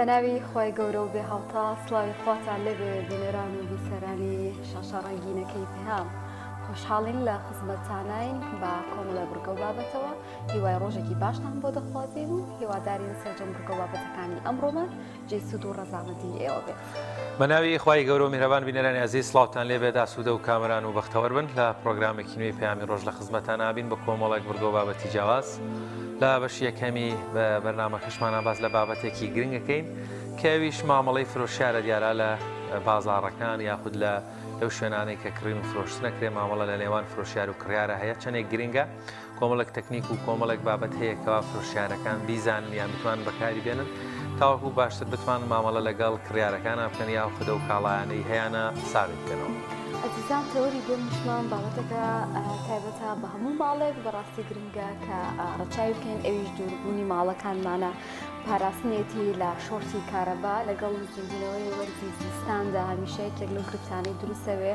بناوی خوای گورو به هاوتا سلاوی خواتان لبه بینران و بیسرانی شاشارنگینه کیفهم خوشحالین لخدمتتانین با کۆمەڵە بڕگە و بابەتەوە هیوای ڕۆژێکی باشتان بۆ دەخوازیین و هیوادارین سەرجەم بڕگە و بابەتەکانی ئەمڕۆمان جێسوود و ڕەزامەندی ئێوە بێت. بەناوی خوای گەورە و میهرەبان بینەرانی عەزیز سڵاوتان لێبێت ئاسوودە و کامەران و بەختەوەر بن لە پرۆگرامێکی نوێی پەیامی ڕۆژ لە خزمەتتان ئابین بە کۆمەڵێک بڕگە و بابەتی جیاواز لە بەشی یەکەمی بە بەرنامەکەشمان باس لە بابەتێکی گرنگەکەین کەویش مامەڵەی فرۆشیارە دیارە لە بازاڕەکان یاخود لە لەو شوێنانەی کە کڕین و فرۆشت نەکرێ مامەڵە لە نێوان فرۆشیار و کڕیارە هەیە چەندێک گرنگە کۆمەڵێک تەکنیک و کۆمەڵێک بابەت هەیە کەوا فرۆشیارەکان بیزانن یان بتوانن بەکاری بێنن تاوەکو باشتر بتوان مامەڵە لەگەڵ کڕیارەکانە بکەن یا خودە و کاڵایانەی هەیەە ساڵی بکەنەوە. ئەزیزان تەوەری بۆ میشمان بابەتەکە تایبەتە بە هەموو ماڵێک بەڕاستی گرنگە کە ڕەچاوی بکەین ئەویش دووربوونی ماڵەکانمانە پاراستنێتی لە شۆرتی کارەبا لەگەڵ زیندنەوەی وەرزی زیستاندا هەمیشەیەکێک لەو گرفتانەی دروستەوێ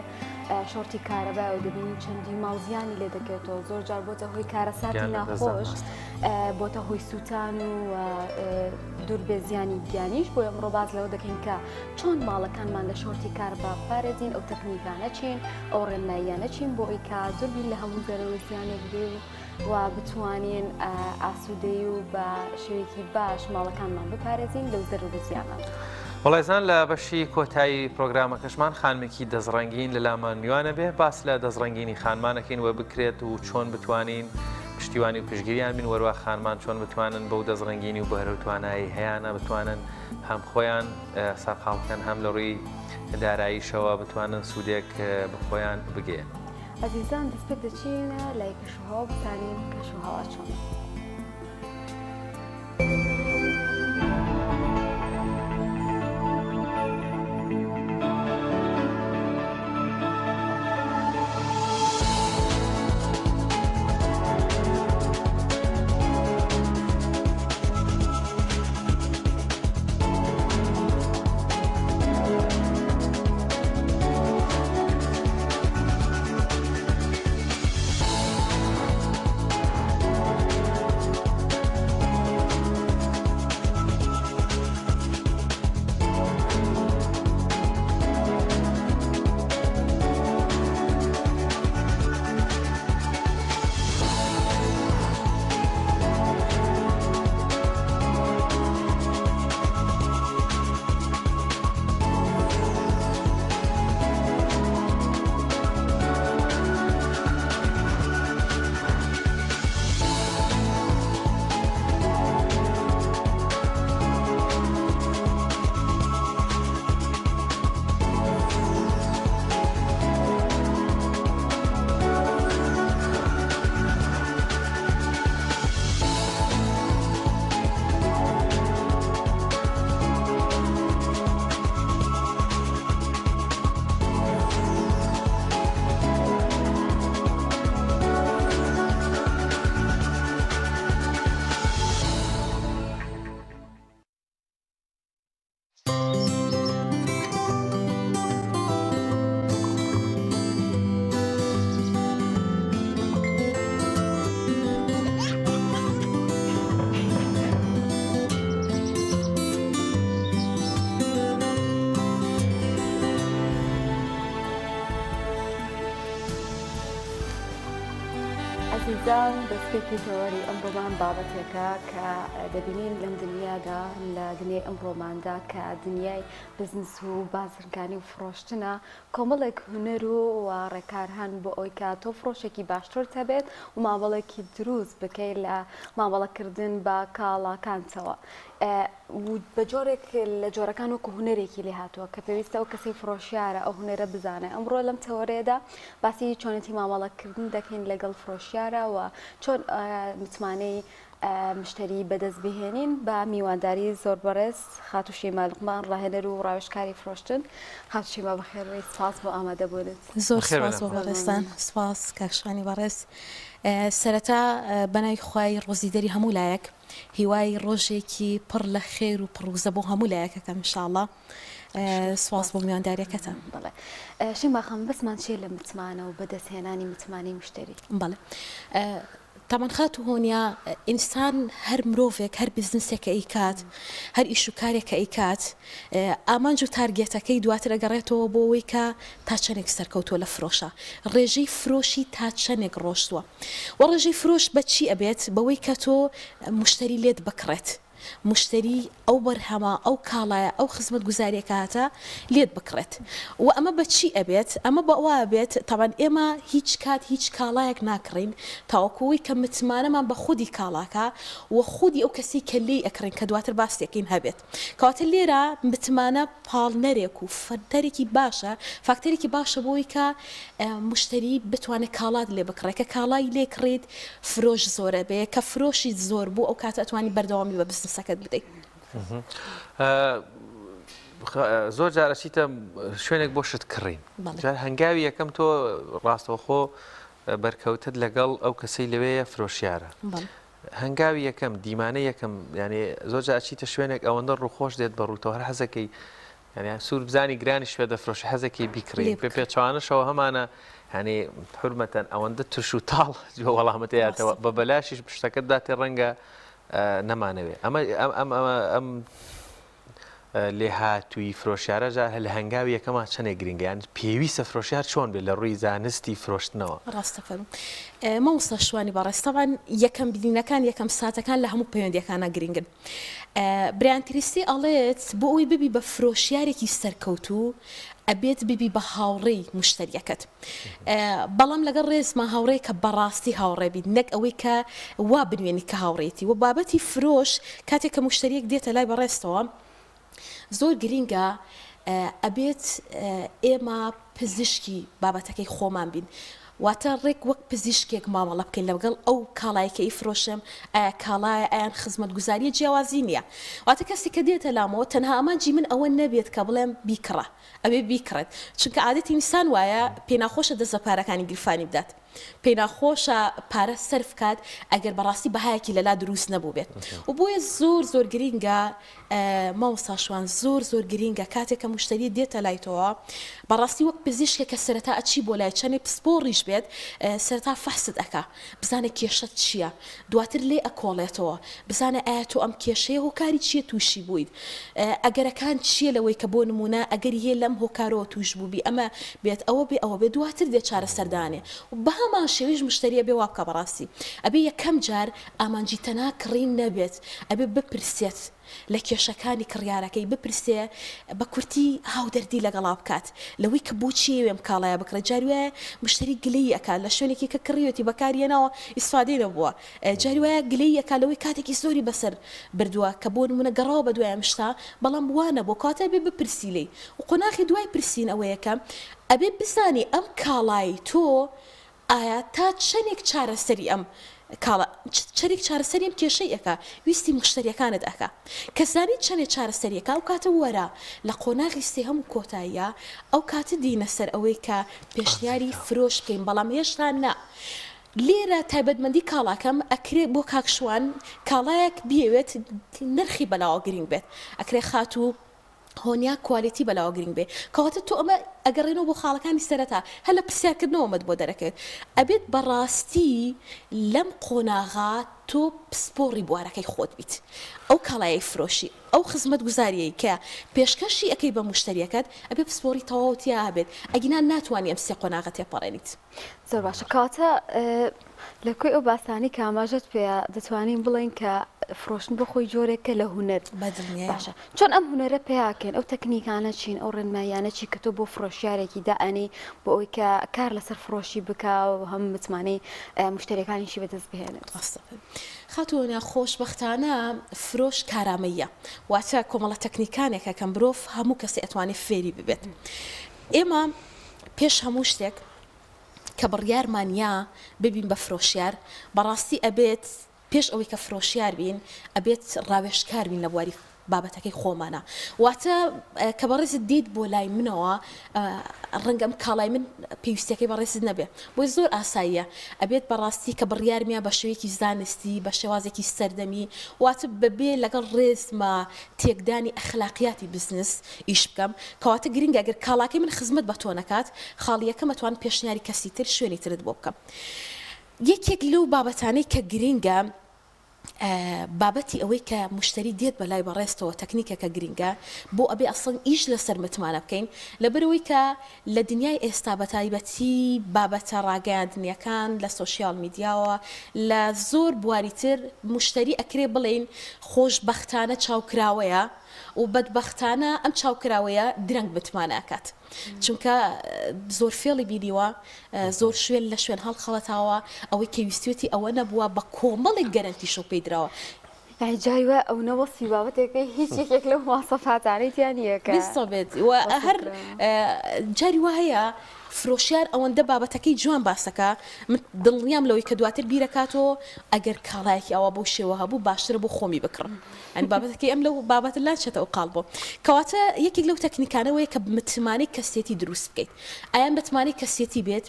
شۆرتی کارەبا و دەبینی چەندی ماڵزیانی لێ دەکەوێتەوە زۆر جار بۆتە هۆی کارەساتی ناخۆش بۆتە هۆی سووتان و دووربێ زیانی گیانیش بۆ ئەمڕۆ باز لەوە دەکەین کە چۆن ماڵەکانمان لە شۆرتی کارەبا پارێزین ئەو تەکنیکانە چین ئەو ڕێنماییانە چین بۆ ئەوی کە دووربین لە هەموو زەرەوە زیانێک بێ و بتوانین ئاسوودەی و بە شێوەیەکی باش ماڵەکانمان بپارێزین لەو زەرەوە زیانە. وڵایزان لە بەشی کۆتایی پرۆگرامەکەشمان خانمێکی دەزڕەنگین لە لامان میوانە بێ باس لە دەزڕەنگینی خانمانەکەین وە بکرێت و چۆن بتوانین پشتیوانی و پشگیریان بین وەروە خانمان چۆن بتوانن بەو دەزڕەنگینی و بەهرە و توانایی هەیەە بتوانن هەم خۆیان سەرقاڵکەن هەم لە ڕووی داراییشەوە بتوانن سوودێک بخۆیان بگێن. عزیزان دەست پێ دەچینە لای کەشوهەوا بزانین کەشوهەوا چۆنە. عزیزان دەستپێکی تەوەری ئەمڕۆمان بابەتێکە کە دەبینین لەم دنیادا لە دنیای ئەمڕۆماندا کە دنیای بزنس و بازرگانی و فرۆشتنە کۆمەڵێک هونەر و ڕێکارهەن بۆ ئەوی کە تۆ فرۆشێکی باشتر هەبێت و مامەڵێکی دروست بکەیت لە مامەڵەکردن بە کاڵاکانتەوە. بە جۆرێک لە جۆرەکان وەکو هونەرێکی لێ هاتووە کە پێویستە ئەو کەسی فرۆشیارە ئەو هونەرە بزانێ. ئەمڕۆ لەم تەوەرێدا باسی چۆنەتی مامەڵەکردن دەکەین لەگەڵ فرۆشیارە و چۆن متمانەی مشتری بەدەست بهێنین بە میوانداری زۆر بەڕێز خاتوشی مالقمان ڕاهێنەر و ڕاوێژکاری فرۆشتن. خاتوشی ما بەخێرەوەی سپاس بۆ ئامادەبوونت. زۆر سپاس بۆ بەڕێستان سپاس کاکشانی بەڕێز. سەرەتا بەناوی خوای ڕۆزیدەری هەموو لایەک هیوای ڕۆژێکی پڕ لە خێر و پڕوزە بۆ هەموو لایەکەکەم ئینشاءڵڵا. سپاس بۆ میوانداریەکەتان. بەڵێ شیما خانم بەسمان چێ لە متمانە و بەدەستهێنانی متمانەی مشتری؟ بەڵێ طبعا خاتو هونيا انسان هر مروفك هر بزنسك ايكات هر ايشو كاريك ايكات امانجو تارجيتكي دواتر اگريتو بويكا تاچنك سركوتو لفروشا ريجي فروشي تاچنك روشتوا ورجي فروش بتشي ابيت بويكاتو مشتري ليد بكرت مشتري او برهما او كالايا او خدمه گزاري كاتا ليد بكرت واما بتشي ابيت اما بوابت طبعا اما هيج كات هيج كالايك ناكرين تاوكوي كمتمانه ما بخودي كالاكا وخودي او كسي كلي اكرين كدواتر باستيكين هبت كوات الليره متمانه بالنريكو فدريكي باشا فاكتريكي باشا بويكا مشتري بتوانه كالاد لي بكرك كالاي لي كريد فروش زوره به كفروشي زور بو او كات اتواني بردوامي ببزنس سكت بدي زۆر جارەچیتە شوێنێک بۆ شت کڕین جار هەنگاوی یەکەم تۆ ڕاستەوخۆ بەرکەوتت لەگەڵ ئەو کەسەی لەوەیە فرۆشیارە هەنگاوی یەکەم دیمانە یەکەم ینی زۆر جارچیتە شوێنێک ئەوەندە ڕووخۆش دێت بەڕووتەوە هەر حەزەکەی ینی سوور بزانی گرانی شوێ دەفرۆشی حەزەکەی بیکڕین پێ پێچوانەشەوە هەمانە ینی حورمەتەن ئەوەندە ترش و تاڵ وەڵامەتەیەتەوە بە بەلاشیش شتەکەت داتێ ڕەنگە نەمانەوێ ئەم لێ هاتووی فرۆشیارە لە هەنگاوی یەکەما چەندێک گرنگە یان پێویستە فرۆشیار چۆن بێت لە ڕووی زانستی فرۆشتنەوە ڕاستەکەم مەوەستا شوانی بەڕێز تەبان یەکەم بینینەکان یەکەم ساتەکان لە هەموو پەیوەندیەکانە گرنگن برایانتریستی ئەڵێت بۆ ئەوی ببی بە فرۆشیارێکی سەرکەوتوو ئەبێت ببی بە هاوڕێی مشتریەکەت بەڵام لەگەڵ ڕێزمە هاوڕێ کە بەڕاستی هاوڕێ بیت نەک ئەوەی کە وا بنوێنی کە هاوڕێتی و بابەتی فرۆش کاتێک کە مشتریەک دێتە لای بەڕێستەوە زۆر گرینگە ئەبێت ئێمە پزیشکی بابەتەکەی خۆمان بین واتە ڕێک وەک پزیشکێک مامەڵە بکەین لەگەڵ ئەو کاڵایەکەی فرۆشم ئایا کاڵایە ئایان خزمەت گوزاریە جیاوازی نییە واتە کەسی کە دێتە لامەوە تەنها ئەمانجی من ئەوە نەبێت کە بڵێم بیکڕە ئەوێ بیکڕێت چونکە عادەتی نیسان وایە پێ ناخۆشە دەست بە پارەکانی گرفانی بدات پێ ناخۆشە پارە سەرف کات ئەگەر بەڕاستی بەهایەکی لەلا دروست نەبوو بێت و بۆیە زۆر گرینگە ماوەستا شوان زۆر گرینگە کاتێک کە مشتری دێتە لایتەوە بەڕاستی وەک پزیشکێک کە سەرەتا ئەچی بۆ لای چەندێک پسپۆڕیش بێت سەرەتا فەحست ئەکا بزانە کێشەت چییە دواتر لێ ئەکۆڵێتەوە بزانە ئایا تۆ ئەم کێشەیە هۆکاری چییە تووشی بوویت ئەگەرەکان چییە لەوەی کە بۆ نمونە ئەگەری هەیە لەم هۆکارەوە توش بووبی ئەمە بێت ئەوە بێ دواتر دێت چارەسەردانێ هەمان شێویش مشتریە بێ وابکە بەڕاستی ئەبێ یەکەم جار ئامانجی تەنها کڕین نەبێت ئەبێ بپرسێت لە کێشەکانی کڕیارەکەی بپرسێ بە کورتی هاودەردی لەگەڵا بکات لەوەی کە بۆچی وێم کاڵایە بکرێت جاری وایە مشتری گلەی ئەکات لە شوێنێکی کە کڕیوەتی بەکارێنەوە ئیسفادەی نەبووە جاری وایە گلەی ئەکات لەوەی کاتێکی زۆری بەسەر بردووە کە بۆ نمونە گەڕاوە بە دوایە مشتا بەڵام وانە بۆ کاتە بێ بپرسی لێ و قۆناغی دوای پرسین ئەوەیەکە ئەبێ بزانی ئەم کاڵایی تۆ ئایا تا چەندێک چارەسەری ئەم چەرێک چارەسەری ئەم کێشەی ئەکا ویستی مشتریەکانت ئەکا کە زانی چەندێک چارەسەریەکە ئەو کاتە وەرە لە قۆناغی سێهەم کۆتاییە ئەو کاتە دینە سەر ئەوەی کە پێشنیاری فرۆش بکەین بەڵام هێشتا نا لێرە تایبەتمەندی کاڵاکەم ئەکرێ بۆ کاکشوان کاڵایەک بێوێت نرخی بەلاوە گرنگ بێت ئەکرێ خاتوو هۆنیا کوالیتی بەلاوە گرنگ بێ کەواتە تۆ ئەمە ئەگەڕێنەوە بۆ خاڵەکانی سەرەتا هەر لە پرسیارکردنەوەمەد بۆ دەرەکەوێت ئەبێت بەڕاستی لەم قۆناغا تۆ پسپۆڕی بوارەکەی خۆت بیت ئەو کاڵایەی فرۆشی ئەو خزمەت گوزاریەی کە پێشکەشی ئەەکەی بە مشتریەکەت ئەبێ پسپۆڕی تەواوتیا هەبێت ئەگینا ناتوانانی ئەم سێ قۆناغە تێپەڕێنیت زۆر باشە کاتە لەکوێ ئەو باسانی کە ئاماژەت پێ دەتوانین بڵێن کە فرۆشتن بە خۆی جۆرێکە لە هونەر باشە چۆن ئەم هونەرە پێیاکەن ئەو تەکنیکانە چین ئەو ڕێنمایانە چی کە تۆ بۆ فرۆشیارێکی دائنی بۆ ئەوی کە کار لەسەر فرۆشی بکە و هەم متمانەی مشتریەکانیشی بەدەست بهێنێت خاتوونە خۆشبەختانە فرۆش کارامەیە واتە کۆمەڵە تەکنیکانێکە کەم مرۆڤ هەموو کەسی ئەتوانێت فێری ببێت ئێمە پێش هەموو شتێک کە بڕیارمانیا ببین بە فرۆشیار بەڕاستی ئەبێت پێش ئەوەی کە فرۆشیار بین ئەبێت ڕاوێژکار بین لە بواری بابەتەکەی خۆمانە واتە کە بەڕێزت دیت بۆ لای منەوە ڕەنگەم کاڵای من پێویستەکەی بەڕێزت نەبێ بۆی زۆر ئاساییە ئەبێت بەڕاستی کە بڕیارمیا بە شێوەیەکی زانستی بە شێوازێکی سەردەمی واتە بەبێ لەگەڵ ڕێزمە تێکدانی ئەخلاقیاتی بزنس ئیش بکەم کەواتە گرنگە ئەگەر کاڵاکەی من خزمەت بە تۆ نەکات خاڵیەکەم ئەتوان پێشنیاری کەسی تر شوێنی ترت بۆ بکەم یەکێک لەو بابەتانەی کە گرینگە بابەتی ئەوەی کە مشتری دێت بەلای بەڕێستەوە تەکنیکەکە گرینگە بۆ ئەبێ ئەسڵن ئیش لەسەر متمانە بکەین لەبەرەوەی کە لە دنیای ئێستا بە تایبەتی بابەتە ڕاگەاندنیەکان لە سۆشیال میدیاوە لە زۆر بواریتر مشتری ئەکرێ بڵێن خۆشبەختانە چاوکراوەیە و بەدبەختانە ئەم چاوکراوەیە درەنگ بتمانەکات چونکە زۆر فێڵی بینیوە زۆر شوێن لە شوێن هەڵخەڵەتاوە ئەوەی کەویستێتی ئەوە نەبووە بە کۆمەڵێک گەرنتی شو پێدراوە جایوە ئەو نەوەسی بابەتێکی هیچ یەکێک لەو واسەفاتانەیان یەکە بێت و هەر جاری وا هەیە فرۆشیار ئەوەندە بابەتەکەی جوان باسەکە دڵنیام لەوەی کە دواتر بیرەکاتەوە ئەگەر کاڵایەکی ئەوە بۆ شێوە هەبوو باشترە بۆ خۆمی بکڕم ئەنی بابەتەکەی ئەم لەو بابەت لا چێتە ئەو قاڵ بۆ کەواتە یەکێک لەو تەکنیکانەوەیە کە متمانەی کەسێتی دروست بکەیت ئایا متمانەی کەسێتی بێت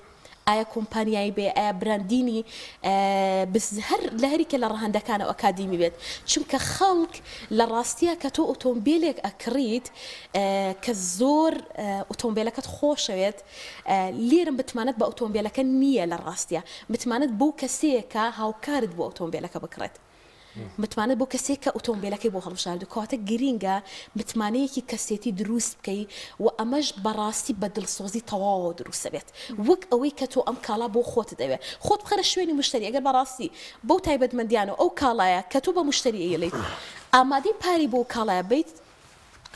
ئایا کۆمپانیایی بێ ئایا براندینی هەر لە هەریکە لە ڕەهەندەکانە ئەکادیمی بێت چونکە خەڵک لە ڕاستیە کە تۆ ئۆتۆمبیلێک ئەکڕیت کە زۆر ئۆتۆمبیلەکەت خۆشەوێت لێرم بتمانێت بە ئۆتۆمبیلەکە نییە لە ڕاستیە بتمانێت بۆ کەسەیەکە هاوکارت بۆ ئۆتۆمبیلەکە بکڕێت متمانێت بۆ کەسێک کە ئۆتۆمبیلەکەی بۆ هەڵبژاردو کەواتە گرینگە متمانەیەکی کەسێتی دروست بکەی و ئەمەش بەڕاستی بە دڵسۆزی تەواوە دروستە بێت وەک ئەوەی کە تۆ ئەم کاڵا بۆ خۆت دەوێت خۆت بخەرە شوێنی مشتری ئەگەر بەڕاستی بەو تایبەتمەندیانە ئەو کاڵایە کە تۆ بە مشتری ئەیڵیت ئامادەی پاری بۆ کاڵایە بیت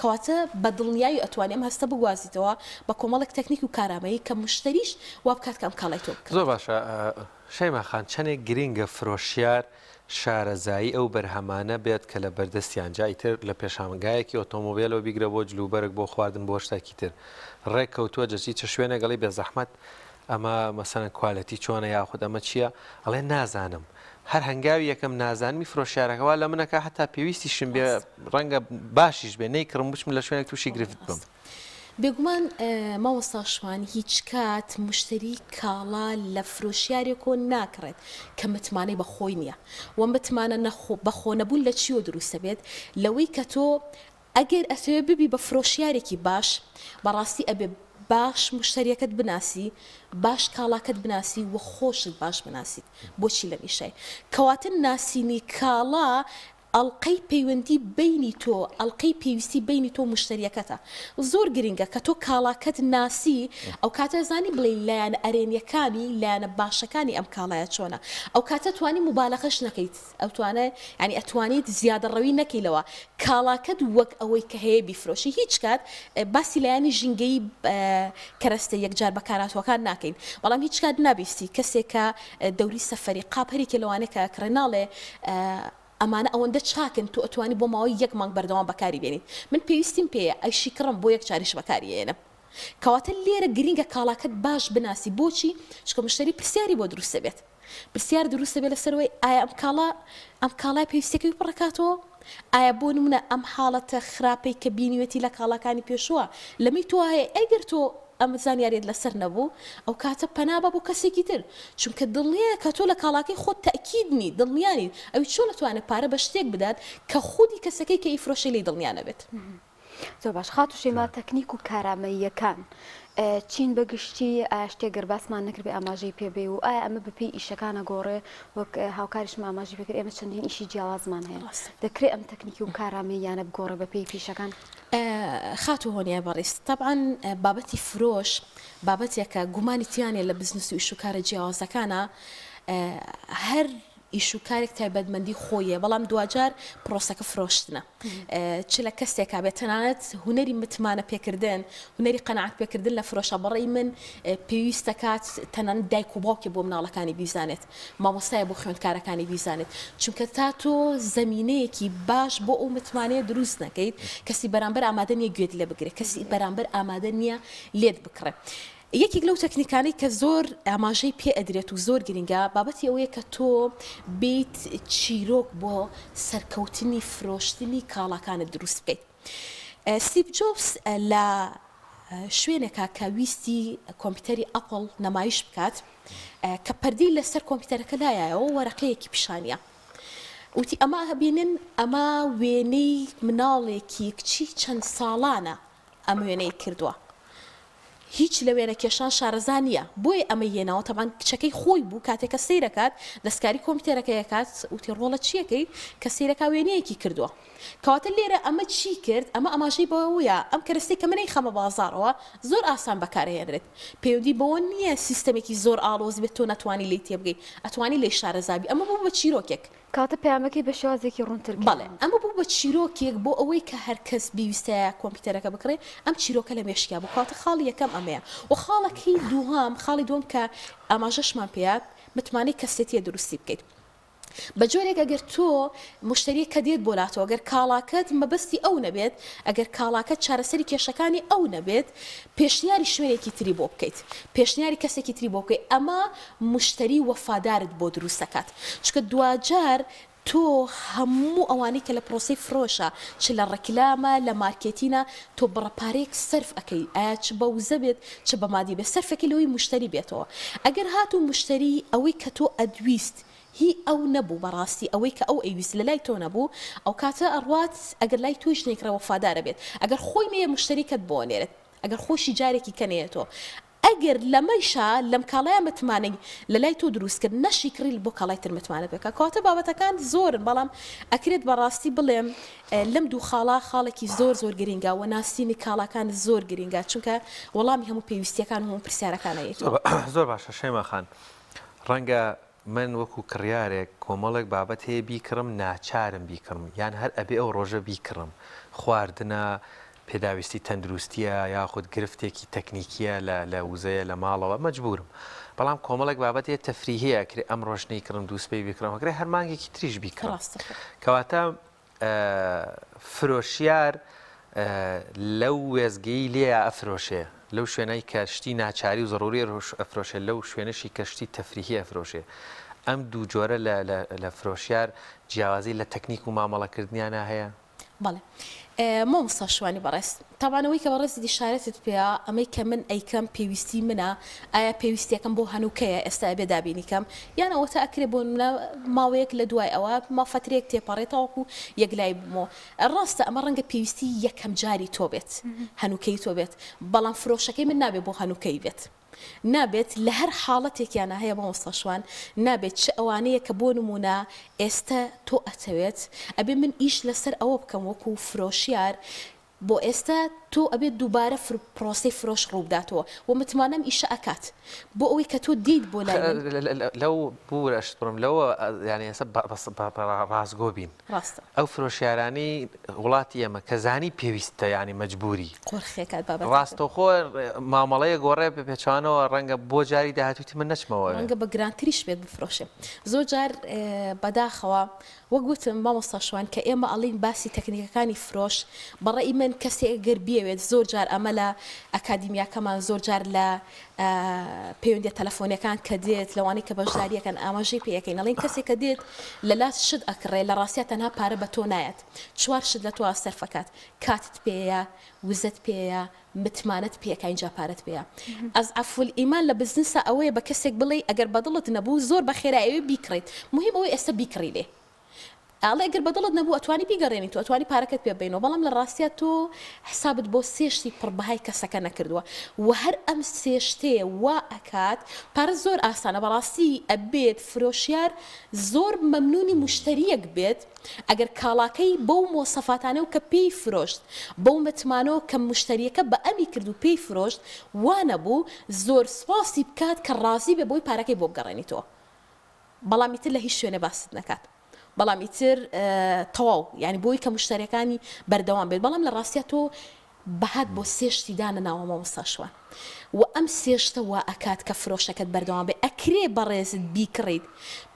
کەواتە بە دڵنیایی ئەتوانێم هەستە بگوازیتەوە بە کۆمەڵێک تەکنیک و کارامەیی کە مشتریش وا بکات کە ئەم کاڵای تۆ بکات زۆر باشە شەیما خان چەندێک گرینگە فرۆشیار شارەزایی ئەو بەرهەمانە بێت کە لە بەردەستیان جایتر لە پێشامگایەکی ئۆتۆمۆبیلەوە بیگرە بۆ جلوبەرێک بۆ خواردن بۆ شتێکی تر ڕێککەوتووە جەسی چه شوێنە گەڵی بێ زەحمەت ئەمە مەسەن کوالەتی چۆنە یاخود ئەمە چییە ئەڵێ نازانم هەر هەنگاوی یەکەم نازانمی فرۆشیارەکەەوە لە منەکە حتا پێویستیشم بێ ڕەنگە باشیش بێ نەیکڕم بچم لە شوێنێک تووشی گرفت بم بێگومان ماوەستا شوان هیچ کات مشتری کاڵا لە فرۆشیارێکۆ ناکڕێت کە متمانەی بە خۆی نییە و متمانە بەخۆ نەبوون لە چیوە دروستە بێت لەوەی کە تۆ ئەگەر ئەسوێ ببی بە فرۆشیارێکی باش بەڕاستی ئەبێ باش مشتریەکەت بناسی باش کاڵاکەت بناسی و خۆشت باش بناسیت بۆچی لە میشای کەواتە ناسینی کاڵا ئەڵقەی پەیوەندی بینی تۆ ئەڵقەی پێویستی بینی تۆ مشتریەکەتە زۆر گرنگە کە تۆ کاڵاکەت ناسی ئەو کاتە زانی بڵێ لایەنە ئەرێنیەکانی لایەنە باشەکانی ئەم کاڵایە چۆنە ئەو کاتە توانی مبالەغەش نەکەیت ئەو توانێت ینی ئەتوانیت زیادەڕەوی نەکەیلەوە کاڵاکەت وەک ئەوەی کە هەیە بیفرۆشی هیچ کات باسی لایەنی ژینگەی کەرەستە یەکجار بەکاراتوەکان ناکەین بەڵام هیچ کات نابیستی کەسێک کە دەوری سەفەری قاپەرێکی لەوانەیە کە کڕێناڵێ ئەمانە ئەوەندە چاکن تو ئەتوانی بۆ ماوەی یەک مانگ بەردەوام بەکاری بێنیت من پێویستیم پێیە ئەیشی کڕم بۆ یەک جاریش بەکاریێنم کەواتە لێرە گرینگە کاڵاکەت باش بناسی بۆچی چکە مشتری پرسیاری بۆ دروستە بێت پرسیار دروستە بێت لەسەرەوەی ئایا ئەم کاڵای پێویستەکەی بڕکاتەوە ئایا بۆ نمونە ئەم حاڵەتە خراپەی کە بینیوەتی لە کاڵاکانی پێشووە لەمی تۆ هەیە ئەگەر تۆ ئەم زانیاریت لەسەر نەبوو ئەو کاتە پەنابە بۆ کەسێکی تر چونکە دڵنیە کە تۆ لە کاڵاکەی خۆت تەکیدنی دڵنیانی ئەوی چۆن لەتوانێت پارە بە شتێک بدات کە خودی کەسەکەی کە ئیفرۆشەی لێی دڵنیانە بێت زۆر باش خات و شێما تەکنیک و کارامەییەکان چین بەگشتی ئایا شتێک گەر باسمان نەکرد بێ ئاماژەی پێبێ و ئایا ئەمە بەپێی ئیشەکانە گۆڕێ وەک هاوکاریشمان ئاماژی پێکرد ئێمە چەندین ئیشی جیاوازمان هەیە دەکرێت ئەم تەکنیکی و کارامەییانە بگۆڕێ بەپێی پیشەکان خات و هۆنیای بەڕێست طبعاً بابەتی فرۆش بابەتێکە گومانی تیانێ لە بزنس و ئیش و کارە جیاوازەکانە هەر ئیش و کارێک تایبەتمەندی خۆیە بەڵام دوجار پرۆسەکە فرۆشتنە چ لە کەسێکا بێت تەنانەت هونەری متمانە پێکردن هونەری قەنەعەت پێکردن لە فرۆشە بەڕێی من پێویستە کات تەنانەت دایک و باوکی بۆ مناڵەکانی بیزانێت مامۆستایە بۆ خوێندکارەکانی بیزانێت چونکە تا تۆ زەمینەیەکی باش بۆ ئەو متمانەیە دروست نەکەیت کەسی بەرامبەر ئامادە نییە گوێت لێ بگرێت کەسی بەرامبەر ئامادە نییە لێت بکڕێت یەکێک لەو تەکنیکانەی کە زۆر ئاماژەی پێ ئەدرێت و زۆر گرنگە بابەتی ئەوەیە کە تۆ بیت چیرۆک بۆ سەرکەوتنی فرۆشتنی کاڵاکانت دروست بکەیت ستیڤ جۆبس لە شوێنێکە کە ویستی کۆمپیوتەری ئەپڵ نەمایش بکات کە پەردەی لەسەر کۆمپیوتەرەکە لایەوە وەرەقەیەکی پیشانیە وتی ئەمە هەبینن ئەمە وێنەی مناڵێکی کچی چەند ساڵانە ئەم وێنەی کردووە هیچ لە وێنە کێشان شارەزان نییە بۆی ئەمە هێناوە تەمان کچەکەی خۆی بوو کاتێکە سیرەکات دەستکاری کۆمپیوتەرەکەیەکات وتی ڕۆڵە چیەکەی کە سیرەکە وێنەیەکی کردووە کەواتە لێرە ئەمە چی کرد ئەمە ئەماژەی بەوەیە ئەم کەرەستی کە منەی خەمە بازارەوە زۆر ئاسان بەکارهێنرێت پەیوەندی بەوە نییە سیستەمێکی زۆر ئاڵۆز بێت تۆ نەتوانی لی تێبگەی ئەتوانی لی شارەزابی ئەمە بوو بە چیرۆکێک کاتە پامەکەی بە شێوازێکی ڕوونتر بەڵێ ئەمە بوو بە چیرۆکێک بۆ ئەوەی کە هەرکەس بیویستەیە کۆمپیوتەرەکە بکڕێ ئەم چیرۆکە لە مێشکیا بوو کاتە خاڵی یەکەم ئەمەیە و خاڵەکەی دووهام خاڵی دوم کە ئاماژەشمان پێات متمانەی کەسێتیە دروستی بکەیت بە جۆرێک ئەگەر تۆ مشتری کە دێت بۆ لاتەوە ئەگەر کاڵاکەت مەبەستی ئەو نەبێت ئەگەر کاڵاکەت چارەسەری کێشەکانی ئەو نەبێت پێشنیاری شوێنێکی تری بۆ بکەیت پێشنیاری کەسێکی تری بۆ بکەیت ئەمە مشتری وەفادارت بۆ دروست دەکات چکە دوجار تۆ هەموو ئەوانەی کە لە پرۆسی فرۆشە چ لە ڕێکلامە لە مارکێتینە تۆ بڕەپارێک سەرف ئەەکەی ئایا چ بە وزە بێت چ بە مادی بێت سەرفێکی لەوەی مشتری بێتەوە ئەگەر هاتو مشتری ئەوەی کە تۆ ئەدویست هی ئەو نەبوو بەڕاستی ئەوەی کە ئەو ئەویست لە لای تۆ نەبوو ئەو کاتە ئەڕوات ئەگەر لای تویش نێکرە وەفادارە بێت ئەگەر خۆی مێ مشتریکت بۆ نێرێت ئەگەر خۆشی جارێکی کەنێتەوە ئەگەر لەمەیشا لەم کاڵەیە متمانەی لە لای تۆ دروستکرد نەشی کڕی بۆ کاڵای تر متمانە بێکە کاتە بابەتەکان زۆرن بەڵام ئەکرێت بەڕاستی بڵێم لەم دوو خاڵێکی زۆر گرینگە و ناسینی کاڵاکان زۆر گرینگە چونکە وەڵامی هەموو پێویستیەکان هەموو پرسیارەکانەیە زۆر باشە شەیما خان ڕەنگە من وەکو کڕیارێک کۆمەڵێک بابەت هەیە بیکڕم ناچارم بیکڕم یان هەر ئەبێ ئەو ڕۆژە بیکڕم خواردنە پێداویستی تەندروستیە یاخود گرفتێکی تەکنیکیە لە وزەیە لە ماڵەوە مەجبورم بەڵام کۆمەڵێک بابەت هەیە تەفریهەیە کرێ ئەم ڕۆژنەی کڕم دووسبەی بیکڕم ئەگرێ هەر مانگێکی تریش بیکڕم کەواتە فرۆشیار لەو وێزگەی لێە ئەفرۆشێ لەو شوێنەی کە شتی ناچاری و زەڕوری ئەفرۆشێ لەو شوێنەشی کەشتی تەفریهی ئەفرۆشێ ئەم دوو جۆرە لە فرۆشیار جیاوازی لە تەکنیک و مامەڵەکردنیانە هەیە بەڵێ مامۆستا شوانی بەڕێست تاوانەوەی کە بەڕێزی دیشارەتت پێە ئەمەی کە من ئەیکەم پێویستی منە ئایا پێویستیەکەم بۆ هەنووکەیە ئێستا بێ دابینیکەم یان ئەوە تا ئەکرێ بۆ ماوەیەک لە دوای ئەوە مافەترێک تێپەڕێتەوەکو یەکلای بمەوە ڕاستە ئەمە ڕەنگە پێویستی یەکەم جاری تۆ بێت هەنووکەی تۆ بێت بەڵام فرۆشەکەی من نابێت بۆ هەنووکەی بێت نابێت لە هەر حاڵەتێکیانە هەیە مامۆستا شوان نابێت چ ئەوانەیە کە بۆ نمونە ئێستا تۆ ئەتەوێت ئەبێ من ئیش لەسەر ئەوە بکەم وەکو فرۆشیار بۆ ئێستا تۆ ئەبێت دووبارە پرۆسی فرۆش ڕووداتەوە و متمانەم ئیشە ئەکات بۆ ئەوەی کە تۆ دیت بۆ لەو بورەشت بڕم لەوە یانی ئێستا ڕاستگۆ بین ڕاستە ئەو فرۆشیارانی وڵاتی ئێمە کە زانی پێویستە ینی مەجبوری قۆرخێکات بابەت ڕاستەوخۆ مامەڵەیە گۆڕێ پێچوانەوە ڕەنگە بۆ جاری داهاتوتی من نەچمەوە ڕەنگە بە گرانتریش بێت بفرۆشێ زۆر جار بەداخەوە وەگوتم مامۆستا شوان کە ئێمە ئەڵین باسی تەکنیکەکانی فرۆش بەڕێی من کەسێک گەر بیەوێت زۆر جار ئەمە لە ئەکادیمیاکەمان زۆر جار لە پەیوەندی تەلەفۆنیەکان کە دێت لەوانەی کە بەشداریەکەن ئاماژەی پێەکەین ئەڵین کەسێک کە دێت لە لات شت ئەکڕێ لە ڕاستیە تەنها پارە بە تۆ نایەت چوار شت لە تۆ سەرفەکات کاتت پێەیە وزت پێەیە متمانەت پێەکە اینجا پارەت پێەیە ئەس ئەفول ئیمان لە بزنسە ئەوەیە بە کەسێک بڵێ ئەگەر بەدڵت نەبوو زۆر بە خێرایەوە بیکڕیت مهم ئەوەی ئێستا بیکڕی لێ ئەڵێ ئەگەر بەدڵت نەبوو ئەتوانی بیگەڕێنی تو ئەتوانی پارەکەت پێ بینەوە بەڵام لە ڕاستیە تۆ حسابت بۆ سێشتی پڕبەهای کەسەکە نەکردووە و هەر ئەم سێشتەیە وا ئەکات پارە زۆر ئاسانە بەڕاستی ئەبێت فرۆشیار زۆر مەمنونی مشتریەک بێت ئەگەر کاڵاکەی بەو مۆسەفاتانە و کە پێی فرۆشت بەو متمانەوە کە مشتریەکە بە ئەمی کرد و پێی فرۆشت وانەبوو زۆر سپاسی بکات کە ڕازی بێ بۆی پارەکەی بۆ بگەڕێنیتەوە بەڵامی تر لە هیچ شوێنە باست نەکات بەڵام ئیتر تەواو ینی بۆی کە مشتریەکانی بەردەوام بێت بەڵام لە ڕاستیە تۆ بەهات بۆ سێشتی دانە ناوە مامۆستا شوان و ئەم سێشتە وا ئەکات کە فرۆشەکەت بەردەوام بێت ئەکرێ بەڕێزت بیکڕیت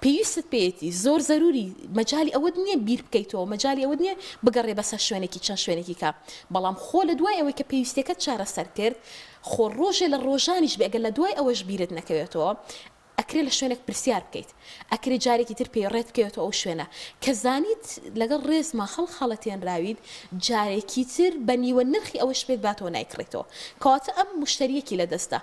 پێویستت پێیەتی زۆر زەروری مەجای ئەوەت نییە بیر بکەیتەوە مەجای ئەوەت نییە بگەڕێ بەسەر شوێنێکی چەند شوێنێکی کا بەڵام خۆ لە دوای ئەوەی کە پێویستەکەت چارەسەر کرد خۆ ڕۆژێ لە ڕۆژانیش بێگە لە دوای ئەوەش بیرت نەکەوێتەوە ئەکرێ لە شوێنێک پرسیار بکەیت ئەکرێ جارێکی تر پێڕێت بکەوێتەوە ئەو شوێنە کە زانیت لەگەڵ ڕێزما خەڵەتێنراویت جارێکی تر بە نیوە نرخی ئەوەش بێت باتەوە نایکڕێتەوە کەواتە ئەم مشتریەکی لە دەستە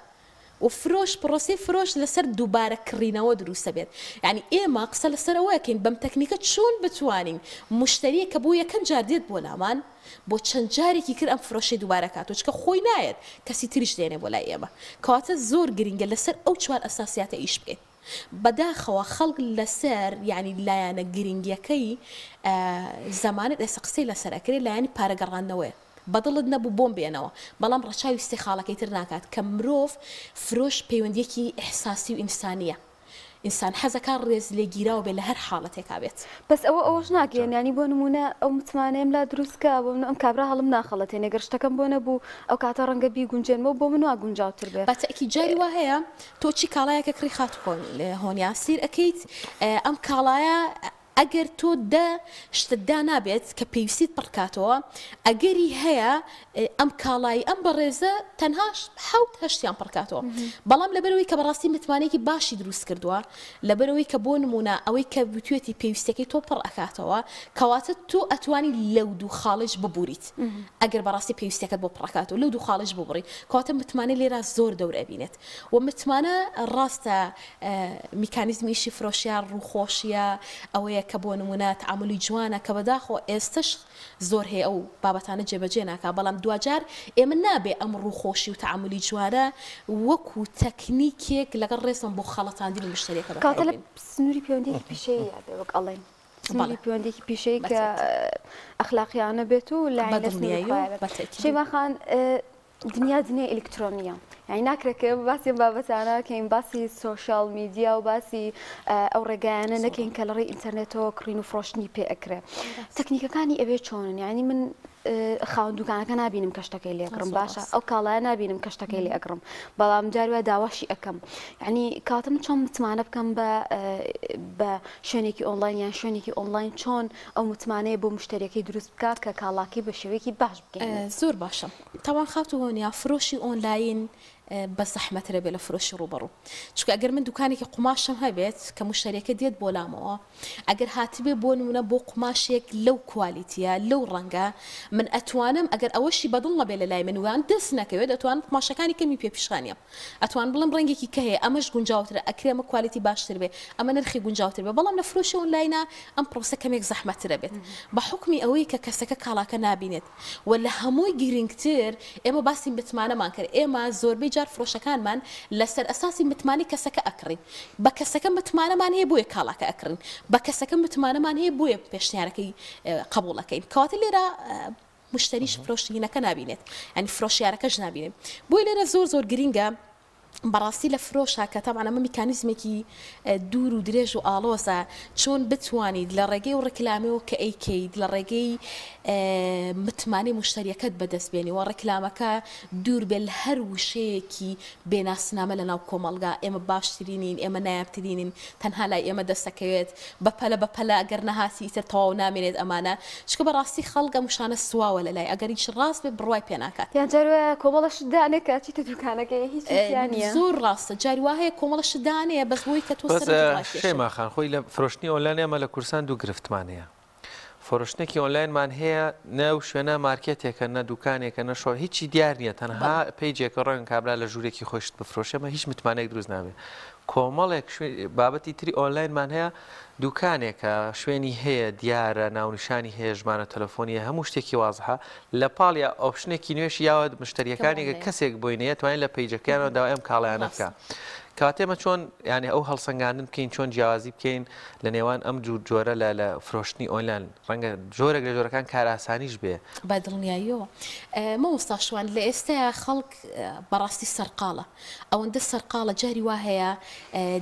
و فرۆش پرۆسی فرۆش لەسەر دووبارە کڕینەوە دروستە بێت یعنی ئێمە قسە لەسەرەوەکەین بەم تەکنیکە چۆن بتوانین مشتریە کە بۆ یەکەم جار دێت بۆ لامان بۆ چەند جارێکی کرد ئەم فرۆشی دووبارە کاتۆ چکە خۆی نایەت کەسی تریش دێنێ بۆ لای ئێمە کەواتە زۆر گرنگە لەسەر ئەو چوار ئەساسیاتە ئیش بکەین بەداخەوە خەڵک لەسەر یعنی لایەنە گرنگیەکەی زەمانت ئێستا قسەی لەسەرەکرێت لایەنی پارەگەڕاندنەوەیە بەدڵت نەبوو بۆم بێنەوە بەڵام ڕەچاوی استێخاڵەکەی تر ناکات کە مرۆڤ فرۆش پەیوەندیەکی ئیحساسی و ئینسانیە ئینسان حەزەکان ڕێز لێگیراوە بێ لە هەر حاڵەتێکا بێت بەس ئەوەش ناکەین ینی بۆ نمونە ئەو متمانەیەم لا دروستکە بۆ من ئەم کابرا هەڵم ناخەڵەتێ نەگەر شتەکەم بۆ نەبوو ئەو کاتە ڕەنگە بیگونجێنمەوە بۆ من وا گونجاوتر بێت بەتەکی جاری وا هەیە تۆ چی کاڵایەکە کڕی خات هۆنیا سیر ئەەکەیت ئەم کاڵایە ئەگەر تۆ شتدا نابێت کە پێویستیت پڕکاتەوە ئەگەری هەیە ئەم کاڵایی ئەم بەڕێزە تەنهاش حوت هەشتیان پڕکاتەوە بەڵام لەبەرەوەی کە بەڕاستی متمانێکی باشی دروست کردووە لەبەرەوەی کە بۆ نمونە ئەوەی کە بتوێتی پێویستەکەی تۆ پڕ ئەکاتەوە کەواتە تۆ ئەتوانی لەو دوو خاڵش ببووریت ئەگەر بەڕاستی پێویستەکەت بۆ پڕکاتەوە لەو دوو خاڵش ببڕی کەواتە متمانە لێرە زۆر دەورە بینێت و متمانە ڕاستە میکانیزمیشی فرۆشیار ڕووخۆشیە ئەوەیە کە بۆ نمونە تعاملی جوانە کە بەداخۆ ئێستش زۆر هەیە ئەو بابەتانە جێبەجێ ناکا بەڵام دوجار ئێمە نابێ ئەم ڕووخۆشی و تعاملی جوانە وەکو تەکنیکێک لەگەڵ ڕێزم بۆ خەڵەتاندنی مشتریەکە کاتە لە سنووری پەیوەندیەکی پیشەیە یادێ وەک ئەڵێن سنووری پەیوەندیەکی پیشەی کە ئەخلاقیانە بێت و لای شەیماخان دنیا دنیا ئلکترۆنیە یعنی ناکرێت باسی بابەتانە کەین باسی سۆشال میدیا و باسی ئەو ڕێگایانە نەکەین کە لە ڕێی ئینتەرنێتەوە کڕین و فرۆشتنی پێ ئەکرێ تەکنیکەکانی ئەوێ چۆنن یعنی من خاوەن دوکانەکە نبینم کە شتەکەی لێ ئەگرم باشە ئەو کاڵایە نبینم کە شتەکەی لێ ئەگرم بەڵام جاروە داواشی ئەەکەم یعنی کاتم چۆن متمانە بکەم بە شوێنێکی ئۆنلاین یان شوێنێکی ئۆنلاین چۆن ئەو متمانەیە بۆ مشتریەکەی دروست بکات کە کاڵاکی بە شێوەیەکی باش بکەین زۆر باشە تاوان خاتوونیا فرۆشی ئۆنلاین بە زەحمەترە بێ لە فرۆشی ڕوبەڕوو چونکە ئەگەر من دوکانێکی قماشم هەبێت کە مشتریەکە دێت بۆ لامەوە ئەگەر هاتبێ بۆ نمونە بۆ قماشێک لەو کوالیتیە لەو ڕەنگە من ئەتوانم ئەگەر ئەوەشی بەدڵ نەبێ لە لای من ویان دەست نەکەوێت دەتوانم قماشەکانی کەمی پێپیشانیم ئەتوان بڵم ڕەنگێکی کە هەیە ئەمەش گونجاوترە ئەکرێمە کوالیتی باشتر بێ ئەمە نرخی گونجاوتر بێ بەڵام لە فرۆشی ئۆنلاینە ئەم پرۆسە کەمێک زەحمەترە بێت بە حکمی ئەوەی کە کەسەکە کاڵاکە نابینێت و لە هەمووی گرنگتر ئێمە باسی متمانەمان کرد ئێمە زۆربەی جار فرۆشەکانمان لەسەر ئەساسی متمانی کەسەکە ئەکڕین بە کەسەکە متمانەمان هەیە بۆیە کاڵاکە ئەکڕین بە کەسەکە متمانەمان هەیە بۆیە پێشنیارەکەی قبوڵەکەین کەواتە لێرە مشتریش فرۆشتنەکە نابینێت ینی فرۆشیارەکەش نابینێت بۆی لێرە زۆر گرینگە بەڕاستی لە فرۆشە کە تاوان ئەمە میکانیزمێکی دوور و درێژ و ئاڵۆزە چۆن بتوانیت لە ڕێگەی و ڕکلامەوە کە ئەیکەیت لە ڕێگەی متمانەی مشتریەکەت بەدەست بێنی و ڕکلامەکە دوور بێت لە هەر وشەیەکی بێناسنامە لە ناو کۆمەڵگا ئێمە باشترینین ئێمە نایابترینین تەنها لای ئێمە دەستەکەوێت بەپەلە ئەگەر نەهاتی ئیتر تەواو نامێنێت ئەمانە چکە بەڕاستی خەڵک ئەمشانە سواوە لە لای ئەگەریش ڕاست بێت بڕوای پێ ناکات یان جارێ کۆمەڵەش دانێکە چیتە دوکانەکەی هیچ زۆر ڕاستە جاری وایە کۆمەڵەش دانەیە بەس بۆی کە تۆ شێماخان خۆی لە فرۆشتنی ئۆنلاین ئێمە لە کورسان دوو گرفتمانەیە فرۆشتنێکی ئۆنلاینمان هەیە ناو شوێنە مارکێتێکە نە دوکانێکە نەشۆ هیچی دیار نییە تەنها پیجێکە ڕەنگ کابرا لە ژوورێکی خۆشت بفرۆشێمە هیچ متمانێک دروست نابێت کۆمەڵێک بابەتی تری ئۆنلاینمان هەیە دوکانێکە شوێنی هەیە دیارە ناونیشانی هەیە ژمانە تەلەفۆنیە هەموو شتێکی وازحە لە پاڵیا ئۆپشنێکی نوێش یاوە مشتریەکانێکە کەسێک بۆینەیە توانین لە پیجەکانەوە داوا ئەم کاڵیانە بکە کاتێمە چۆن یعنی ئەو هەڵسەنگاندن بکەین چۆن جیاوازی بکەین لە نێوان ئەم جۆرە لە فرۆشتنی ئۆنلاین ڕەنگە جۆرێک لە جۆرەکان کاراسانیش بێ بە دڵنیاییەوە مەوەستاشوان لە ئێستایا خەڵک بەڕاستی سەرقاڵە ئەوەندە سەرقاڵە جاری وا هەیە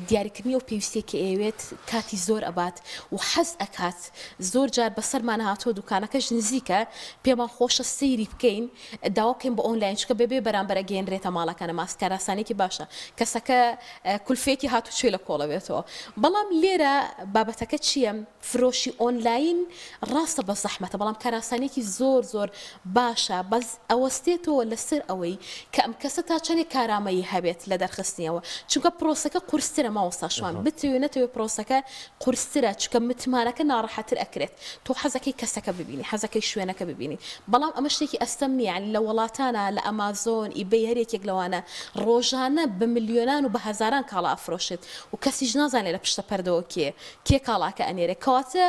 دیاریکردنی و پێویستێکی ئەوێت کاتی زۆر ئەبات و حەز ئەکات زۆر جار بەسەرمان هاتۆ دوکانەکەش نزیکە پێمان خۆشە سەیری بکەین داوا بکەین بە ئۆنلاین چکە بێبێ بەرامبەر گەێنرێتە ماڵەکانە ماسکاراسانێکی باشە کەسەکە کولفێکی هاتو چێ لە کۆڵە بێتەوە بەڵام لێرە بابەتەکە چییە فرۆشی ئۆنلاین ڕاستە بە زەحمەتە بەڵام کاراسانێکی زۆر باشە بەس ئەوەستێتەوە لەسەر ئەوەی کە ئەم کەسە تا چەندێک کارامەیی هەبێت لە دەرخستنیەوە چونکە پرۆسەکە قورسترە ماوەستاشوان بتوێ نەتەوێت پرۆسەکە قورسترە چونکە متمانەکە ناڕەحەتر ئەکرێت تۆ حەزەکەی کەسەکە ببینی حەزەکەی شوێنەکە ببینی بەڵام ئەمە شتێکی ئەستەم نییە لە وڵاتانە لە ئەمازۆن ئیبەی هەرێکێک لەوانە ڕۆژانە بە ملیۆنان و بە هەزاران کاڵا ئەفرۆشێت و کەسیش نازانێت لە پشتە پەردەوە کێ کاڵاکە ئەنێرێ کەواتە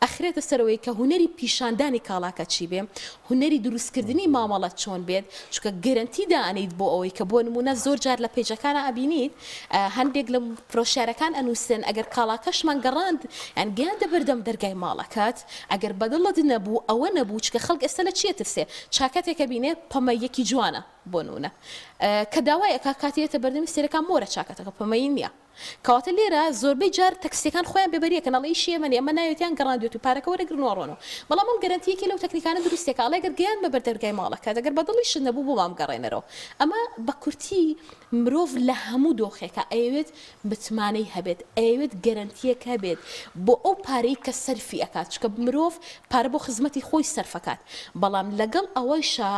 ئەخرێتە سەرەوەی کە هوەری پیشاندانی کاڵاکە چی بێ هوەری دروستکردنی مامەڵەت چۆن بێت چونکە گەرنتی دانیت بۆ ئەوەی کە بۆ نمونە زۆر جار لە پێیجەکانە ئەبینیت هەندێک لە فرۆشیارەکان ئەنووسن ئەگەر کاڵاکەشمان گەڕاند ئەن گیان دەبەردەم دەرگای ماڵەکەت ئەگەر بەدڵت نەبوو ئەوە نەبوو چکە خەڵک ئێستا لە چیە ترسێ چاکەتێکە بینێ پەمەیەکی جوانە بۆ نونە کە داوایەکە کاتێتە بەردەمی سێرەکان مۆرە چاکەتەکە پەمەی نییە کەواتە لێرە زۆربەی جار تەکسیەکان خۆیان بێبەریەکە نەڵی شێمەنی ئەمە ناوێتیان گەڕاندوێت و پارەکە وەرەگرنەوەڕۆنەوە بەڵام ئەم گەرانتیەکی لەو تەکنیکانە دروستێکە ئەڵێ گەر گەیان بە بەردەرگای ماڵەکە دەگەر بەدڵیش نەبوو بۆ مام گەڕێنەرەوە ئەمە بە کورتی مرۆڤ لە هەموو دۆخێکە ئەوێت بتمانەی هەبێت ئەوێت گەرانتیەک هەبێت بۆ ئەو پارەی کە سەرفی ئەکات چکە مرۆڤ پارە بۆ خزمەتی خۆی سەرفەکات بەڵام لەگەڵ ئەوەیشە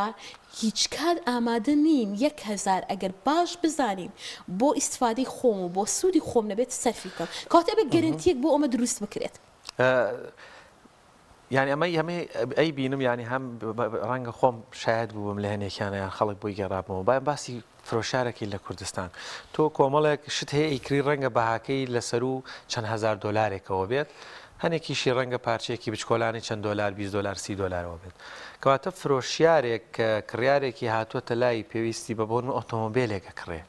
هیچ کات ئامادە نین 1000 ئەگەر باش بزانین بۆ ئیسفادەی خۆم و بۆ سوودی خۆم نەبێت سەرفی بکەم کەواتە بە گەرنتیەک بۆ ئەمە دروست بکرێت یعنی ئەمە ئەی بینم ینی هەم ڕەنگە خۆم شاید بووم لە هەنێکیانە یان خەڵک بۆی گەڕابمەوە بایم باسی فرۆشارێکی لە کوردستان تۆ کۆمەڵێک شت هەیە ئیکری ڕەنگە بەهاکەی لەسەر و چەند هزار دۆلارێکەوە بێت هەنێکیشی ڕەنگە پارچەیەکی بچکۆلانی چەند دۆلار 20 دلار 30 دلارەوە بێت کەواتە فرۆشیارێک کڕیارێکی هاتووەتە لای پێویستی بە بۆن ئۆتۆمۆبیلێکە کڕێ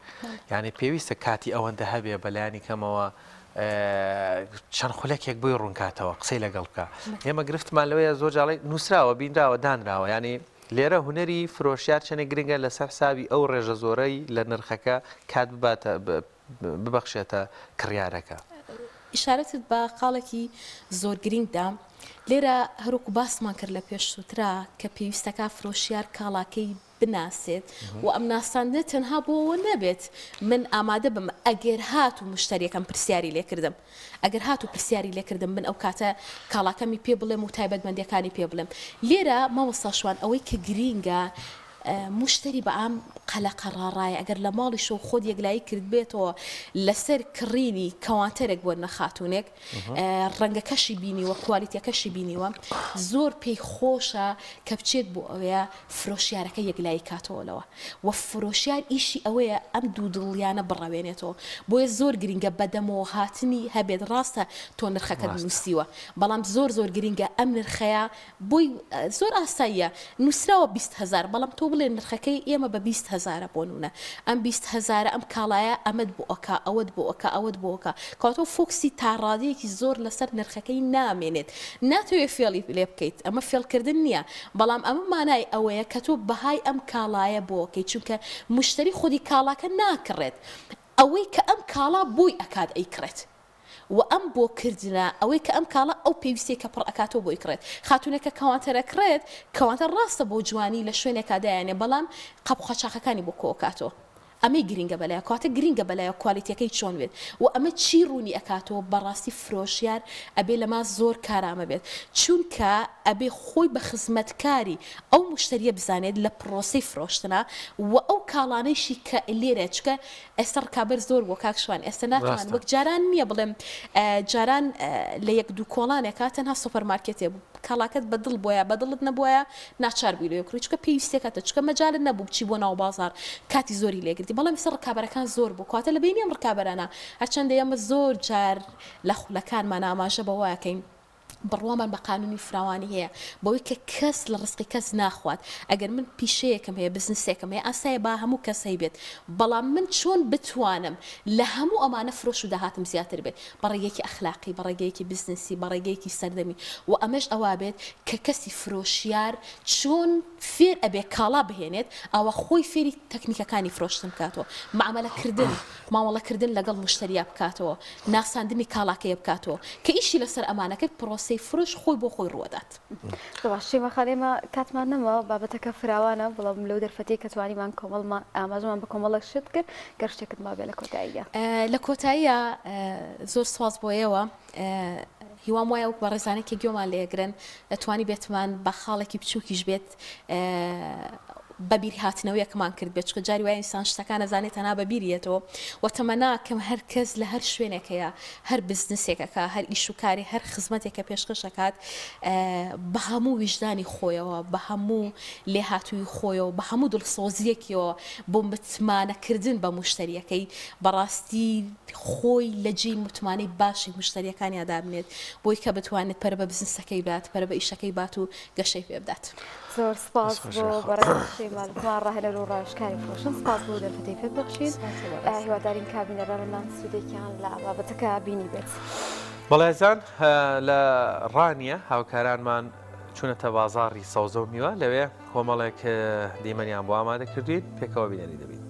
یعنی پێویستە کاتی ئەوەندە هەبێ بەلایانی کەمەوە چەند خولەکێک بۆی ڕوونکاتەوە قسەی لەگەڵ بکە ئێمە گرفتمان لەوەیە زۆر جاڵی نووسراوە بینراوە دانراوە ینی لێرە هوەری فرۆشیار چەندێک گرنگە لەسەر حسابی ئەو ڕێژە زۆرەی لە نرخەکە کات بباتە ببەخشێتە کڕیارەکە ئیشارەتت بە قاڵێکی زۆر گرنگدا لێرە هەروکو باسمان کرد لە پێشووترا کە پێویستەکە فرۆشیار کاڵاکەی بناسێت و ئەم ناساندنە تەنها بۆەوە نەبێت من ئامادە بم ئەگەر هات و مشتریەکەم پرسیاری لێکردم ئەگەر هات و پرسیاری لێکردم من ئەو کاتە کاڵاکەمی پێ بڵێم و تایبەتمەندیەکانی پێ بڵێم لێرە مامۆستاشوان ئەوەی کە گرینگە مشتری بە ئام قەلەقە ڕاڕایە ئەگەر لە ماڵی شەو خۆت یەکلایی کرد بێتەوە لەسەر کڕینی کەوانتەرێک بۆ نەخاتونێک ڕەنگەکەشی بینیوە کوالیتیەکەشی بینیوە زۆر پێی خۆشە کە بچێت بۆ ئەوەیە فرۆشیارەکە یەکلایی کاتەوەلەوە و فرۆشیار ئیشی ئەوەیە ئەم دوو دڵیانە بڕاوێنێتەوە بۆیە زۆر گرنگە بەدەمەوە هاتنی هەبێت ڕاستە تۆ نرخەکە نووسیوە بەڵام زۆر گرنگە ئەم نرخەیە بۆی زۆر ئاساییە نووسراوە 200,000 بەڵام تۆ بڵێ نرخەکەی ئێمە بە 20,000 بۆ نونە ئەم 20,000 ئەم کاڵایە ئەمەد بۆ ئەوکە ئەوەت بۆ ئەوکە ئەوەت بۆ ئەوکە کاتۆ فۆکسی تاڕادەیەکی زۆر لەسەر نرخەکەی نامێنێت ناتوێت فێڵی لێ بکەیت ئەمە فێڵکردن نییە بەڵام ئەمە مانای ئەوەیە کە تۆ بەهای ئەم کاڵایە بۆ ئەوکەی چونکە مشتری خودی کاڵاکە ناکڕێت ئەوەی کە ئەم کاڵا بۆی ئەکات ئەیکڕێت و ئەم بۆ کردنە ئەوەی کە ئەم کاڵە ئەو پێویستی کە پڕ ئەکاتەوە بۆی کڕێت خاتونێکە کەوانتەرەکرێت کەوانتە ڕاستە بۆ جوانی لە شوێنێکا دایانێ بەڵام قەبخەچاقەکانی بۆ کۆکاتەوە ئەمەی گرنگە بەلایە کاتە گرنگە بەلایە کوالیتیەکەی چۆن بێت و ئەمە چی ڕوونی ئەکاتەوە بەڕاستی فرۆشیار ئەبێ لەما زۆر کارامە بێت چونکە ئەبێ خۆی بە خزمەتکاری ئەو مشتریە بزانێت لە پرۆسی فرۆشتنە و ئەو کاڵانەیشی کە لێرە چکە ئێستا ڕکابەر زۆر بۆ کاکشوان ئێستا ناتوان وەک جاران نییە بڵێم جاران لە یەک دوو کۆڵانێکە تەنها سوپەرمارکێتێ بوو کاڵاکەت بەدڵ بۆیە بەدڵت نەبووە ناچار بیلۆکڕی چکە پێویستێکەتە چکە مەجالت نەبوو بچی بۆ ناو بازار کاتی زۆری لێگرتی بەڵام ئێستا ڕکابەرەکان زۆر بوو کاتە لە بینی ئەم ڕکابەرانە هەرچەندە ئێمە زۆر جار لە خولەکانمان ئاماژە بەوەکەین بڕوامان بە قانونی فراوانی هەیە بەوەی کە کەس لە ڕزقی کەس ناخوات ئەگەر من پیشەیەکم هەیە بزنسێکم هەیە ئاسایە با هەموو کەسەی بێت بەڵام من چۆن بتوانم لە هەموو ئەمانە فرۆش و داهاتم زیاتر بێت بەڕێگەیەکی ئەخلاقی بەڕێگەیەکی بزنسی بەڕێگەیەکی سەردەمی و ئەمەش ئەوا بێت کە کەسی فرۆشیار چۆن فێر ئەبێ کاڵا بهێنێت ئەوە خۆی فێری تەکنیکەکانی فرۆشتن بکاتەوە معاملەکردن مامەڵەکردن لەگەڵ مشتریا بکاتەوە ناساندنی کاڵاکەیە بکاتەوە کە ئیشی لەسەر ئەمانەکە پرۆسە قسەی فرۆش خۆی بۆ خۆی ڕوەدات. باشی مەخانێمە کاتمان نەما بابەتەکە فراوانە بەڵام لەو دەرفەتی کە توانیمان کۆمەڵمان ئاماژەمان بە کۆمەڵک شت کرد گەر شتێکت ما بێ لە کۆتاییە. لە کۆتاییە زۆر سواز بۆ ئێوە هیوام وایە وەک بە ڕێزانێکی گوێمان لێگرن دەتوانی بێتمان بە خاڵێکی بچووکیش بێت بەبیری هاتنەوەیەکمان کرد بێت چکە جاری وایە ئینسان شتەکان نەزانێت تەنها بەبیریەتەوە و تەمەناکەم هەر کەس لە هەر شوێنێکەیە هەر بزنسێکەکە هەر ئیشوکاری هەر خزمەتێکە پێشکەشەکات بە هەموو ویژدانی خۆیەوە بە هەموو لێهاتووی خۆیەوە بە هەموو دڵسۆزیەکیەوە بۆ متمانەکردن بە مشتریەکەی بەڕاستی خۆی لە جێی متمانەی باشی مشتریەکانی ئادابنێت بۆی کە بتوانێت پەر بە بزنسەکەی بات پەر بە ئیشەکەی بات و گەشەی پێ بدات. زۆر سپاس بۆ بەڕێوەبردنی ماڵمان ڕاهێنەر و ڕاوێژکاری فرۆشن سپاس بۆ دەرفەتەی پێت بەخشین هیوادارین کابینەرانمان سوودێکیان لە بابەتەکە بینی بێت. بەڵێزان لە ڕانیە هاوکارانمان چوونەتە بازاڕی سەوزە و میوە لەوێ کۆمەڵێک دیمەنیان بۆ ئامادە کردوین پێکەوە بینەری دەبین.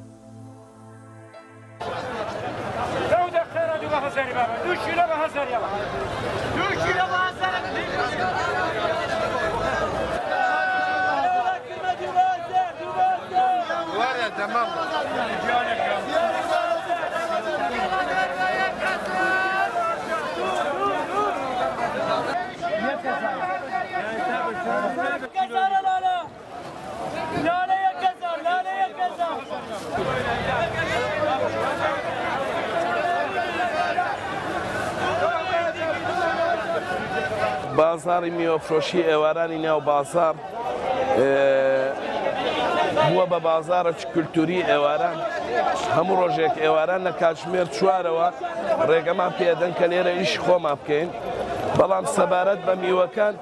تمام بازاری میوەفرۆشی ئێوارانی ناو بازار بووە بە بازارە کولتوری ئێواران هەموو ڕۆژێک ئێواران لە کاتژمێر چوارەوە ڕێگەمان پێدەن کە لێرە ئیش خۆمان بکەین بەڵام سەبارەت بە میوەکان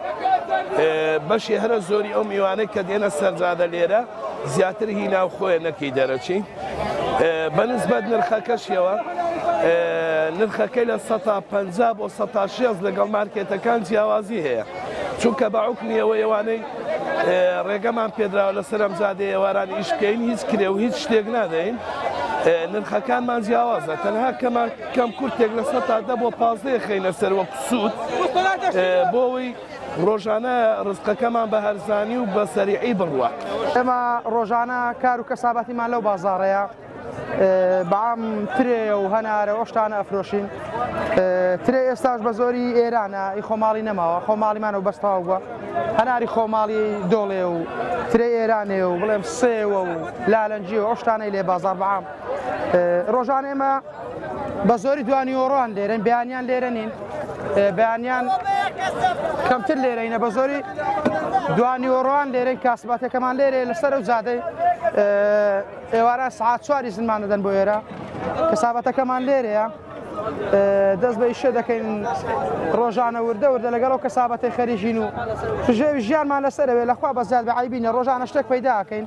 بەشی هەرە زۆری ئەو میوانەی کە دێنە سەرجادە لێرە زیاتر هی ناو خۆیە نەکەی دەرەچین بەنسبەت نرخەکەشیەوە نرخەکەی لە 150 بۆ 160 لەگەڵ مارکێتەکان جیاوازی هەیە چونکە بە حوکمیەوە ئێوانەی ڕێگەمان پێدراوە لە سەرمزادەی ئێوارانی ئیش بکەین هیچ کرێ و هیچ شتێک نادەین نرخەکانمان جیاوازە تەنها کەم کورتێک لە 100 بۆ 15 خینە سەر وەکو سوود بۆەوەی ڕۆژانە ڕزقەکەمان بە هەرزانی و بە سەریعی بڕوە. ئێمە ڕۆژانە کار و کەسابەتیمان لەو بازاڕەیە بەعام ترێ و هەنارە ئۆشتانە ئەفرۆشین ترێ ئێستاش بە زۆری ئێرانە ئی خۆماڵی نەماوە خۆماڵیمانە و بەستاو بووە هەناری خۆماڵی دۆڵێ و ترێ ئێرانێ و بڵێم سێوە و لالەنجی و ئۆشتانەی لێ بازار بەعام ڕۆژان ئێمە بە زۆری دوانی ئۆڕۆان لێرەن بەیانیان لێرە نین بەیانیان کەمتر لێرەینە بە زۆری دوانی ئۆڕۆان لێرەی کاسباتەکەمان لێرێ لەسەر و زادەی ئێوارە سعات 4 زنمان دەدەن بۆ ئێرە کەسابەتەکەمان لێرەیە دەست بە ئیشە دەکەین ڕۆژانە وردە وردە لەگەڵەوە کەسابەتی خەریژین و ژێوی ژیانمان لەسەرەوێ لەخوا بە زیاد بەعیبینە ڕۆژانە شتێک پەیدا ئەکەین.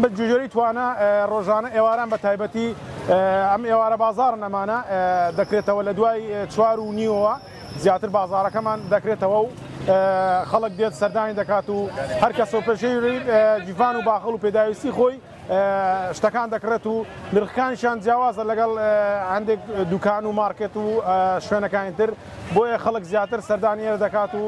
بەجوجۆری توانە ڕۆژانە ئێواران بە تایبەتی ئەم ئێوارە بازار نەمانە دەکرێتەوە لە دوای 4:30ەوە زیاتر بازارەکەمان دەکرێتەوە و خەڵک دێت سەردانی دەکات و هەر کەس و پێشەی جیڤان و باخەڵ و پێداویستی خۆی شتەکان دەکرێت و نرخەکانیشان جیاوازە لەگەڵ هەندێک دوکان و مارکێت و شوێنەکانی تر بۆیە خەڵک زیاتر سەردانی ئێرە دەکات و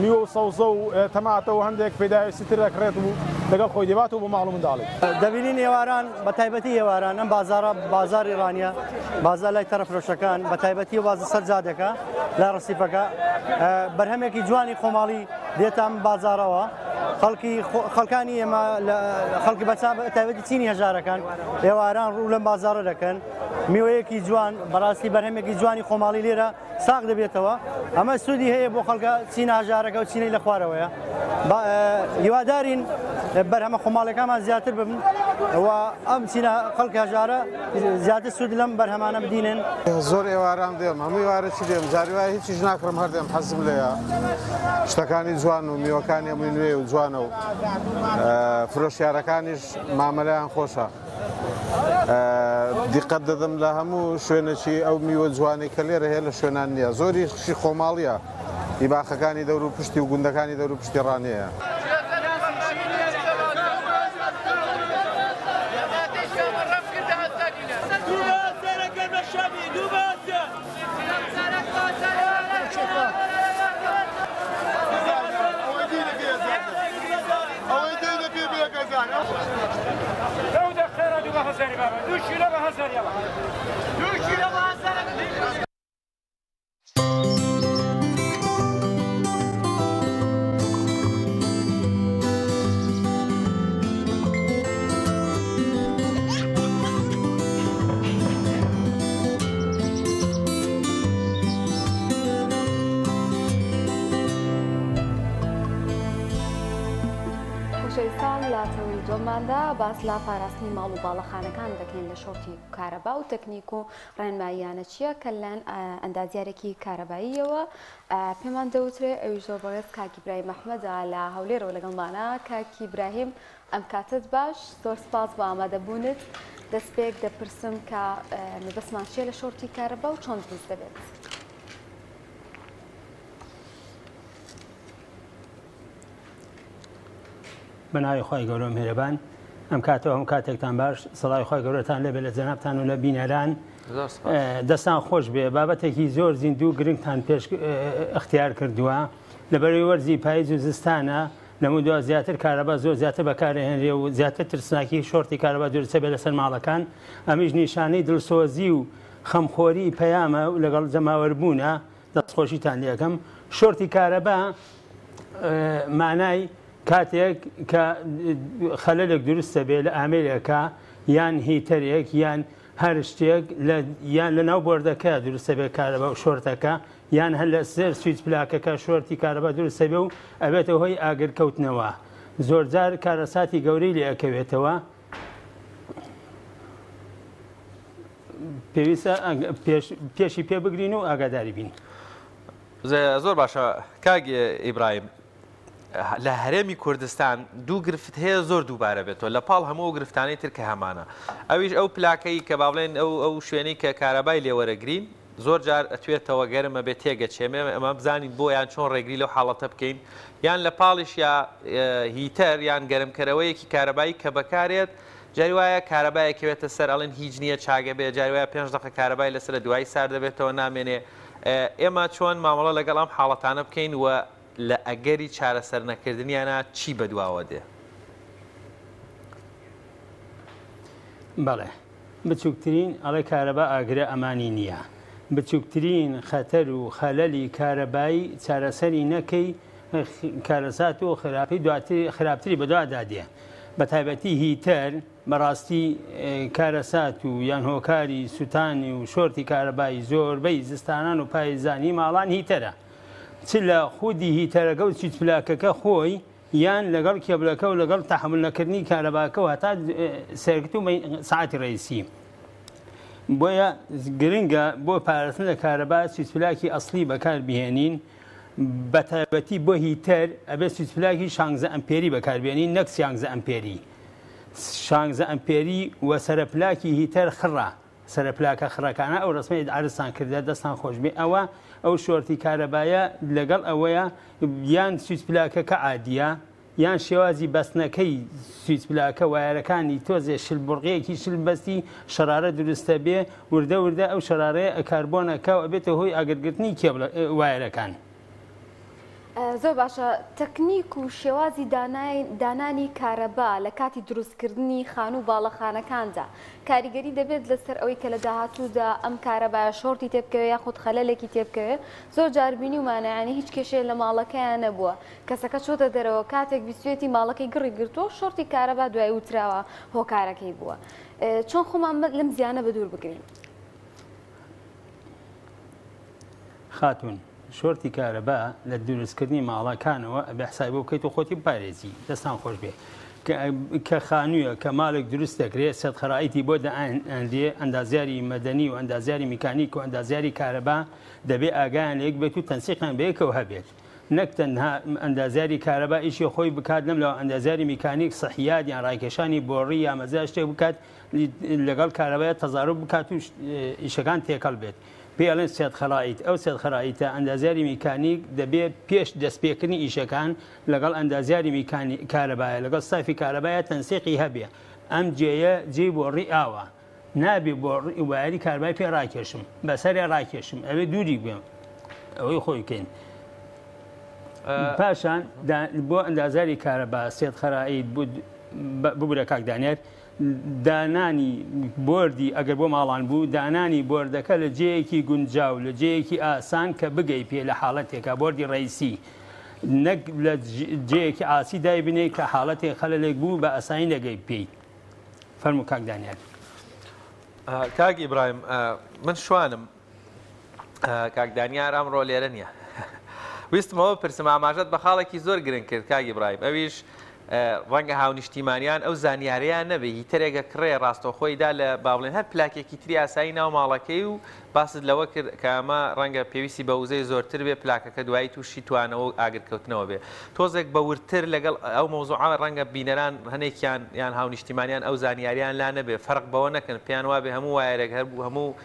میوە و سەوزە و تەماتە و هەندێک پێداویستی تر دەکرێت و لەگەڵ خۆی دێبات و بۆ ماڵ و منداڵی دەبینین ئێواران بە تایبەتی ئێواران ئەم بازارە بازاری ڕانیە بازار لای تەرەفرۆشەکان بە تایبەتی وازە سەرجادەکە لە ڕسیفەکە بەرهەمێکی جوانی خۆماڵی دێتە ئەم بازارەوە خەڵکانی ئێمە خەڵکی تایبەتی چینی هەژارەکان ئێواران ڕوو لەم بازاڕە دەکەن میوەیەکی جوان بەڕاستی بەرهەمێکی جوانی خۆماڵی لێرە ساغ دەبێتەوە ئەمە سوودی هەیە بۆ خەڵکە چینە هەژارەکە و چینەی لە خوارەوەیە هیوادارین بەرهەمە خۆماڵەکانمان زیاتر ببن و ئەم چینە خەڵکی هەژارە زیاتر سوود لەم بەرهەمانە بدینن. زۆر ئێواران دێم هەمووی وارە چی دێم جاری وایە هیچیش ناکڕم هەردێم حەزم لێیە شتەکانی جوان و میوەکانی هەمووی نوێ و جوانە و فرۆشیارەکانیش مامەلەیان خۆشە. دیقەت دەدەم لە هەموو شوێنێکی ئەو میوە جوانی کە لێرە هەیە لە شوێنان نییە زۆری خشی خۆماڵیە هیباخەکانی دەور و پشتی و گوندەکانی دەور و پشتی ڕانەیە. جۆماندا باس لا پاراستنی ماڵ و باڵەخانەکان دەکەین لە شۆرتی کارەبا و تەکنیک و ڕێنماییانە چییە کە لەن ئەندازیارێکی کارەباییەوە پێمان دەوترێ ئەوی زۆر بەڕێز کاکی براهیم ئەحمەدە لە هەولێرەوە لەگەڵمانە کاکی براهیم ئەم کاتت باش زۆر سپاس بۆ ئامادەبوونت دەست پێک دەپرسم کە مەبەستمان چییە لە شۆرتی کارەبا و چۆن دروست دەبێت. بەناوی خۆی گەورە میهرەبان ئەم کاتەوە هەم کاتێکتان باش سەڵای خۆی گەورەتان لەبێت لە جەنابتان و لە بینەران دەستان خۆش بێ بابەتێکی زۆر زیندوو گرنگتان پێش اختیار کردووە لەبەرەوەی وەرزی پاییز و زستانە لەمو دو زیاتر کارەبا زۆر زیاتر بەکارهێنرێ و زیاتر ترسناکی شۆرتی کارەبا دروستە بێت لەسەر ماڵەکان ئەمیش نیشانەی دڵسۆزی و خەمخۆری پەیامە و لەگەڵ جەماوەربوونە دەستخۆشیتان لێەکەم شۆرتی کارەبا مانای کاتێک کە خەلەلێک دروستە بێ لە ئامێرێکە یان هیتەرێک یان هەر شتێک یان لە ناو بۆردەکە دروستە بێ کارەبا و شۆرتەکە یان هەر لە سەر سویچ پلاکەکە شۆرتی کارەبا دروستە بێ و ئەبێتەوە هۆی ئاگرکەوتنەوە زۆرجار کارەساتی گەورەی لێ ئەکەوێتەوە پێویستە پێشی پێ بگرین و ئاگاداری بین. زۆر باشە کاگی ئیبراهیم لە هەرێمی کوردستان دوو گرفت هەیە زۆر دووبارە بێتەوە لە پاڵ هەموو گرفتانەی تر کە هەمانە ئەویش ئەو پلاکەی کە باڵێن ئەو شوێنەی کە کارەبای لێوەرەگرین زۆر جار ئەتوێتەوە گەرمە بێت تێگەچێمێ ئەمە بزانین بۆ یان چۆن ڕێگری لەو حاڵەتە بکەین یان لە پاڵیش یا هیتەر یان گەرمکەرەوەیەکی کارەبایی کە بەکارێت جاری وایە کارەبایەکەوێتە سەر ئەڵێن هیچ نییە چاگە بێ جاری وایە 5 دقیقە کارەبای لەسەر دوای سار دەبێتەوە نامێنێ ئێمە چۆن مامەڵە لەگەڵ ئەم حاڵەتانە بکەین و لە ئەگەری چارەسەر نەکردنیانە چی بەدواوە دێ؟ بەڵێ بچووکترین ئەڵێ کارەبا ئاگرە ئەمانی نییە بچووکترین خەتەر و خەلەلی کارەبایی چارەسەری نەکەی کارەسات و خراپتری بەدوادا دێ بە تایبەتی هیتەر بەڕاستی کارەسات و یان هۆکاری سووتانی و شۆرتی کارەبایی زۆربەی زستانان و پایزانی ماڵان هیتەرە چ لە خودی هیتەرەکە و چیت پلاکەکە خۆی یان لەگەڵ کێبلەکە و لەگەڵ تەحمل نەکردنی کارەباکە و هەتا سەرکت و ساعتی ڕئیسی بۆیە گرنگە بۆ پاراستن لە کارەبا چیت پلاکی ئەسڵی بەکار بهێنین بە تایبەتی بۆ هیتەر ئەبێت چیت پلاکی 16 ئەمپێری بەکاربێنین نەک 16 ئەمپێری 16 ئەمپێری و سەرپلاکی هیتەر خڕە سەرپلاکە خڕەکانە ئەو ڕسمەی عرضتان کردە دەستان خۆش بێ ئەوە ئەو شۆرتی کارەبایە لەگەڵ ئەوەیە یان سویچ پلاکەکە عادیە یان شێوازی بەستنەکەی سویچ پلاکە وایەرەکانی تۆزێ شلبڕغەیەکی شلبەستی شەرارە دروستە بێ وردە وردە ئەو شەرارەیە کاربۆنەکە و ئەبێتە هۆی ئاگرگرتنی وایەرەکان زۆر باشە تەکنیک و شێوازی دانانی کارەبا لە کاتی دروستکردنی خان و باڵەخانەکاندا کاریگەری دەبێت لەسەر ئەوەی کە لە داهاتوودا ئەم کارەبا شۆرتی تێبکەوێت یاخود خەلەلێکی تێبکەوێت زۆر جاربینی ومانەیانی هیچ کێشەیە لە ماڵەکەیان نەبووە کەسەکە چۆتە دەرەوە کاتێک بیستێتی ماڵەکەی گڕی گرتووە شۆرتی کارەبا دوای وتراوە هۆکارەکەی بووە چۆن خۆمان لەم زیانە بە دوور بگرین خاتون شۆرتی کارەبا لە دروستکردنی ماڵەکانەوە بە حساب بۆ بکەیت و خۆتی بپارێزی دەستان خۆش بێ کە خانوویە کە ماڵێک دروست دەکرێت سەد خەرائیتی بۆ دەئەندێ ئەندازیاری مەدەنی و ئەندازیاری میکانیک و ئەندازیاری کارەبا دەبێ ئاگایان لێک بێت و تەنسیقیان بەیەکەوە هەبێت نەک تەنها ئەندازیاری کارەبا ئیشی خۆی بکات لەم لەوە ئەندازیاری میکانیک سەحیات یان ڕاکێشانی بۆڕی یا مەزای شتێک بکات لەگەڵ کارەبایە تەزارب بکات و ئیشەکان تێکەڵ بێت پێڵێن سێت خەرائیت ئەو سێت خەرائیتە ئەندازیاری میکانیک دەبێت پێش دەستپێکردنی ئیشەکان لەگەڵ ئەندازیاری کارەبایە لەگەڵ سافی کارەبایە تەنسیقی هەبێ ئەم جێیە جێ بۆ ڕی ئاوە نابێ بۆ وایری کاربای پێ ڕاکێشم بەسەرێ ڕاکێشم ئەوێ دووری بێم ئەوەی خۆی بکەین پاشان بۆ ئەندازاری کارەبا سێت خەرائیت ببورە کاکدانێت دانانی بردی ئەگەر بۆ ماڵان بوو دانانی بردەکە لە جەیەکی گونجاو لە جەیەکی ئاسان کە بگەی پێ لە حاڵەتێکە بردی ڕیسی نەک لە جەیەکی ئاسی دای بنێ کە حاڵەتێک خەلەلێک بوو بە ئاسایی نەگەی پێی فەرموو کاکدانیار کاک ئیبراهیم من شوانم کاکدانیار ئەمڕۆ لێرە نییە ویستمەوە پرسم ئاماژەت بە خاڵێکی زۆر گرنگ کرد کاک ئیبراهیم ئەویش ڕەنگە هاونیشتیمانیان ئەو زانیاریان نەبێ هیترێکە کڕێ ڕاستەخۆیدا لە باڵێن هەر پلاکێکی تری ئاسایی ناو ماڵەکەی و باست لەوە کرد کە ئەمە ڕەنگە پێویستی بە وزەی زۆرتر بێ پلاکەکە دوایی تووشی توانەوە و ئاگرکەوتنەوە بێ تۆزێک بە ورتر لەگەڵ ئەو مۆزوعە ڕەنگە بینەران هەنێکیان یان هاونیشتیمانیان ئەو زانیاریان لا نەبێ فەرق بەوە نەکەن پێیان وابێ هەموو وایەرێک هەر بوو هەموو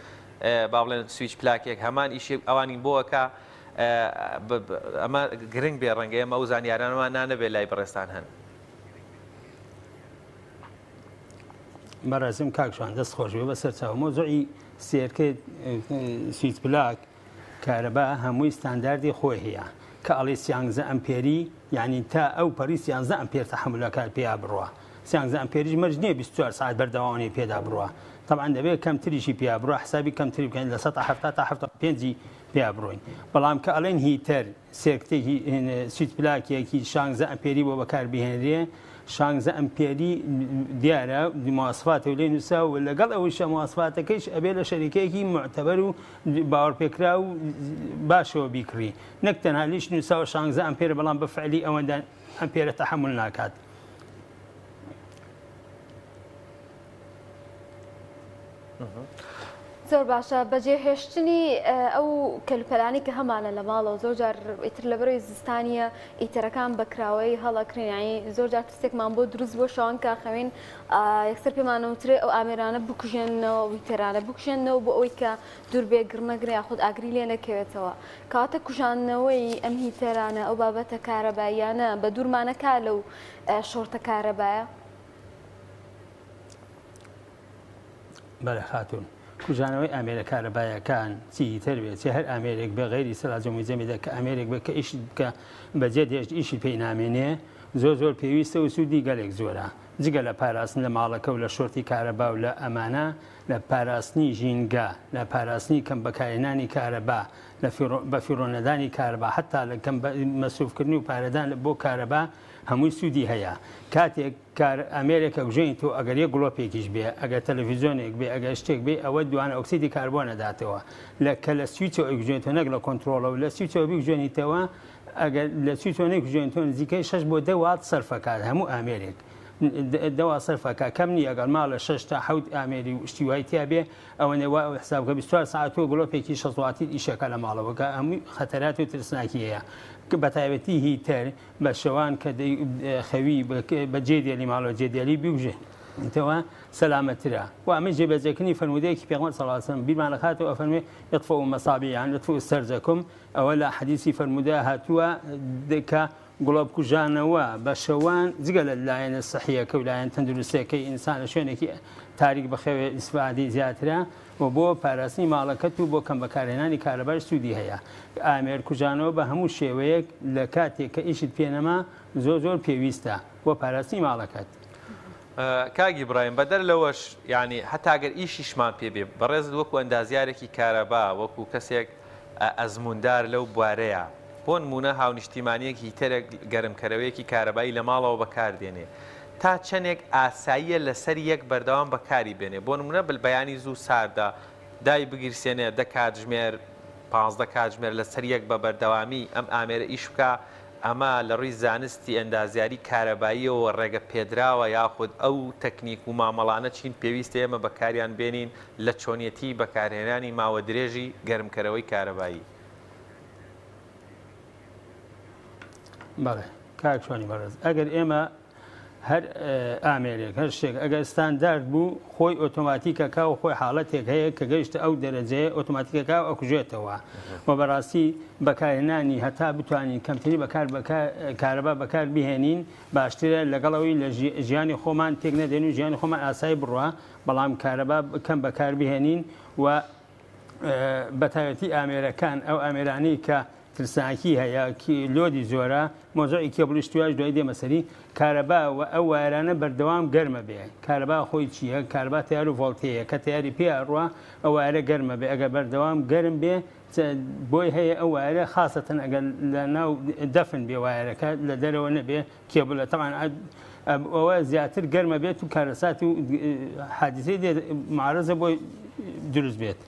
باڵێن سویچ پلاکێک هەمان ئیشێک ئەوانی بۆەکە ئەمە گرنگ بێ ڕەنگە ئەمە ئەو زانیارانەوە نانەبێ لای بەڕێستان هەن بەڕێزم کاکشان دەست خۆشەوە بەسەر چاوە مۆزوعی سێرکە سویچ پلاک کارەبا هەمووی ستانداردی خۆی هەیە کە ئەڵێ 11 ئەمپێری یعنی تا ئەو پەری 11 ئەمپێر تەحملەکە پێیا بڕوە 11 ئەمپێریش مەرج نییە 24 ساعت بەردەوامانەی پێدا بڕوە طبعا دەبێت کەمتریشی پێیا بڕوە حسابی کەمتری بکەین لە 170 تا 75 پێیا بڕۆین بەڵام کە ئەڵێن هیتەر سێرکتێکی سویچ پلاکێکی 16 ئەمپێری بۆ بەکاربهێنرێ 16 ئەمپێری دیارە مواصفاتە و لێ نووسا و لەگەڵ ئەوشە مواصفاتەکەیش ئەبێ لە شەریکەیەکی معتەبەر و باوەڕپێکرا و باشەوە بیکڕی نەک تەنها لیش نووسا و 16 ئەمپێر بەڵام بەفعلی ئەوەندە ئەمپێرە تەحمل ناکات زۆر باشە بەجێهێشتنی ئەو کەلپەلانی کە هەمانە لە ماڵەوە زۆر جار ئیتر لە بەرەوەی زستانیە ئیتەرەکان بەکراوەی هەڵەکرێنایی زۆر جار تستێکمان بۆ دروست بۆ شەوان کاخەوێن یەکسەر پێمانەوترێ ئەو ئامێرانە بکوژێنەوە ویتەرانە بکوژێنەوە بۆ ئەوەی کە دوور بێ گڕنەگرێ یاخود ئاگری لێ نەکەوێتەوە کاتە کوژانەوەی ئەم هیتەرانە ئەو بابەتە کارەباییانە بە دوورمانەکا لەو شۆرتە کارەبایە بەڵێ خاتون کوژانەوەی ئامێرە کارەبایەکان چی تر بێت چه هەر ئامێرێک بە غێری سەلاجەمی زەمیدا کە ئامێرێک بە کە ئیش بکە بەجێ دێشت ئیشی پێی نامێنێ زۆر پێویستە و سوودی گەلێک زۆرە جگە لە پاراستن لە ماڵەکە و لە شۆرتی کارەبا و لە ئەمانە لە پاراستنی ژینگە لە پاراستنی کەم بەکارهێنانی کارەبا بە فیڕۆنەدانی کارەبا حتا لە کەم مەسروفکردنی و پارەدان بۆ کارەبا هەمووی سوودی هەیە کاتێک ئەمێرێکە بژێن تۆ ئەگەر یە گڵۆپێکیش بێ ئەگەر تەلەڤیزیۆنێک بێ ئەگەر شتێک بێ ئەوە دوانە ئۆکسیدی کاربۆن نەداتەوە کە لە سویچەوە ئەیگوژێنێتەوە نەک لە کۆنتڕۆڵە و لە سویچەوە بیگوژێنیتەوە ئەگەر لە سویچەوە نەیگوژێنێتەوە نزیکەی 6 بۆ 10 وات سەرفەکات هەموو ئامێرێک دەوا سەرفەکە کەم نیە ئەگەر ماڵە 6 تا 7 ئامێری و شتی وای تیا بێ ئەوە نێوا حسابکە 24 ساعت تۆ گڵۆپێکی 6 واتی ئیشەکە لە ماڵەوەکە هەمووی خەتەرات و ترسناکی هەیە بە تایبەتی هیتەر بە شەوان کە خەوی بە جێدێلی ماڵەوە جێدێلی بیوژێن انتوا سلامترا وامن جبزكني فرموديك في غمر صلى الله عليه وسلم بما لخاته افرمي يطفئوا مصابيح يعني يطفئوا سرجكم اولا حديثي فرموداها توا دكا گوڵە بکوژانەوە بە شەوان جگە لە لایەنە سەحیەکە و لایەن تەندروستەکەی ئینسان لە شوێنێکی تاریک بەخێوێ ئیسفادی زیاترە و بۆ پاراستنی ماڵەکەت و بۆ کەم بەکارهێنانی کارەبار سوودی هەیە ئامێر کوژانەوە بە هەموو شێوەیەک لە کاتێک کە ئیشت پێنەما زۆر پێویستە بۆ پاراستنی ماڵەکەت. کاگی برایم بەدەر لەوەش ینی هەتاگەر ئیشیشمان پێبێ بەڕێز وەکو ئەندازیارێکی کارەبا وەکو کەسێک ئەزموندار لەو بوارەیە بۆ نمونە هاونیشتیمانیەکی تەرێک گەرمکەرەوەیەکی کارەبایی لە ماڵەوە بەکاردێنێ تا چەندێک ئاساییە لەسەر یەک بەردەوام بەکاری بێنێ بۆ نمونە بەیانی زوو ساردا دای بگیرسێنێ 10 کاتژمێر 15 کاتژمێر لەسەر یەک بە بەردەوامی ئەم ئامێرە ئیش بکە ئەمە لە ڕووی زانستی ئەندازیاری کارەباییەوە ڕێگە پێدراوە یاخود ئەو تەکنیک و مامەڵانە چین پێویستە ئێمە بەکاریان بێنین لە چۆنیەتی بەکارهێنانی ماوە درێژی گەرمکەرەوەی کارەبایی. بەڵێ کاکشانی بەڕێز ئەگەر ئێمە هەر ئامێرێک هەر شتێک ئەگەر ستاندارد بوو خۆی ئۆتۆماتیکەکە و خۆی حاڵەتێک هەیە کە گەیشتە ئەو دەرەجەیە ئۆتۆماتیکەکە ئەکوژێتەوە و بەڕاستی بەکارهێنانی هەتا بتوانین کەمتری کارەبا بەکار بهێنین باشترە لەگەڵەوەی لە ژیانی خۆمان تێک نەدێن و ژیانی خۆمان ئاسایی بڕوە بەڵام کارەبا کەم بەکار بهێنین و بەتایبەتی ئامێرەکان ئەو ئامێرانەی کە ترسناکی هەیە لۆدی زۆرە مۆزۆی کێبڵشتیواش دوای دێمەسەری کارەبا و ئەو وایرانە بەردەوام گەرمە بێ کارەبا خۆی چییە کارەبا تیار و ڤۆڵتەیە کە تیاری پێ ڕوە ئەو وایرە گەرمە بێ ئەگەر بەردەوام گەرم بێ بۆی هەیە ئەو وایرە خاستەن ئەگەر لە ناو دەفن بێ وایرەکە لە دەرەوە نەبێ کێبڵە تەمان ئەوە زیاتر گەرمە بێت و کارەسات و حادیسەی معارەزە بۆی دروست بێت.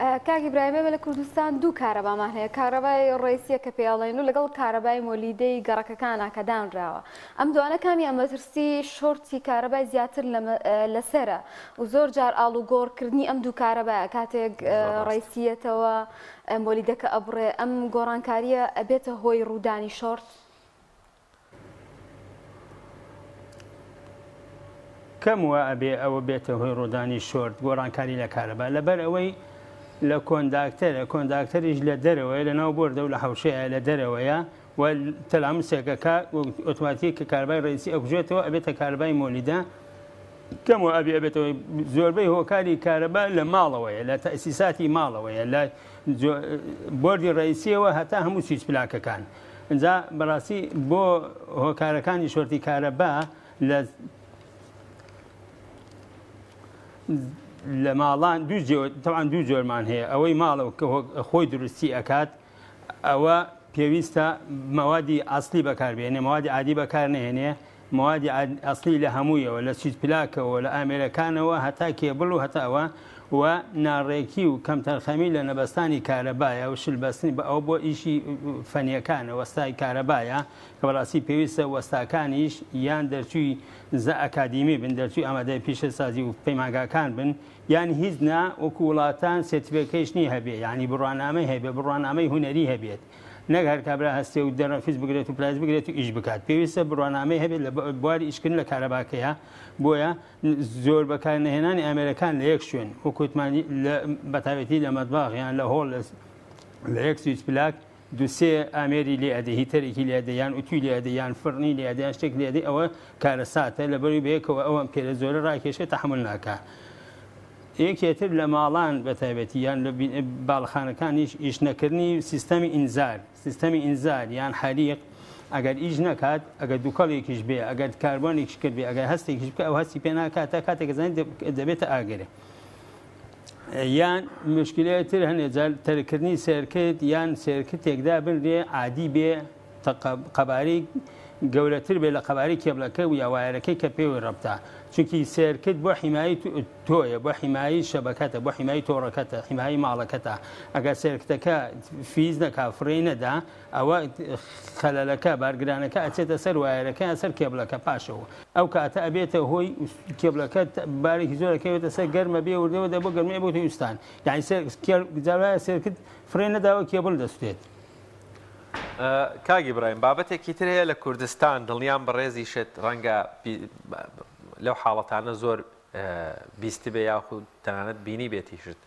کاکی براهیمێ لە کوردستان دوو کارەبامان هەیە کارەبای ڕێسیە کە پێڵێن و لەگەڵ کارەبای مۆلیدەی گەڕەکەکانە کە دانراوە ئەم دوانە کامی ئەمەترسی شۆرتی کارەبای زیاتر لەسرە و زۆر جار ئاڵوگۆڕکردنی ئەم دوو کارەبایە کاتێک ڕێسیەتەوە مۆلیدەکە ئەبڕێ ئەم گۆڕانکاریە ئەبێتە هۆی ڕوودانی شۆرت. کەم وە ئەبێ ئەوە بێتە هۆی ڕوودانی شۆرت گۆڕانکاری لە کارەبا لەبەر ئەوەی لە کۆنداکتەریش لە دەرەوەی لە ناو بۆردە و لە حوشەیە لە دەرەوەیە و تەلامسێکەکە ئۆتۆماتیک کە کاربای ڕێسی ئەکوژێتەوە ئەبێتە کاربای مۆلیدا کەم ئەبێ ئەبێتەوە زۆربەی هۆکاری کارەبا لە ماڵەوەیە لە تەسیساتی ماڵەوەیە لە بۆردی ڕێسیەوە هەتا هەموو سویچ پلاکەکان ئەجا بەڕاستی بۆ هۆکارەکانی شۆرتی کارەبا لە ماڵان تەوان دوو جۆرمان هەیە ئەوەی ماڵەوە کە خۆی درستی ئەکات ئەوە پێویستە مەوادی ئەسلی بەکاربێنێ مەوادی عادی بەکار نهێنێ مەوادی ئەسلی لە هەموویەوە لە سویچ پلاکەوە لە ئامێرەکانەوە هەتا کێبڵ و هەتاوە و ناڕێکی و کەم تەرخەمی لە نەبەستانی کارەبایە و شلبەستنی بە ئەو بۆ ئیشی فەنیەکانە وەستای کارەبایە کە بەڕاستی پێویستە وەستاکانیش یان دەرچووی ئەکادیمی بن دەرچووی ئامادەی پیشەسازی و پەیمانگاکان بن یان هیچ نا وەکو وڵاتان سێرتیفیکیشنی هەبێ ینی بڕوانامەی هەبێ بڕوانامەی هونەری هەبێت نەک هەر کابرا هەستێ و دەرەفیز بگرێت و پلایز بگرێت و ئیش بکات پێویستە بڕوانامەی هەبێت لە بواری ئیشکردن لە کارەباکەیە بۆیە زۆر بەکارنەهێنانی ئامێرەکان لە یەک شوێن وەکوتمانی بەتابەتی لە مەتباغ یان لە هۆڵ لە یەک سویچ پلاک دووسێ ئامێری لێ ئەدە هیتەرێکی لێ ئەدەیان ئوتوی لێ ئەدەیان فڕنی لێ ئەدەیان شتێک لێ ئەدەی ئەوە کارەساتە لەبەری بەیەکەوە ئەوەم پێرە زۆرە ڕاکێشێت تەحمل ناکە. یەکێتر لە ماڵان بەتایبەتی یان لە باڵخانەکانیش ئیش نەکردنی سیستەمی ئینزار یان حەریق ئەگەر ئیش نەکات ئەگەر دووکەڵێکیش بێ ئەگەر کاربۆنێکیش کرد بێ ئەگەر هەستێکیش بکە ئەو هەستی پێ ناکاتە کاتێک زانیت دەبێتە ئاگرێ یان مشکلەتر هەنێ تەرکردنی سێرکرد یان سێرکردێکدا بنرێ عادی بێ قەبارەی گەورەتر بێ لە قەبارەی کێبڵەکە و یاوایەرەکەی کە پێوە ڕەبتا چونکی سێرکرد بۆ حیمایی تۆیە بۆ حیمایی شەبەکەتە بۆ حیمایی تۆڕەکەتە حیمایی ماڵەکەتە ئەگەر سێرکتەکە فیز نەکا فڕێ نەدا ئەوە خەلەلەکە بارگرانەکە ئەچێتە سەر وایەرەکە سەر کێبڵەکە پاشەوە ئەو کاتە ئەبێتە هۆی کێبڵەکە بارێکی زۆرەکەوێتە سەر گەرمە بێ وردەوە بۆ گەرمێ بۆ ویستان یعنی جاوایە سێرکرد فڕێ نەداوە کێبڵ دەستێت. کاگی برایم بابەتێکی تر هەیە لە کوردستان دڵنیان بەڕێزی شت ڕەنگە لەو حاڵەتانە زۆر بیستی بێ یاخود تەنانەت بینی بێتیشت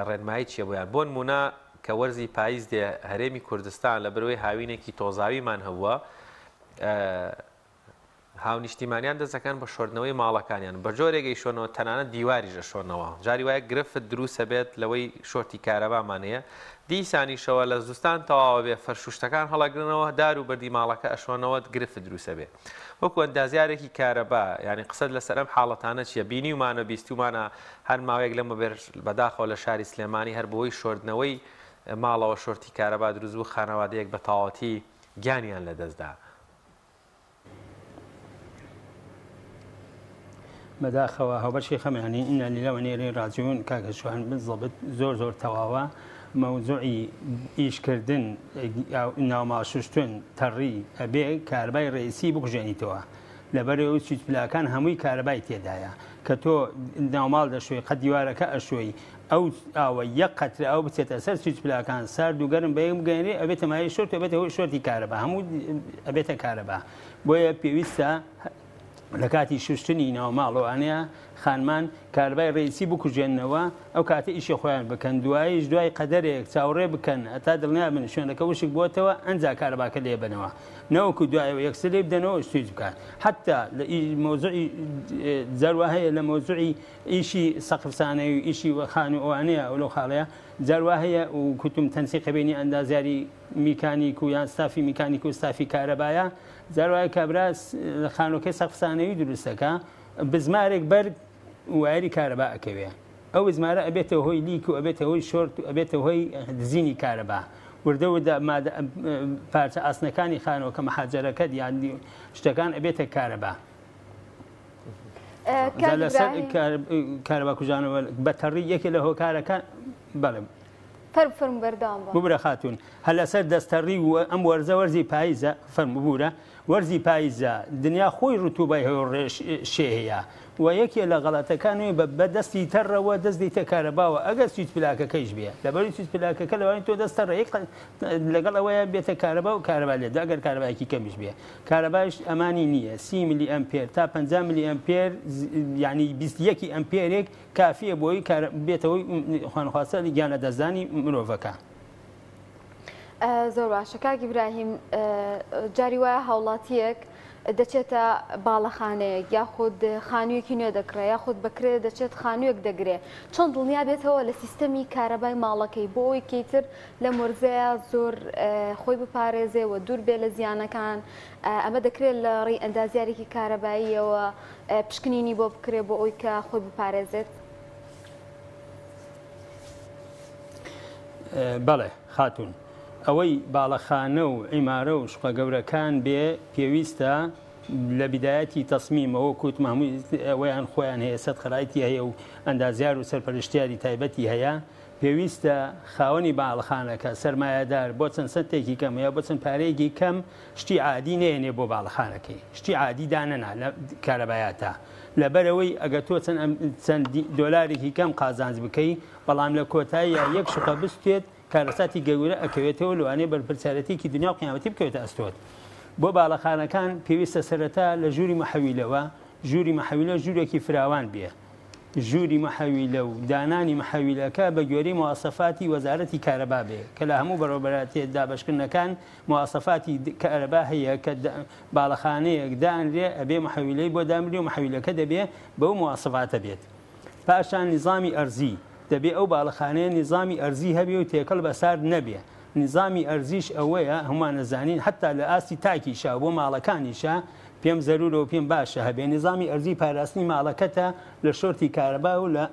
ڕێنمایی چیە بۆیان بۆ نمونە کە وەرزی پاییز دێ هەرێمی کوردستان لە بەرەوەی هاوینێکی تۆزاویمان هەبووە هاونیشتیمانیان دەستەکان بە شۆردنەوەی ماڵەکانیان بە جۆرێکی شۆنەوە تەنانەت دیواریژە شۆنەوە جاری وایە گرفت دروستە بێت لەوەی شۆرتی کارەبامانەیە دیسانیشەوە لە زستان تەواوە بێ فەرشوشتەکان هەڵەگرنەوە دار و بەردی ماڵەکە ئەشۆنەوە گرفت دروستە بێ وەکو ئەندازیارێکی کارەبا ینی قسەت لەسەر ئەم حاڵەتانە چیە بینیومانە بیستیمانە هەر ماوەیەک لەمە بەداخەوە لە شاری سلێمانی هەر بەوەی شۆردنەوەی ماڵەوە شۆرتی کارەبا دروست بوو خانەوادەیەک بە تەواوەتی گیانیان لەدەستدا بەداخەوە هەوبەشی خەمێنی ئینە لیلەوە نێرەی ڕاجون کاکەشوان بزڵبت زۆر تەواوە مەوزوعی ئیشکردن ناوماشوشتن تەڕی ئەبێ کاربای ڕێیسی بکوژێنیتەوە لەبەرەوە سویچ پلاکان هەمووی کارەبای تێدایە کە تۆ ناوماڵ دەشوی قەت دیوارەکە ئەشوی ئەو ئاوە یەک قەترە ئەو بچێتە سەر سویچ پلاکان سارد و گەرم بەیەک بگەێنێ ئەبێتە مای شۆرت ئەبێتەوە شۆرتی کارەبا هەموو ئەبێتە کارەبا بۆیە پێویستە لە کاتی شوشتنی ناوماڵەوانەیە خانمان کاربای ڕێیسی بکوژێنەوە ئەو کاتە ئیشی خۆیان بکەن دواییش دوای قەدەرێک چاوەڕێ بکەن ئەتا دڵنیا بن شوێنەکە وشک بۆتەوە ئەنجا کارەباکە لێبنەوە نەوەکو دوایەوە یەکسەر لێ بدەنەوە شتویج بکات حتا لە مۆزوعی جەروە هەیە لە مۆزوعی ئیشی سەقفسانەی و ئیشی خان و ئەوانەیە ئەو لەو خاڵەیە جەروە هەیە و کوتم تەنسیقە بینی ئەندازیاری میکانیک و یان ستافی میکانیک و ستافی کارەبایە جاروایە کابراس لە خانۆکەی سەقفسانەوی دروستەکە بزمارێک بەرگ وایری کارەبا ئەکەوێ ئەو بزمارە ئەبێتە هۆی لیک و ئەبێتە هۆی شۆرت و ئەبێتە هۆی دزینی کارەبا وردەوەدا پارچە ئاسنەکانی خانەوە کە مەحاجەرەکەت یان شتەکان ئەبێتە کارەبا لەسەر کارەبا کوژانەوە بەتەڕی یەکێ لە هۆکارەکان بەڵێ فەرم بەردام ببرە خاتون هەل لەسەر دەستەڕی و ئەم وەرزە وەرزی پاییزە فەرم ببوورە وەرزی پاییزە دنیا خۆی ڕوتوبای شێ هەیە و یەکێ لە غەڵەتەکانی بە دەستی تەڕەوە دەست دیتە کارەباوە ئەگەر سویچ پلاکەکەیش بێ لەبەری سویچ پلاکەکە لەوانی تۆ دەستەڕە لەگەڵ ئەوەیە بێتە کارەبا و کارەبا لێدا ئەگەر کارەبایەکی کەمیش بێ کارەبایش ئەمانی نییە 30 میلی ئەمپێر تا 50 میلی ئەمپێر یعنی 21 ئەمپێرێک کافیە بۆی بێتەوەی خوانخواستە گیانە دەستدانی مرۆڤەکە زۆر باشە کاکی براهیم جاری وایە هاوڵاتیەک دەچێتە باڵەخانەیەک یاخود خانوویەکی نوێ دەکرێت یاخود بکرێت دەچێت خانوویەک دەگرێت چۆن دڵنیا بێتەوە لە سیستەمی کارەبای ماڵەکەی بۆ ئەوی کەیتر لە مورزەیە زۆر خۆی بپارێزێ و دوور بێ لە زیانەکان ئەمە دەکرێت لە ڕێی ئەندازیارێکی کارەباییەوە پشکنینی بۆ بکرێت بۆ ئەوی کە خۆی بپارێزێت بەڵێ خاتون ئەوەی باڵەخانە و عیمارە و شقە گەورەکان بێ پێویستە لە بیدایەتی تەسمیمەوە کووتمە هەمووی ئەوەیان خۆیان هەیە سەد خەرایەتی هەیە و ئەندازیار و سەرپەرشتیاری تایبەتی هەیە پێویستە خاوەنی باڵەخانەکە سەرمایەدار بۆ چەند سنتێکی کەم یا بۆ چەند پارەیەکی کەم شتی عادی نێنێ بۆ باڵەخانەکەی شتی عادی دانەنا لە کارەبایاتە لەبەرەوەی ئەگە تۆ چەند دۆلارێکی کەم قازانج بکەی بەڵام لە کۆتایی یەک شقە بستێت کارەساتی گەورە ئەکەوێتەوە لەوانەیە بەرپرسیارەتێکی دنیا و قیامەتی بکەوێتە ئەستۆت بۆ باڵەخانەکان پێویستە سەرەتا لە ژووری مەحەویلەوە ژووری مەحەویلە ژوورێکی فراوان بێ ژووری مەحەویلە و دانانی مەحەویلەکە بە گوێرەی مواصفاتی وەزارەتی کارەبا بێ کە لە هەموو بەڕێوەبەراتێت دابەشکردنەکان مواصفاتی کارەبا هەیە کە باڵەخانەیەک دانرێ ئەبێ مەحەویلەی بۆ دامرێ و مەحەویلەکە دەبێ بەو مواصفاتە بێت پاشان نیزامی ئەرزی دەبێ ئەو باڵەخانەیە نیزامی ئەرزی هەبێ و تێکەڵ بەسار نەبێ نیزامی ئەرزیش ئەوەیە هەمومان نەزانین حتا لە ئاستی تاکیشا بۆ ماڵەکانیشە پێم زەرورەوە پێم باشە هەبێ نیزامی ئەرزی پاراستنی ماڵەکەتە لە شۆرتی کارەبا و لە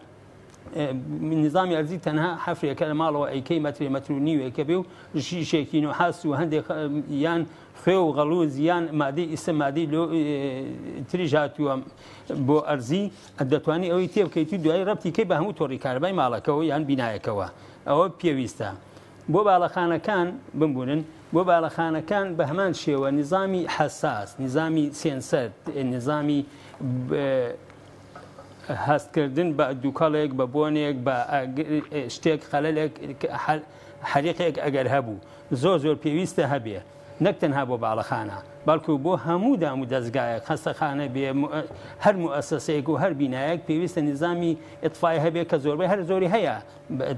نظامی ئەرزی تەنها حەفرێکە لە ماڵەوە ئەیکەی مەتری مەتر و نیوێکە بێ و شیشێکی نوحاس و هەندێک یان خوێ و غەڵوز یان مادەی ئیسە مادەی تریژ هاتووە بۆ ئەرزی دەتوانانی ئەوەی تێ بکەیت و دوای ڕەبتیکەی بە هەموو تۆڕی کارەبای ماڵەکەەوە یان بینایەکەوە ئەوە پێویستە بۆ باڵەخانەکان بمبورن بۆ باڵەخانەکان بە هەمان شێوە نظامی حساس نظامی سێنسەر نظامی هەستکردن بە دووکەڵێک بە بۆنێک بە شتێک خەلەلێک حەریقێک ئەگەر هەبوو زۆر پێویستە هەبێ نەک تەنها بۆ باڵەخانە بەڵکو بۆ هەموو دام و دەستگایەک خەستەخانە بێ هەر موئەسسەیەک و هەر بینایەک پێویستە نظامی ئیطفای هەبێ کە زۆربەی هەر زۆری هەیە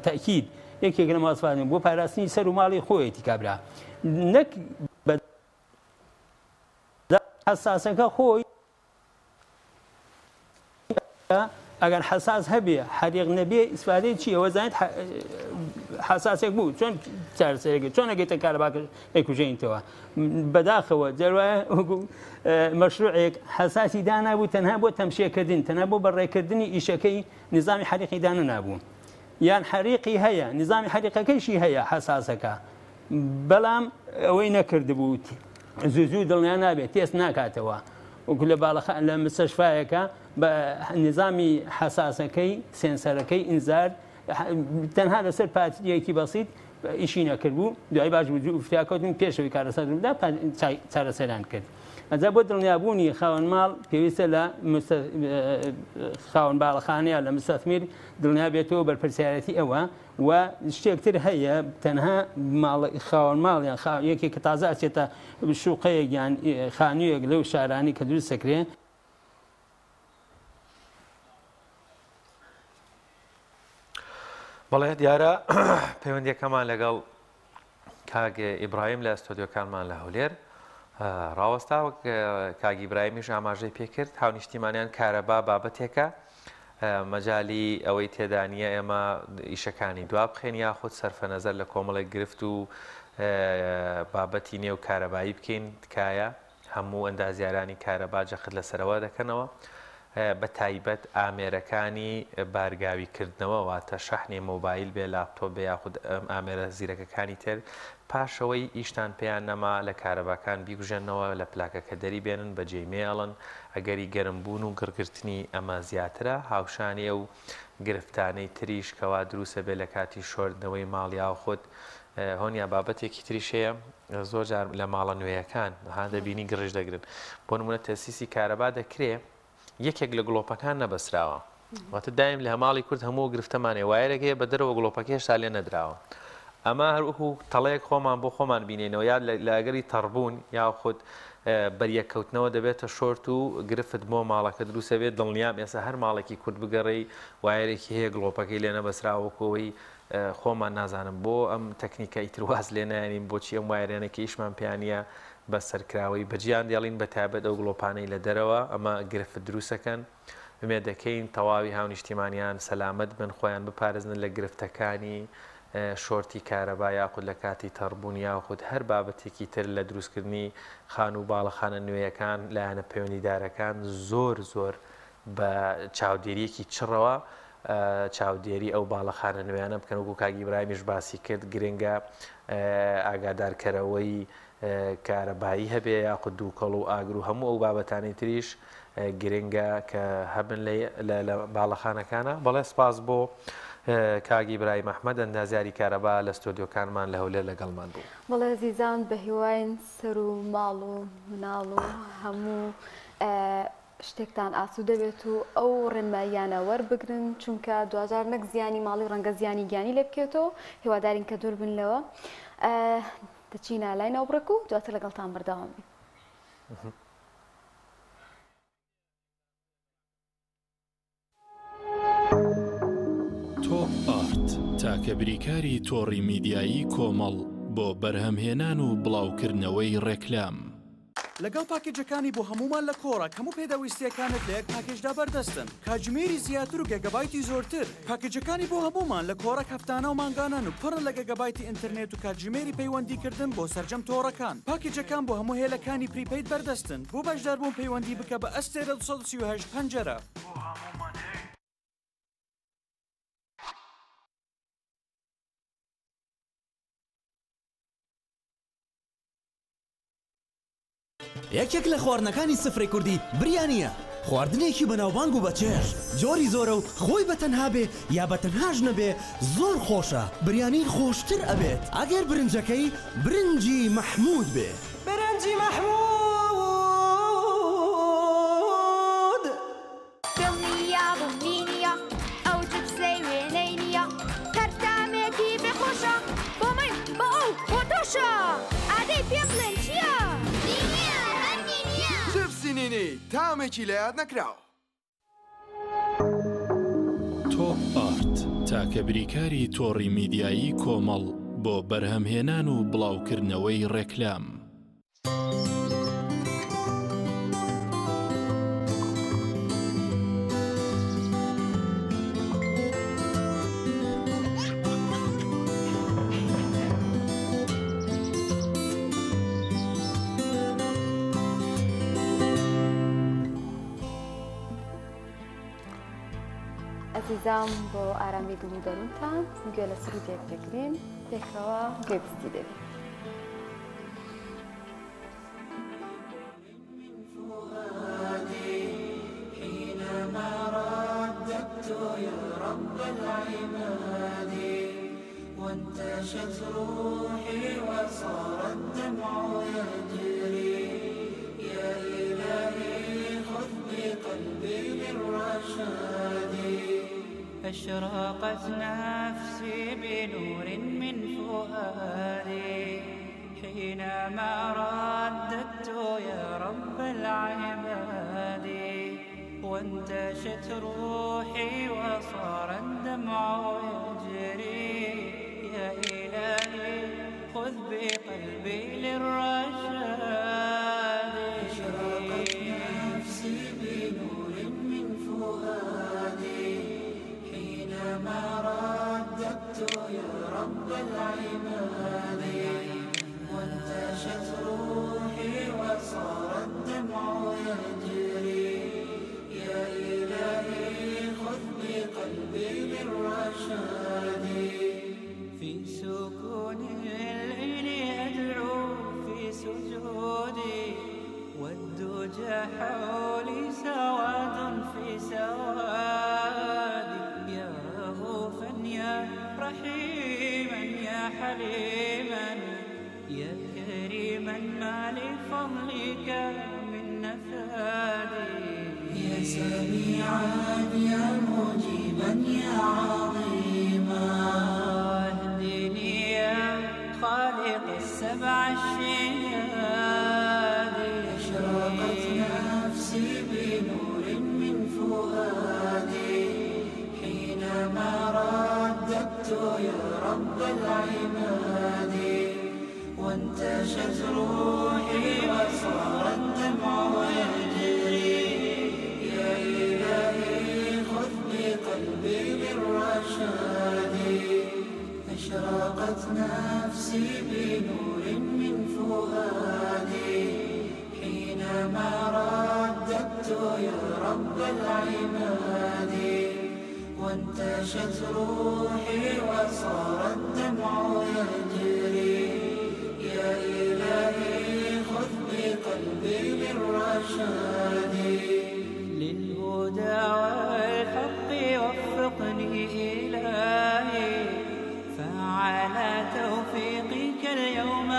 تەکید یەکێک لە ماسفانین بۆ پاراستنی سەر و ماڵی خۆیەتی کابرا نەک حساسەکە خۆی ئەگەر حساس هەبێ حریق نەبێ ئیسفادەی چی ئەوە زانیت حساسێک بوو چۆن چارەسەرێک چۆن ئەگەیتە کارەباکە ئەیکوژێنیتەوە بەداخەوە جەروایە مەشروعێک حساسی دانابوو تەنها بۆ تەمشێکردن تەنها بۆ بەڕێکردنی ئیشەکەی نظامی حریقی دانا نابوو یان حریقی هەیە نظامی حریقەکەیشی هەیە حساسەکە بەڵام ئەوەی نەکردبوو زوو دڵنیان نابێت تێست ناکاتەوە وەکو لە باڵەخان لە مستەشفایەکە بە نظامی حساسەکەی سێنسەرەکەی ئینزار تەنها لەسەر پاتیەکی بەسیط ئیشی نەکردبوو دوای باش فتیاکەوتن پێشەوەی کارەسەردا چارەسەران کرد ئەجا بۆ دڵنیابوونی خاوەن ماڵ پێویستە لە خاوەن باڵەخانەیە لە مستەثمیر دڵنیا بێتەوە بەرپرسیارەتی ئەوە و شتێکتر هەیە تەنها خاوەن ماڵیان یەکێک کە تازە ئەچێتە شوقەیەک یان خانوویەک لەو شارانی کە دروست سەکرێ بەڵێ دیارە پەیوەندیەکەمان لەگەڵ کاگە ئیبراهیم لە ئەستۆدیۆکانمان لە هەولێر ڕاوەستا وەک کاگی ئیبراهیمیش ئاماژەی پێکرد هاونیشتیمانیان کارەبا بابەتێکە مەجای ئەوەی تێدانیە ئێمە ئیشەکانی دوا بخێن یاخود سەرفە نەزەر لە کۆمەڵێک گرفت و بابەتی نێو کارەبایی بکەین تکایە هەموو ئەندازیارانی کارەبا جەخت لەسەرەوە دەکەنەوە بە تایبەت ئامێرەکانی بارگاویکردنەوە واتە شەحنێ مۆبایل بێ لاپتۆپ بێ یاخود ئامێرە زیرەکەەکانی تر پاشەوەی ئیشتان پێیان نەما لە کارەباکان بیگوژێنەوە لە پلاکەکە دەری بێنن بە جێمێڵن ئەگەری گەرمبوون و گڕگرتنی ئەمە زیاترە هاوشانی ئەو گرفتانەی تریش کەوا دروسە بێ لە کاتی شۆردنەوەی ماڵیا خۆت هۆنیا بابەتێکی تریشەیە زۆر جار لە ماڵە نوێیەکان ها دەبینی گڕژ دەگرن بۆ نمونە تەسیسی کارەبا دەکرێ یەکێک لە گڵۆپەکان نەبەسراوە واتە دایم لە هەماڵی کورد هەموو گرفتەمانێ وایرەکەی بە دەرەوە گڵۆپەکە هێشتا لێ نەدراوە ئەمە هەروەکو تەڵەیەک خۆمان بۆ خۆمان بینێنەوە یا لاگەری تەڕبوون یاخود بەریەکەوتنەوە دەبێتە شۆرت و گرفت بۆ ماڵەکە دروسە بێت دڵنیام ئێستا هەر ماڵێکی کورد بگەڕی وایرێکی هەیە گڵۆپەکەی لێ نەبەسراوەکەوەی خۆمان نازانم بۆ ئەم تەکنیکە ئیترواز لێ نایانین بۆچی ئەم وایرێنەکە ئیشمان پیانە بە سەرکراوی بەجیان دێڵین بە تایبەت ئەو گڵۆپانەی لە دەرەوە ئەمە گرفت دروستەکەن بمێ دەکەین تەواوی هاونیشتیمانیان سەلامت بن خۆیان بپارێزن لە گرفتەکانی شۆرتی کارەبا یاخود لە کاتی تەڕبوون یاخود هەر بابەتێکی تر لە دروستکردنی خان و باڵەخانە نوێیەکان لایەنە پەیوەندیدارەکان زۆر زۆر بە چاودێریەکی چڕەوە چاودێری ئەو باڵەخانە نوێیانە بکەن وەکو کاگی ئیبراهیمیش باسی کرد گرنگە ئاگادارکەرەوەی کارەبایی هەبێ یاخود دووکەڵ و ئاگر و هەموو ئەو بابەتانی تریش گرنگە کە هەبن لە باڵەخانەکانە بەڵێ سپاس بۆ کاگی ئیبراهیم ئەحمەد ئەندازیاری کارەبا لە ستۆدیۆکانمان لە هەولێر لەگەڵمان بوو بەڵێ عزیزان بە هیواین سەر و ماڵ و مناڵ و هەموو شتێکتان ئاسوودە بێت و ئەو ڕێنماییانە وەربگرن چونکە دوجار نەک زیانی ماڵی ڕەنگە زیانی گیانی لێ بکێتەوە هیوادارین کە دوور بنلەوە دەچینە لای ناوبڕک و دواتر لەگەڵتان بەردەوام بین. تۆپ ئارت تاکە بریکاری تۆڕی میدیایی کۆمەڵ بۆ بەرهەمهێنان و بڵاوکردنەوەی ڕێکلام. لەگەڵ پاکێجەکانی بۆ هەمومان لە کۆڕک هەموو پێداویستیەکانت لە یەک پاکێجدا بەردەستن کاتژمێری زیاتر و گەگەبایتی زۆرتر پاکێجەکانی بۆ هەمومان لە کۆڕک هەفتانە و مانگانان و پڕ لە گەگەبایتی ئینترنێت و کاتژمێری پەیوەندیکردن بۆ سەرجەم تۆڕەکان پاکێجەکان بۆ هەموو هێلەکانی پریپەید بەردەستن بۆ بەشداربوون پەیوەندی بکە بە ئەستێرە 238 پەنجەرە. یەکێک لە خواردنەکانی سفرەی کوردی بریانیە خواردنێکی بەناوبانگ و بەچێژ جۆری زۆرە و خۆی بەتەنها بێ یا بەتەنهاش نەبێ زۆر خۆشە بریانی خۆشتر ئەبێت ئەگەر برنجەکەی برنجی مەحموود بێ برنجی مەحموود دڵنیا بوومینیە ئەو جبسەی وێنەی نییە کەرتامێکی بێخۆشە بۆ من بۆ ئەو بۆ تۆشە ئادەی پێم بڵێن چییە؟ تامێکی لە یاد نەکراوە. تۆپ ئارت ئارت تاکە بریکاری تۆڕی میدیایی کۆمەڵ بۆ بەرهەمهێنان و بڵاوکردنەوەی ڕێکلام. عزیزان بۆ ئارامی دڵ و دەروونتان گوێ لە سرودێک دەگرین پێکەوە گوێبستی دەبێت. حينما رددت يا رب العباد وانتشت روحي وصار الدمع يجري يا إلهي خذ بقلبي بالرشاد أشرقت نفسي بنور من فؤادي حينما رددت يا رب العباد وانتشت روحي وصار الدمع يجري يا إلهي خذ بقلبي للرشاد أشرقت نفسي بنور من فؤادي حينما رددت يا رب العباد وانتشت روحي وصار الدمع يجري يا إلهي خذ بقلبي بالرشاد في سكون الليل أدعو في سجودي والدجى حولي سواد في سوادي يا رؤوفا يا رحيما يا حليما يا كريما ما لفضلك من نفادي يا سميعا يا مجيبا يا عظيما اهدني يا خالق السبع الشهاد أشرقت نفسي بنور من فؤادي حينما رددت يا رب العباد وانتشت روحي وصار الدمع يجري يا إلهي خذ بقلبي بالرشاد أشرقت نفسي بنور من فؤادي حينما رددت يا رب العباد وانتشت روحي وصار الدمع يجري يا إلهي خذ بقلبي بالرشاد للهدى والحق وفقني إلهي فعلى توفيقك اليوم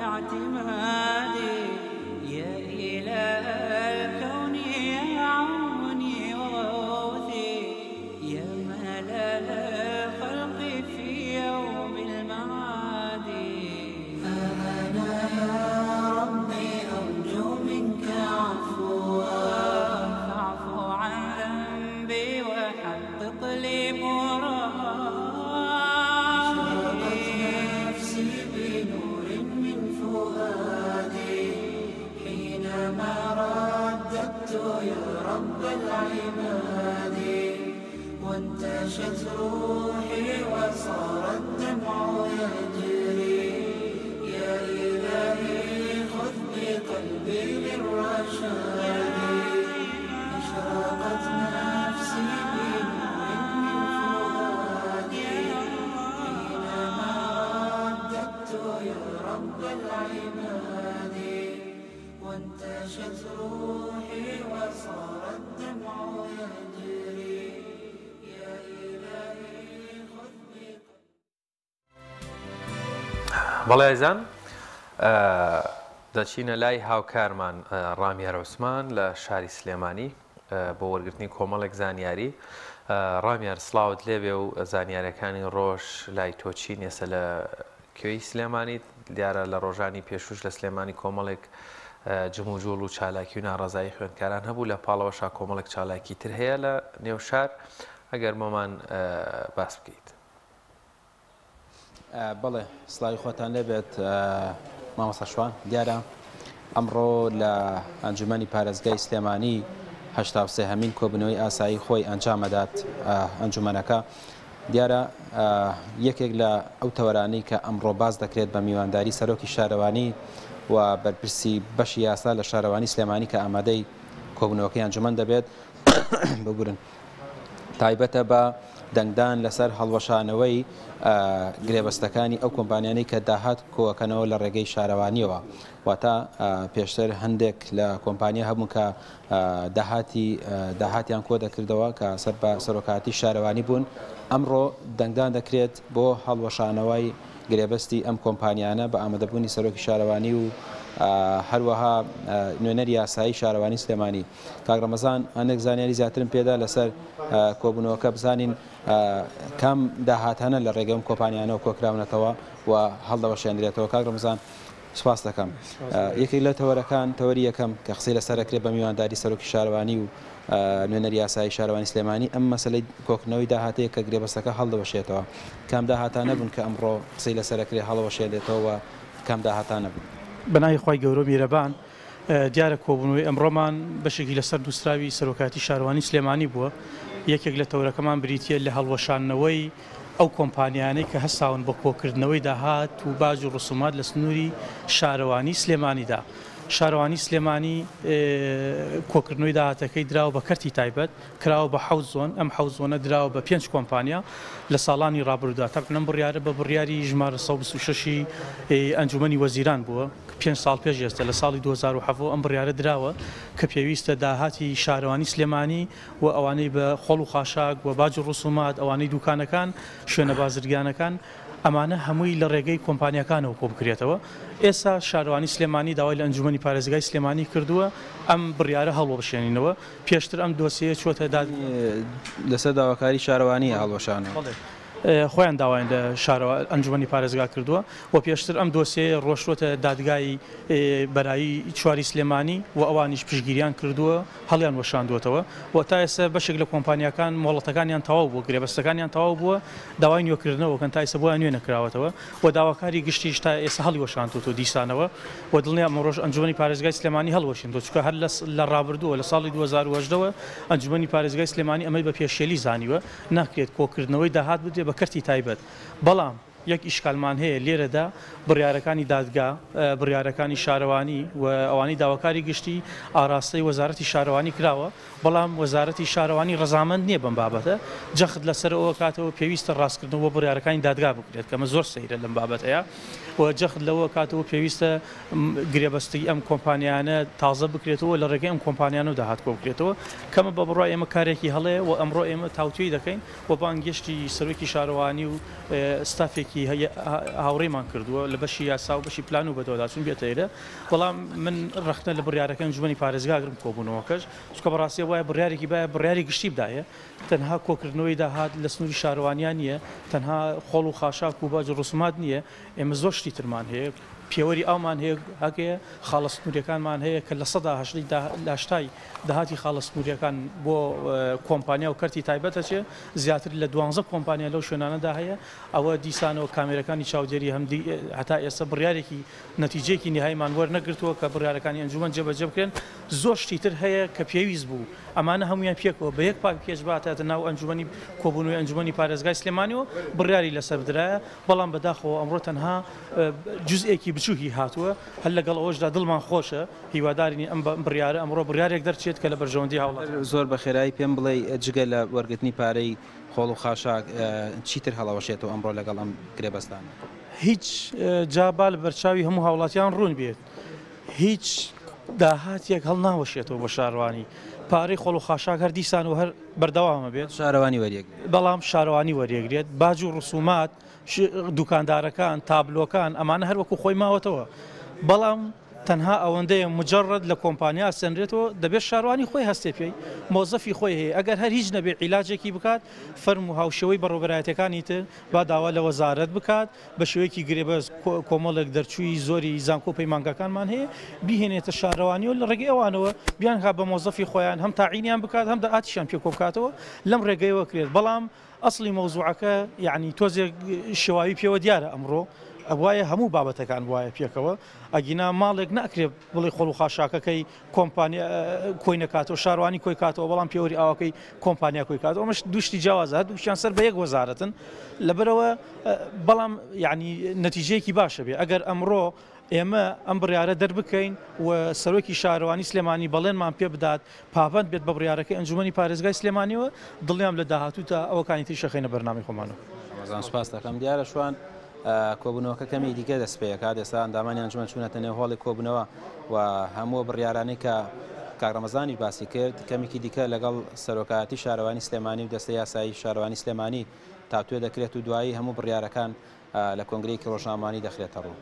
اعتمادي يا إله الكون يا عوني وغوثي يا ملال الخلق في يوم المعاد أنا يا ربي أرجو منك عفوا فاعف عن ذنبي وحقق لي مرادي نفسي بنور من فؤادي حينما رددت يا رب العباد وانتشت روحي وصار الدمع يجري يا إلهي خذ بقلبي بالرشاد أشرقت نفسي بنور من فؤادي حينما رددت يا رب العباد وانتشت روحي وصار الدمع يجري يا إلهي خذ بەڵێ ئەزان دەچینە لای هاوکارمان ڕامیار عوسمان لە شاری سلێمانی بۆ وەرگرتنی کۆمەڵێک زانیاری. ڕامیار سڵاوت لێبێ و زانیاریەکانی ڕۆژ لای تۆچی نێسە لە کوێی سلێمانی دیارە لە ڕۆژانی پێشوش لە سلێمانی کۆمەڵێک جم و جوڵ و چالاکی و ناڕەزایی خوێندکاران هەبوو لە پاڵەوەشا کۆمەڵێک چالاکی تر هەیە لە نێو شار ئەگەر مامان باس بکەیت. بەڵێ سڵاوی خۆتان لێبێت مامۆستا شوان دیارە ئەمڕۆ لە ئەنجومەنی پارێزگای سلێمانی 83 کۆبنەوەی ئاسایی خۆی ئەنجامەدات ئەنجومەنەکە دیارە یەکێک لە ئەو تەوەرانەی کە ئەمڕۆ باز دەکرێت بە میوانداری سەرۆکی شارەوانی و بەرپرسی بەشی یاسا لە شارەوانی سلێمانی کە ئامادەی کۆبنەوەکەی ئەنجومەن دەبێت بگورن تایبەتە بە دەنگدان لەسەر هەڵوەشانەوەی گرێبەستەکانی ئەو کۆمپانیانەی کە داهات کۆکەنەوە لە ڕێگەی شارەوانیەوە واتە پێشتر هەندێک لە کۆمپانیا هەبوون کە داهاتیان کۆ دەکردەوە کە سەر بە سەرۆکاتی شارەوانی بوون ئەمڕۆ دەنگدان دەکرێت بۆ هەڵوەشانەوەی گرێبەستی ئەم کۆمپانیانە بە ئامادەبوونی سەرۆکی شارەوانی و هەروەها نوێنەری یاسایی شارەوانی سلێمانی کاک ڕەمەزان هەندێک زانیاری زیاترم پێدا لەسەر کۆبوونەوەکە بزانین کام داهاتانە لە ڕێگەم کۆمپانیانەوە کۆکراونەتەوە و هەڵدەوەشێنرێتەوە کاک ڕەمەزان سپاس دەکەم یەکێک لە تەوەرەکان تەوەری یەکەم کە قسەی لەسەرەکرێت بە میوانداری سەرۆکی شارەوانی و نوێنەری یاسایی شارەوانی سلێمانی ئەم مەسەلەی کۆکردنەوەی داهاتەیە کە گرێبەستەکە هەڵدەوەشێتەوە کام داهاتانە بوون کە ئەمڕۆ قسەی لەسەرەکرێت هەڵەوەشێنێتەوە کام داهاتانە بوون بەناوی خی گەورە میرەبان دیارە کۆبوونەوەی ئەمڕۆمان بەشێکی لەسەر دووسراوی سەرۆکاتی شارەوانی سلێمانی بووە یەکێک لە تەورەکەمان بریتە لە هەڵوەشانەوەی ئەو کۆمپانیانەی کە هەستاون بە کۆکردنەوەی داهات و باج و ڕسومات لە سنووری شارەوانی سلێمانیدا شارەوانی سلێمانی کۆکردنەوەی داهاتەکەی دراوە بە کەرتی تایبەت کراوە بە حەوت زۆن ئەم حەوت زۆنە دراوە بە 5 کۆمپانیا لە ساڵانی ڕابردوودا تەقریباً بڕیارە بە بڕیاری ژمارە 126 ئەنجومەنی وەزیران بووە 5 ساڵ پێش ئێستا لە ساڵی 2007 ئەم بڕیارە دراوە کە پێویستە داهاتی شارەوانی سلێمانی و ئەوانەی بە خۆڵ و خاشاک و باج و ڕسومات ئەوانەی دوکانەکان شوێنە بازرگانەکان ئەمانە هەمووی لە ڕێگەی کۆمپانیەکانەوە کۆ بکرێتەوە ئێستا شارەوانی سلێمانی داوای لە ئەنجومەنی پارێزگای سلێمانی کردووە ئەم بڕیارە هەڵوەشێنینەوە پێشتر ئەم دۆسیە چۆتە لەسەر داواکاری شارەوانی هەڵوەشانە خۆیان داوایان لە ئەنجومەنی پارێزگا کردووە و پێشتر ئەم دۆسیە ڕۆشتوتە دادگای بەرایی چواری سلێمانی و ئەوانیش پشگیریان کردووە هەڵیان وەشاندوێتەوە و تا ئێستا بەشێک لە کۆمپانیەکان مۆڵەتەکانیان تەواو بووە گرێبەستەکانیان تەواو بووە داوای نوێکردنەوە کەن تا ئێستا بۆیان نوێ نەکراوەتەوە و داواکاری گشتیش تا ئێستا هەڵی وەشاندوێتەوە دیسانەوە و دڵنیا ئەمڕۆژ ئەنجومەنی پارێزگای سلێمانی هەڵوەشێنەوە چونکە هەر لە ڕابردووە لە ساڵی 2010ەوە ئەنجومەنی پارێزگای سلێمانی ئەمەی بە پێشێلی زانیوە ناکرێت کۆکردنەوەی داهات بدێ بە کەرتی تایبەت بەڵام یەک ئیشکالمان هەیە لێرەدا بڕیارەکانی دادگا بڕیارەکانی شارەوانی و ئەوانەی داواکاری گشتی ئاراستەی وەزارەتی شارەوانی کراوە بەڵام وەزارەتی شارەوانی ڕەزامەند نییە بەم بابەتە جەخت لەسەر ئەوە کاتەوە پێویستە ڕاستکردنەوە بڕیارەکانی دادگا بکرێت کەمە زۆر سەیرە لەم بابەتەیە و جەخت لەوە کاتەوە پێویستە گرێبەستی ئەم کۆمپانیانە تازە بکرێتەوە لە ڕێگەی ئەم کۆمپانیانە داهات کۆ بکرێتەوە کەمە بە بڕای ئێمە کارێکی هەڵەیە و ئەمڕۆ ئێمە تاوتوی دەکەین و بانگشتی سەرۆکی شارەوانی و ستافێکی هاوڕێمان کردووە لە بەشی یاسا و بەشی پلان و بەدەواداچوون بێتەیرە بەڵام من ڕختە لە بڕیارەکە ئەنجومەنی پارێزگاگرم کۆبوونەوەکەش چکە بەڕاستی وایە بڕیارێکی باە بڕیاری گشتی بدایە تەنها کۆکردنەوەی داهات لە سنووری شارەوانیان نییە تەنها خۆڵ و خاشاک و باج ڕسومات نییە ئێمە زۆر شتی ترمان هەیە پێوەری ئاومان هەیە هەگەیە خاڵە سنووریەکانمان هەیە کە لە 180 داهاتی خاڵە سنووریەکان بۆ کۆمپانیا و کەرتی تایبەتە چێ زیاتر لە 12 کۆمپانیا لەو شوێنانەدا هەیە ئەوە دیسانەوە کامێرەکانی چاودێری هەمدی هەتا ئێستا بڕیارێکی نەتیجەیەکی نهاییمان وەرنەگرتووە کە بڕیارەکانی ئەنجومەن جێبەجێ بکرێن زۆر شتی تر هەیە کە پێویست بوو ئەمانە هەمویان پێکەوە بە یەک پاک پێشباتە ناو ئەنجومەنی کۆبوونەوەی ئەنجومەنی پارێزگای سلێمانیەوە بڕیاری لەسەر بدرایە بەڵام بەداخەوە ئەمڕۆ تەنها جزئێکی بچووکی هاتووە هەر لەگەڵ ئەوەشدا دڵمان خۆشە هیوادارینی ئەم بڕیارە ئەمڕۆ بڕیارێک دەرچێت کە لە بەرژەوەندی هاوڵات زۆر بە خێرایی پێم بڵێ جگە لە وەرگرتنی پارەی خۆڵ و خاشاک چیتر هەڵەوەشێتەوە ئەمڕۆ لەگەڵ ئەم گرێبەستان هیچ جابا لە بەرچاوی هەموو هاوڵاتیان ڕوون بێت هیچ داهاتێک هەڵ ناوەشێتەوە بە شارەوانی پارەی خۆڵ و خاشاک هەر دیسان و هەر بەردەوامە بێت شارەوانی وەریەک بەڵام شارەوانی وەریەگرێت باج و ڕسومات دوکاندارەکان تابلۆکان ئەمانە هەر وەکو خۆی ماوەتەوە بەڵام تەنها ئەوەندەیە مجرد لە کۆمپانیا سنرێتەوە دەبێت شارەوانی خۆی هەستێ پێی مۆزەفی خۆی هەیە ئەگەر هەر هیچ نەبێ عیلاجێکی بکات فەرم و هاوشەوەی بەڕێوەبەرایەتەکانی تر با داوا لە وەزارەت بکات بە شێوەیەکی گرێبەز کۆمەڵێک دەرچووی زۆری زانکۆ و پەیمانگەکانمان هەیە بیهێنێتە شارەوانی و لە ڕێگەی ئەوانەوە بیان ها بە مۆزەفی خۆیان هەم تاعینیان بکات هەم داعاتیشان پێ کۆ بکاتەوە لەم ڕێگەیەوە کرێت بەڵام ئەسڵی مەوزوعەکە یعنی تۆزێک شێواوی پێوە دیارە ئەمڕۆ ئەوایە هەموو بابەتەکان وایە پێکەوە ئەگینا ماڵێک ناکرێت بڵێ خۆڵ و خاشاکەکەی کۆمپانیا کۆی نکاتەوە شارەوانی کۆی کاتەوە بەڵام پێوەری ئاوەکەی کۆمپانیا کۆی کاتەوە ئەمەش دوشتی جیاوازە دووشیان سەر بە یەک وەزارەتن لەبەرەوە بەڵام یعنی نەتیجەیەکی باشە بێ ئەگەر ئەمڕۆ ئێمە ئەم بڕیارە دەربکەین و سەرۆکی شارەوانی سلێمانی بەڵێنمان پێ بدات پابند بێت بە بڕیارەکەی ئەنجومەنی پارێزگای سلێمانیەوە دڵیام لە داهاتوو تا ئەوەکانی تری شەخینە بەرنامی خۆمانەوە. سپاس دەکەم دیارە شوان کۆبوونەوەکە کەمی دیکە دەست پێەکات ئێستا ئەندامانی ئەنجومەن چوونەتە نێو هۆڵی کۆبوونەوە و هەموو بڕیارانەی کە کاغڕەمەزانی باسی کرد کەمێکی دیکە لەگەڵ سەرۆکایەتی شارەوانی سلێمانی و دەستە یاسایی شارەوانی سلێمانی تاتوێ دەکرێت و دوایی هەموو بڕیارەکان لە کۆنگرەیەکی ڕۆژنامەوانی دەخرێتە ڕوو.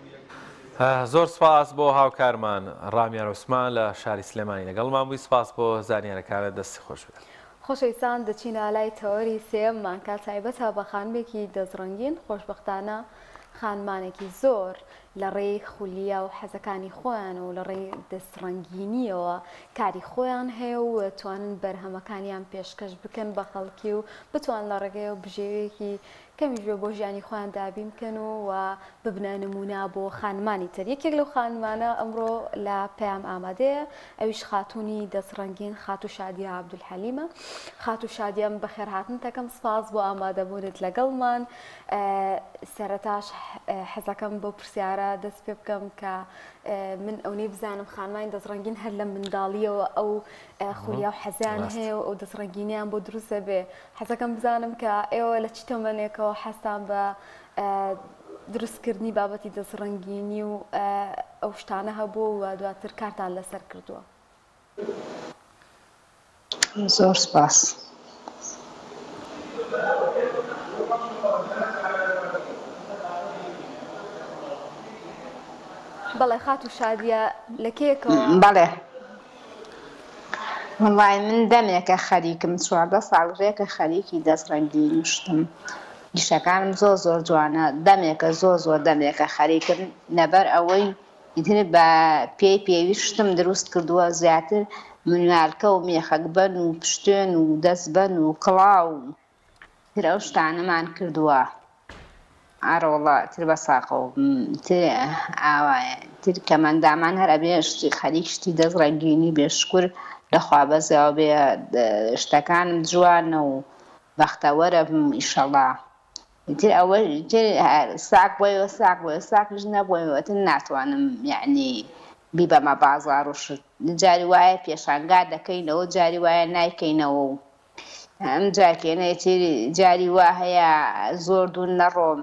زۆر سپاس بۆ هاوکارمان ڕامیار عوسمان لە شاری سلێمانی لەگەڵمان بووی سپاس بۆ زانیارەکانت دەستی خۆش بدەن. خۆشەویستان دەچینە لای تەوەری سێممان کات تایبەتە بە خانمێکی دەزڕەنگین خۆشبەختانە خانمانێکی زۆر لە ڕێی خولیە و حەزەکانی خۆیان و لە ڕێی دەستڕەنگینیەوە کاری خۆیان هەیە و توانن بەرهەمەکانیان پێشکەش بکەن بە خەڵکی و بتوان لە ڕێگەی و بژێوەیەکی کەمیژێ بۆ ژیانی خۆیان دابی بکەن و ببنە نمونە بۆ خانمانی تر یەکێک لەو خانمانە ئەمڕۆ لە پێیان ئامادەیە ئەویش خاتوونی دەستڕەنگین خاتو شادیە عەبدولحەلیمە. خاتو شادیەم بەخێر هاتن دەکەم سپاس بۆ ئامادەبوونت لەگەڵمان. سەرەتاش حەزەکەم بۆ پرسیارە دەست پێ بکەم کە من ئەوەی بزانم خانمانی دەستڕەنگین هەر لە منداڵیەوە ئەو خولیا و حەزیان هەیە و ئەو دەستڕەنگینیان بۆ دروستە بێ حەزەکەم بزانم کە ئێوە لە چ تەمەنێکەوە حەستان بە دروستکردنی بابەتی دەستڕەنگینی و ئەو شتانە هەبوو و دواتر کارتان لەسەر کردووە. زۆر سپاس. بەڵێ خاتو شادیە لە کێکەوە؟ بەڵێ وڵای من دەمێکە خەریکم 14 ساڵێکە خەریکی دەستڕەنگین شتم گیشەکانم زۆر جوانە دەمێکە زۆر دەمێکە خەریکم لەبەر ئەوەی ئیتر بە پێویستم دروست کردووە زیاتر منوالکە و مێخەکبەن و پشتێن و دەستبەن و کڵاو تر ئەو شتانەمان کردووە ئارۆڵە تر بە ساقە و ئاوایە تر کەمەندامان هەر ئەبێ شتی خەریک شتی دەستڕەنگینی بێشکر لەخوا بەزەوە بێ شتەکانم جوانە و بەختەوەرە ئیشەڵا تر ئەوە ساک بۆیەوە ساکش نەبوویەوەتر ناتوانم یعنی بیبەمە بازاڕ و شت جاری وایە پێشانگا دەکەینەوە جاری وایە نایکەینەوە و ئەم جاکێنەی جاری وا هەیە زۆر دوور نەڕۆم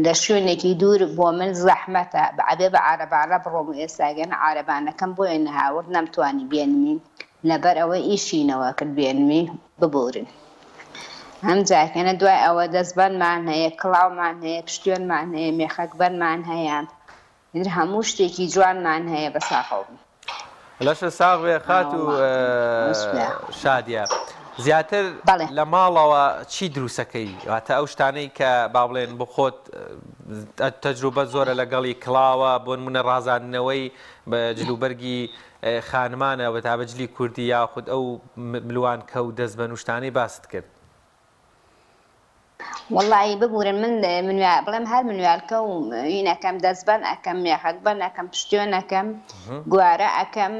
لە شوێنێکی دوور بۆ من زەحمەتە بەعبێ بە عارەبانە بڕۆم و ئێستاگەنە عارەبانەکەم بۆیە نەهاورد نەمتوانی بێنمی لەبەر ئەوە ئیشینەوە کرد بێنمی ببورن ئەم جاکێنە دوای ئەوە دەستبەنمان هەیە کڵاومان هەیە پشتێنمان هەیە مێخەکبەرمان هەیە هەموو شتێکی جوانمان هەیە بە ساقەوە لەشە ساغ بێ خات و شادیە زیاتر لە ماڵەوە چی دروستەکەی واتە ئەو شتانەی کە با بڵێن بۆ خۆت تەجروبە زۆرە لەگەڵی کڵاوە بۆ نمونە ڕازاندنەوەی بە جلوبەرگی خانمانە بە تابەجلی کوردی یاخود ئەو ملوانکە و دەستبەن و شتانەی باست کرد. وەڵی ببورن من بڵێم هەر منوالکە و ئینەکەم دەستبەن ئەەکەم مێخەکبەن ئەەکەم پشتێنەکەم گوارە ئەەکەم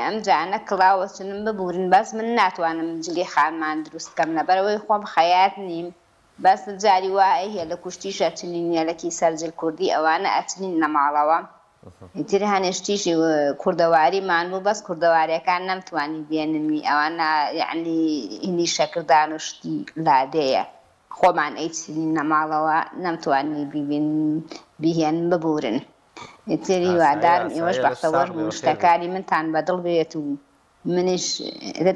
ئەم جانە کڵاوەچنم ببورن بەس من ناتوانم جلی خانمان دروستکەم لەبەرەوەی خۆم خەیات نیم بەس جاری وایە هێ لە کوشتیش ئەچنین یەلەکی سەرجل کوردی ئەوانە ئەچنین لە ماڵەوە ئیتر هەنێشتیشی کوردەواریمان بوو بەس کوردەواریەکان نەمتوانی بێنمی ئەوانە یعنی هینی شەکردان و شتی لادەیە خۆمان ئەیچنین لە ماڵەوە نەمتوانی بیهێن ببورن تری وادارم ئێوەش بەختەوەر شتەکانی منتان بەدڵ بێت و منیش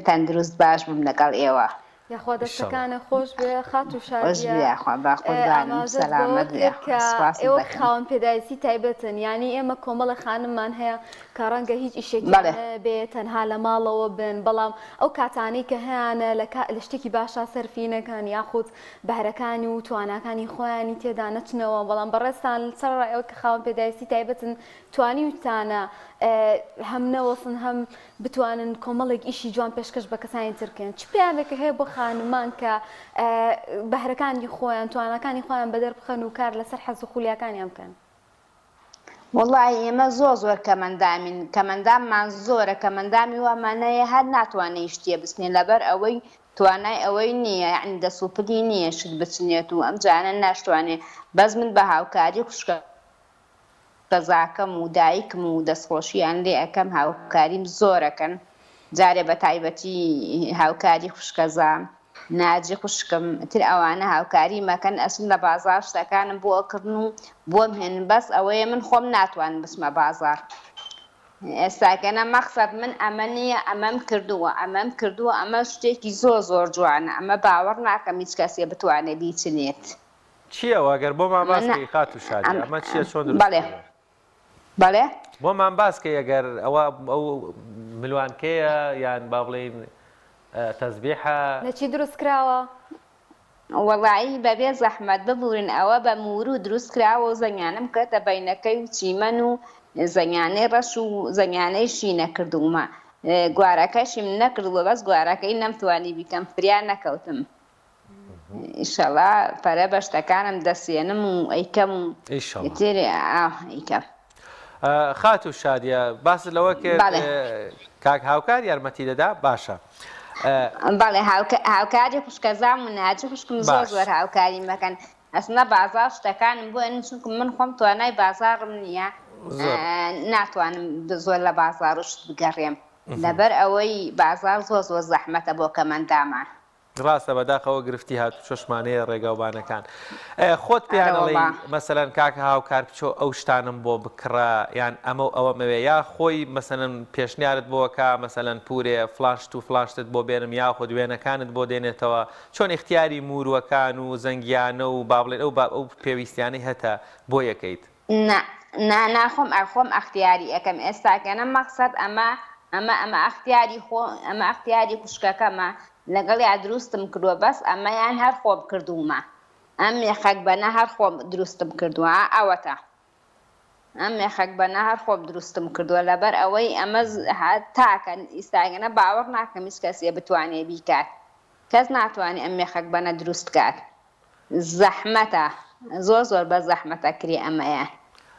تەندروست باش بم لەگەڵ ئێوە. یاخوا دەستەکانە خۆش بێ خات و شادیە با قوربانم سەلامەت بێ ئێوە خاوەن پێداویستی تایبەتن یعنی ئێمە کۆمەڵە خانممان هەیە کە ڕەنگە هیچ ئیشێکی بێت تەنها لە ماڵەوە بن بەڵام ئەو کاتانەی کە هەیەە لە شتێکی باشە سەرفینەکان یاخود بەهرەکانی و تواناکانی خۆیانی تێدا نەچنەوە بەڵام بەڕێستان سەر ئەوە کە خاوەن پێداویستی تایبەتن توانی وتانە هەم نەوەسن هەم بتوانن کۆمەڵێک ئیشی جوان پێشکەش بە کەسانی ترکن چ پێیانێکە هەیە بۆ خانومان کە بەهرەکانی خۆیان توانەکانی خۆیان بەدەر بخەن و کار لەسەر حەز و خولیاکانیان بکەن وڵی ئێمە زۆر کەمەندامین کەمەنداممان زۆرە کەمەندامی وامانەیە هەر ناتوانێت شتێ بستێن لەبەر ئەوەی توانای ئەوەی نییە یعنی دەسوپلی نییە شت بچنێت و ئەم جانە ناشتوانێت بەس من بە هاوکاری خوشکە قەزاکەم و دایکم و دەستخۆشییان لێ ئەەکەم هاوکاریم زۆرەکەن جارێ بە تایبەتی هاوکاری خوشکەزان ناجی خوشکم تر ئەوانە هاوکاری مەکەن ئەسم لە بازار شتەکانم بۆکردن و بۆم هێن بەس ئەوەیە من خۆم ناتوان بچمە بازار ئێستاکەنە مەقسەد من ئەمە نییە ئەمەم کردووە ئەمە شتێکی زۆر جوانە ئەمە باوەڕ ناکەم هیچ کەسێ بتوانێت بیچنێت چییەوە گەر بۆمان باسکەی خات و شادی ئەمە چییە چۆن بەڵێ بۆمان باسکە ئەگەر ئەوە ئەو ملوانکەیە یان با بڵێن تەزبیحە لەچی دروست کراوە وەڵایی بەبێ زەحمەت ببورن ئەوە بە مور و دروست کراوە و زەنگانم کردە بەینەکەی و چیمەن و زەنگانەی ڕەش و زەنگانەی شی نەکردومە گوارەکەشی من نەکردووە بەس گوارەکەی نەمتوانی بیکەم فریان نەکەوتم ئیشەڵا پەرە بە شتەکانم دەسێنم و ئەیکەم و تێرێ ئیکەم خات و شادیە باس لەوە کرد کاک هاوکار یارمەتی دەدا باشە بەڵێ هاوکاری خوشکەزام و ناجی خوشکم زۆر هاوکاری مەکەن ئەسنە بازار شتەکانم بۆ چونکە من خۆم توانای بازارم نییە ناتوانم زۆر لە بازار و شت بگەڕێم لەبەر ئەوەی بازار زۆر زەحمەتە بۆ کەمەندامان ڕاستە بەداخەوە گرفتی هات چۆشمانەیە ڕێگاوبانەکان خۆت پیانەڵی مەسەلەن کاکە هاوکار بچۆ ئەو شتانم بۆ بکڕە یان ئەمە ئەوە مەوێ یا خۆی مەسەلەن پێشنیارت بۆکە مەسەلەن پورێ فلاشت و فلاشتت بۆ بێنم یاخۆ دوێنەکانت بۆ دێنێتەوە چۆن اختیاری موروەکان و زەنگیانە و با بڵێن ئەو پێویستیانەی هەتا بۆ یەکەیت ناخۆم ئەختیاری ئەەکەم ئێستاکەنە مەقسەد ئەمە ئەختیاری خوشکەکەمە لەگەڵی دروستم کردووە بەس ئەمەیان هەر خۆم کردومە ئەم یەخەک بەنە هەر خۆم دروستم کردووە ئەوەتە ئەم یەخەک بەنە هەر خۆم دروستم کردووە لەبەر ئەوەی ئەمە تاکەن ئیستاگەنە باوەڕ ناکەم هیچ کەسێ بتوانێ بیکات کەس ناتوانێت ئەم یەخەک بەنە دروست کات زەحمەتە زۆر بە زەحمەتە کری ئەمەیە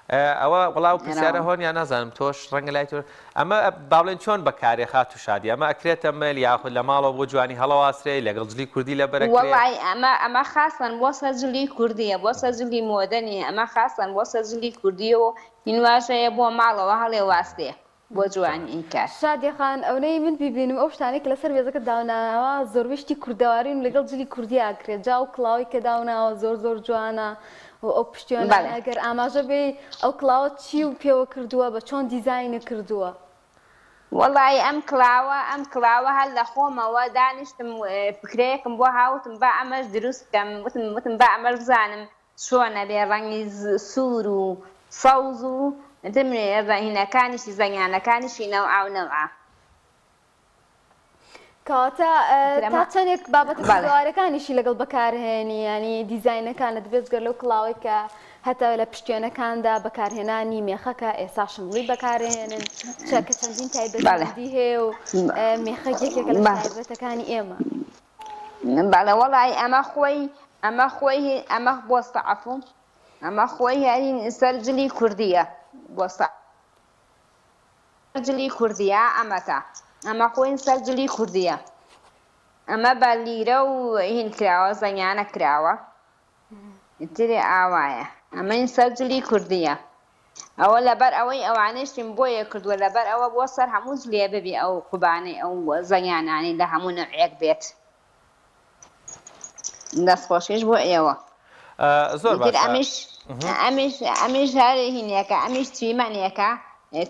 ئەوە وڵاو پرسیارە هۆنیان نازانم تۆش ڕەنگە لای تۆ ئەمە باڵێن چۆن بەکارێ خات و شادی ئەمە ئەکرێتە مل یاخود لە ماڵەوە بۆ جوانی هەڵەواسرێ لەگەڵ جلی کوردی لە بەرەکرێ وەڵای ئەمە خاصن بۆ سەرجلی کوردیە بۆ سەرجلی مۆدەنی ئەمە خاصن بۆ سەرجلی کوردیە و هینواژەیە بۆ ماڵەوە هەڵێ واستێ بۆ جوانی ئینکار شادیخان ئەوەی من ببینم ئەو شتانەی کە لەسەر وێزەکە داوناوە زۆربەشتی کوردەوارین لەگەڵ جلی کوردی ئاکرێت جا و کڵاوی کە داوناوە زۆر جوانە و ئەو پشتیوانە ئەگەر ئاماژە بێ ئەو کڵاوە چی و پێوە کردووە بە چۆن دیزاینە کردووە وەڵی ئەم کڵاوە هەر لە خۆمەوە دانیشتم فکرەیەکم بۆ هاوتم با ئەمەش دروست بکەم وتم با ئەمەش بزانم چۆنە بێ ڕەنگی سوور و سەوز و ڕەهینەکانیشی زەنگانەکانیشی نەوعاونەوە کەواتە تا چەندێک بابەتە کوردەوارەکانیشی لەگەڵ بەکارهێنی ینی دیزاینەکانت بێت گەر لەو کڵاوی کە هەتا لە پشتێنەکاندا بەکارهێنانی مێخەکە ئێستا شمڵی بەکارهێنن چاکە چەندین تایبەتی هەیە و مێخەک یەکێکە لە تایبەتەکانی ئێمە بەڵێ وەڵی ئەمە بۆ سەعەفوم ئەمە خۆی یارین سەرجلی کوردیە بۆ سەرجلی کوردیە ئەمەتە ئەمە خۆین سەرجلی کوردیە ئەمە بە لیرە و هین کراوە زەنگانە کراوە ترێ ئاوایە ئەمەین سەرجلی کوردیە ئەوە لەبەر ئەوەی ئەوانەشتیم بۆیە کردووە لەبەر ئەوە بۆ سەر هەموو لێ ببی ئەو قوبانەی ئەو زەنگانانی لە هەموو نەوعێک بێت دەستخۆشیش بۆ ئێوە زۆر ئەمیش هەر هینیەکە ئەمیش چیمەنیەکە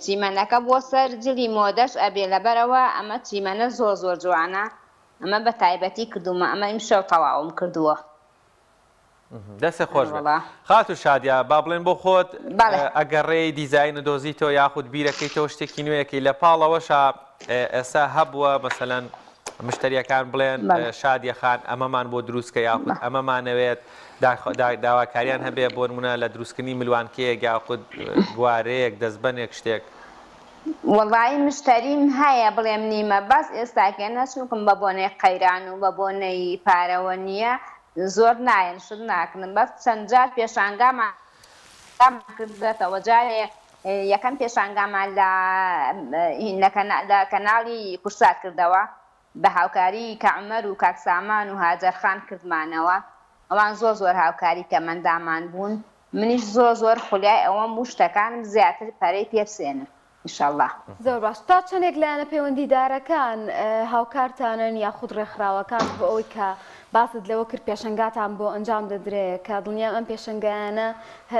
چیمەنەکە بۆ سەر جلی مۆدەش ئەبێ لەبەرەوە ئەمە چیمەنە زۆر جوانە ئەمە بە تایبەتی کردومە ئەمە ئیمشەو تەواوم کردووە. دەستە خۆش بێ. خات و شادیا با بڵێن بۆ خۆت ئەگەڕێی دیزاینە دۆزیتەوە یاخود بیرەکەیتەوە شتێکی نوێیەکەی لە پاڵەوەشە ئێستا هەبووە مەسەلەن مشتریەکان بڵێن شادیە خان ئەمەمان بۆ دروستکە یاخود ئەمەمانەوێت داواکاریان هەبێ بۆ نمونە لە دروستکردنی ملوانکەیەک یاخود بوارەیەک دەستبەنێک شتێک. وەڵی مشتریم هەیە بڵێم نیمە بەس ئێستاکە نەچووکم بە بۆنەی قەیران و بە بۆنەی پارەوە نییە زۆر نایەن شت ناکنم بەس چەند جار پێشانگامان کردێتەوە جارێ یەکەم پێشانگامان لە کەناڵی کورسات کردەوە بە هاوکاری کەعمەر و کاکسامان و هاجەرخان کردمانەوە ئەوان زۆر زۆر هاوکاری کەمەندامان بوون منیش زۆر خولیای ئەوەم و شتەکانم زیاتر پەرەی پێبسێنم ئینشەڵڵا. زۆر باش تا چەندێک لایەنە پەیوەندیدارەکان هاوکارتانن یاخود ڕێکخراوەکان بۆ ئەوەی کە باست لەوە کرد پێشنگاتان بۆ ئەنجام دەدرێت کە دڵنیام ئەم پێشنگایانە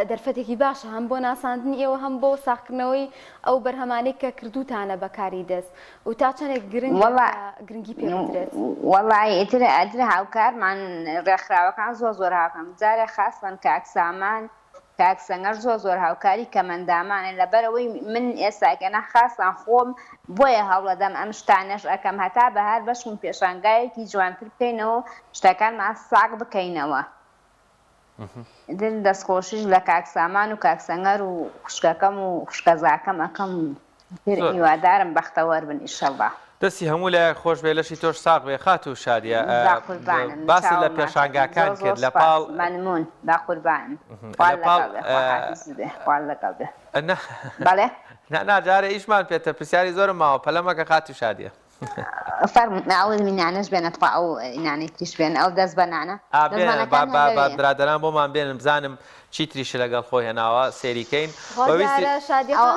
دەرفەتێکی باشە هەم بۆ ناساندنی ئێوە هەم بۆ ساختکردنەوەی ئەو بەرهەمانەی کە کردوتانە بەکاری دەست و تا چەندێک گرنگی پێ بدرێت. وەڵی ئیتر هاوکارمان ڕێکخراوەکان زۆر هاوکەم جارێک خاستن کاکسامان کاکسەنگەر زۆر هاوکاری کەمەندامانە لەبەرەوەی من ئێستاکەنە خاستان خۆم بۆیە هەوڵەدەم ئەم شتانەش ئەەکەم هەتا بەهار بەشم پێشانگایەکی جوانتر بکەینەوە شتەکانمان ساق بکەینەوە. دەستخۆشیش لە کاکسامان و کاکسەنگەر و خوشکەکەم و خوشکەزاکەم ئەەکەم هیوادارم بەختەوەر بن ئینشەڵڵا. دەستی هەموو لە خۆش بێ لەشی تۆش ساق بێ خات و شادیە باسی لە پێشانگاکان کرد لە پاڵ منمون با قوربان ناجارە ئیشمان پێتە پرسیاری زۆرم ماوە پەلەمەکە خات و شادیە ئەو مینانەش بێنە توا ئەو ئینانی تریش بێن ئەو دەست بەنانە برادران بۆمان بێنم بزانم چی تریش لەگەڵ خۆی هێناوە سێریکەین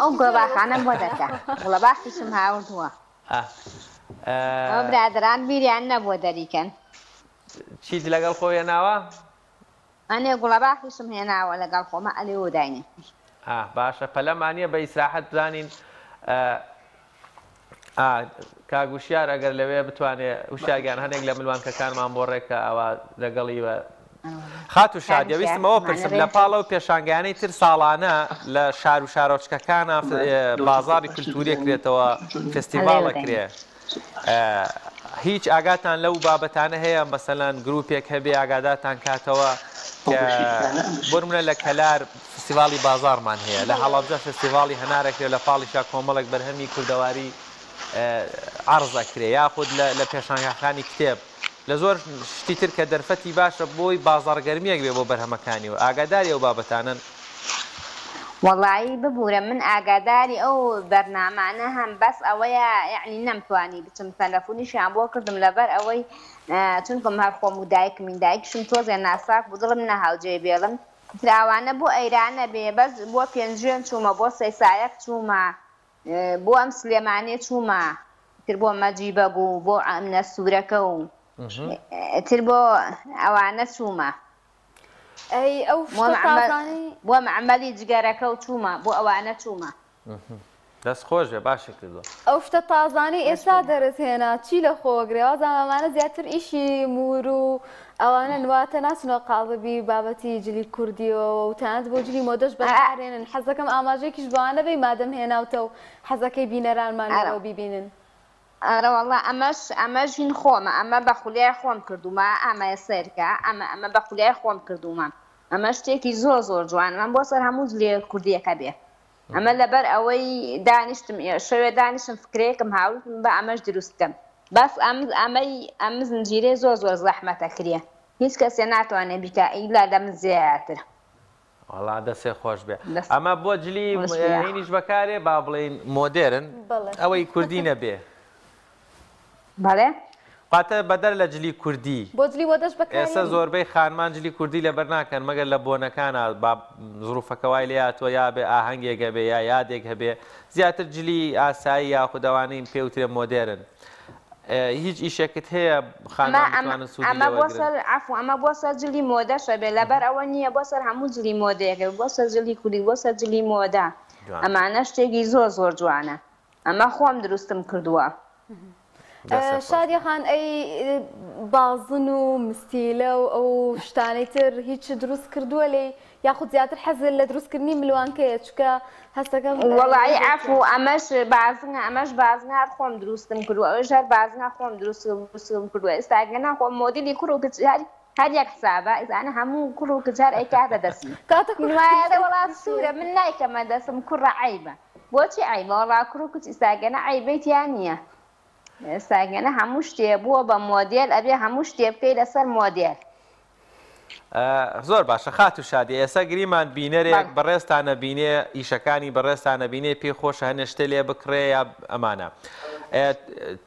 ئەو گۆباخانە بۆ دەکە گوڵە باشیشم هاوردووە ئەو برادران بیریان نەبووە دەریکەن چیت لەگەڵ خۆی هێناوە؟ ئەنێ گوڵە باخیشم هێناوە لەگەڵ خۆمە ئەلێ وەداینێ باشە پەلەمانیە بە ئیسراحەت بزانین کاگوشیار ئەگەر لەوێ بتوانێت وشاگیان هەنێک لە ملوانکەکانمان بۆ ڕێکە ئەوە لەگەڵیوە خات و شادیە ویستمەوە پرسم لە پاڵە و پێشانگیانەی تر ساڵانە لە شار و شارۆچکەکانە بازاری کولتوریە کرێتەوە فستیڤالە کرێ هیچ ئاگاتان لەو بابەتانە هەیە مەسەلەن گروپێک هەبێ ئاگاداتان کاتەوە بۆ نمونە لە کەلار فستیڤالی بازارمان هەیە لە هەڵەبجە فستیڤالی هەنارەکرێ لە پاڵیشا کۆمەڵێک بەرهەمی کوردەواری عەرزەکرێ یاخود لە پێشانگاکانی کتێب لە زۆر شتی تر کە دەرفەتی باشە بۆی بازارگەرمیەک بێ بۆ بەرهەمەکانی و ئاگاداری ئەو بابەتانن وەڵایی ببوورە من ئاگاداری ئەو بەرنامانە هەم بەس ئەوەیە یعنی نەمتوانی بچم تەلەفۆنیشیان بۆ کردم لەبەر ئەوەی چونکم هەر خۆم و دایکم دایکشم تۆزێ ناساک بوو دڵم نەهاوجێ بێڵم تراوانە بۆ ئەیرانە بێ بەس بۆ پێنجێن چوومە بۆ سەیسایەک چوومە بۆ ئەم سلێمانێ چوومە تر بۆ مەجیبەگ و بۆ ئەمنە سوورەکە و تر بۆ ئەوانە چوومە بۆ معمەلی جگەرەکە و چوومە بۆ ئەوانە چوومە دەست خۆش بێ باشە کردووە ئەو شتە تازانی ئێستا دەرەهێنا چی لە خۆگرێەوە زانامانە زیاتر ئیشی مور و ئەوانە نواتە ناچنەوە قاڵبی بابەتی جلی کوردیەوە و تەنانەت بۆ جلی مۆدەش بەکارێنن حەزەکەم ئاماژەیەکیش بەوانە بێ مادەم هێناوتە و حەزەکەی بینەرانمانەوە بیبینن ئەرە وەڵا ئەمەش هین خۆمە ئەمە بە خولیای خۆم کردومە ئەمە سەرکە ئەمە بە خولیای خۆم کردومە ئەمە شتێکی زۆر جوان من بۆ سەر هەموو جلێ کوردیەکە بێ ئەمە لەبەر ئەوەی دانیشتم شەوێ دانیشتم فکرەیەکم هاوڵم بە ئەمەش دروستکەم بەس ئەم زنجیرێ زۆر زەحمەتە کرێ هیچ کەسێ ناتوانێت بیکە ئیلا لە من زیاتر وەڵا دەسێ خۆش بێ ئەمە بۆ جلی هینیش بەکارێ با بڵێن مۆدێرن ئەوەی کوردی نەبێ بەڵێ قاتە بەدەر لە جلی کوردی بۆ جلی وەدەش بەکارێنن ئێستا زۆربەی خانمان جلی کوردی لەبەر ناکەن مەگەر لە بۆنەکانە زروفەکەوای لێهاتووە یا بێ ئاهەنگێک هەبێ یا یادێک هەبێ زیاتر جلی ئاسایی یاخودەوانەی پێوترێ مۆدێرن هیچ ئیشێکت هەیە خانمان سوودی ئەمە بۆ سەر جلی مۆدەشە بێ لەبەر ئەوە نییە بۆ سەر هەموو جلی مۆدەیەکە بۆ سەر جلی کوردی بۆ سەر جلی مۆدە ئەمانە شتێکی زۆر جوانە ئەمە خۆم دروستم کردووە شادیە خان ئەی بازن و مستیلە و ئەو شتانەی تر هیچ دروست کردووە لێ یاخود زیاتر حەزر لە دروستکردنی ملوانکەیە چکە هەستەکەم وەڵی عفو ئەمەش بازنە خۆم دروستم کردووە ئەوش هەر بازنە خۆم دروستم کردووە ئێستاگەنا خۆم مۆدیلی کوڕ و کچاری هەر یەک حسابە ئێزانە هەموو کوڕ و کچار ئەیکاتە دەستی وایە وڵات سوورە من نایکەمە دەسم کوڕە عیبە بۆچی عیبە وەڵا کوڕ و کچ ئێستاگەنە عیبەیتیان نییە ئێستاگەنە هەموو شتێ بووە بە مۆدێل ئەبێ هەموو شتێ بکەی لەسەر مۆدێل زۆر باشە خات و شادی ئێستا گریمان بینەرێک بەڕێستانە بینێ ئیشەکانی بەڕێستانە بینێ پێی خۆشە هەنێ شتە لێ بکڕێ یا ئەمانە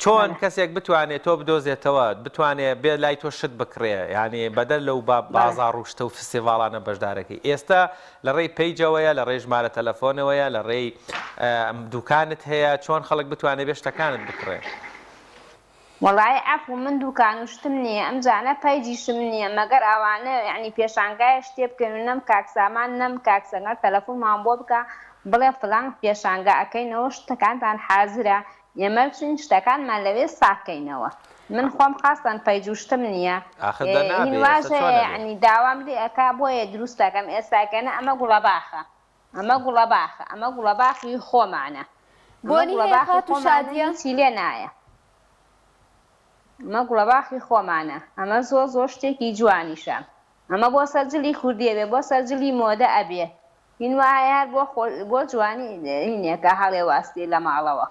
چۆن کەسێک بتوانێت تۆ بدۆزێتەوە بتوانێت بێ لای تۆ شت بکڕێ یعنی بەدەر لەو بازار و شتە و فستیڤاڵانە بەشدارەکەی ئێستا لە ڕێی پیجەوەیە لە ڕێی ژمارە تەلەفۆنەوەیە لە ڕێی دوکانت هەیە چۆن خەڵک بتوانێت بێ شتەکانت بکڕێ وەڵای عفو من دوکان و شتم نییە ئەم جانە پەیجیشم نییە مەگەر ئەوانە یعنی پێشانگایە شتێ بکەن و نەم کاکسامان نەم کاکسەنەر تەلەفۆنمان بۆ بکە بڵێ فڵان پێشانگا ئەەکەینەوە شتەکانتان حازرە ئێمە بچین شتەکانمان لەوێ ساکەینەوە من خۆم خاستان پەیج و شتم نییە واژە ینی داوام لێ ئەکا بۆیە دروستەکەم ئێستاکەنە ئەمە گوڵە باخە ئەمە گوڵە باخی خۆمانە بۆنی هات و شادیە چی لێ نایە ئەمە گوڵەباخی خۆمانە ئەمە زۆر شتێکی جوانیشە ئەمە بۆ سەرجلی کوردیە بێ بۆ سەرجلی مۆدە ئەبێ هین وایە بۆ جوانی هینێکە هەڵێ واستی لە ماڵەوە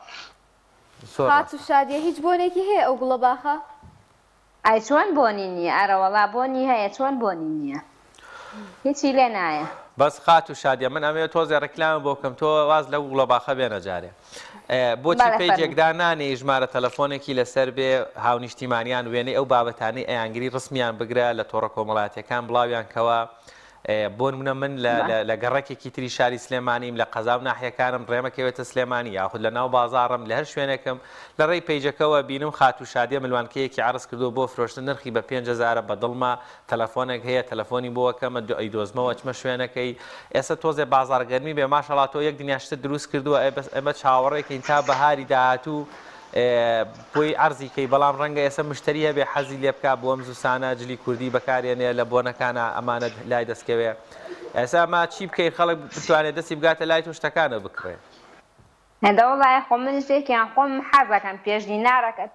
هات و شادیە هیچ بۆنێکی هەیە ئەو گوڵەباخە ئای چۆن بۆنی نییە ئەرەوەڵا بۆنی هەیە چۆن بۆنی نییە هیچی لێ نایە بەس خات و شادیە من ئەمێ تۆزێ ڕێکلامە بۆ بکەم تۆ واز لەو گوڵەباخە بێنە جارێ بۆچی پێیجێکدا نانێ ژمارە تەلەفۆنێکی لەسەر بێ هاونیشتیمانیان وێنەی ئەو بابەتانی ئەیانگری ڕسمیان بگرە لە تۆڕە کۆمەڵاتیەکان بڵاویان کەوە بۆ نمونە من لە گەڕێکێکی تری شاری سلێمانیم لە قەزاو ناحیەکانم ڕێمەکەوێتە سلێمانی یاخود لە ناو بازاڕم لە هەر شوێنێکم لە ڕێی پەیجەکەوە بینم خات و شادیە ملوانکەیەکی عرض کردو بۆ فرۆشتن نرخی بە 5,000 بە دڵما تەلەفۆنێک هەیە تەلەفۆنی بۆەکەمە ئەیدۆزمەوە چمە شوێنەکەی ئێستا تۆزێ بازارگەرمی بێ ماشەڵڵا تۆ یەک دنیا شتە دروست کردووە ئەمە چاوەڕێکین تا بەهاری داهاتوو بۆی عرضی کەی بەڵام ڕەنگە ئێستا مشتری هەبێ حەزی لێ بکە بۆ ئەم زوسانە جلی کوردی بەکارێنێ لە بۆنەکانە ئەمانە لای دەستکەوێ ئێستا ما چی بکەین خەڵک بتوانێت دەستی بگاتە لای تۆ شتەکانە بکڕێ هەدەوڵای خۆ من شتێکیان خۆم حەزەکەم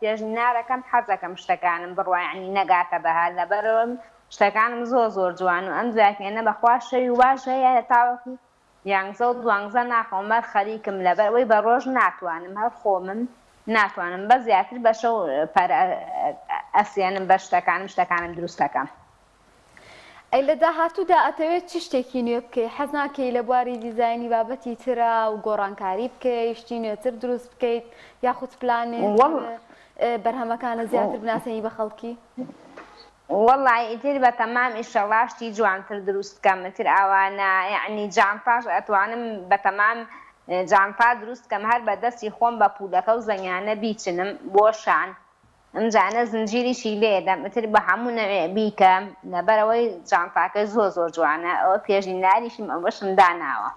پێشنیارەکەم حەزەکەم شتەکانم بڕوایانی نەگاتە بەهار لەبەرەوەم شتەکانم زۆر جوان و ئەم زاکێنە بەخوا شەوی واش هەیە تاوەکی یانزە و دوانزە ناخۆمەر خەریکم لەبەرەوەی بە ڕۆژ ناتوانم هەر خۆمم ناتوانم بە زیاتر بە شەو ئەسیێنم بە شتەکانم دروستەکەم ئەی لە داهاتوودا ئەتەوێت چ شتێکی نوێ بکەی حەز ناکەی لە بواری دیزایانی بابەتی ترە و گۆڕانکاری بکەی شتی نوێتر دروست بکەیت یاخود پلانێت بەرهەمەکانە زیاتر بناسەنی بە خەڵکی وەڵی ئیتر بە تەمام ئیشەڵاشتی جوانتر دروست بکەم تر ئەوانە یعنی جانتاش ئەتوانم بە تەمام جانتا دروست کەم هەر بە دەستی خۆم بە پولەکە و زەنگانە بیچنم بۆ شان ئەم جانە زنجیریشی لێدەم ئتر بە هەموو نەوێ بیکەم لەبەرەوەی جانتاکە زۆر جوانە ئەوە پێشنیاریشم ئەوەشم داناوە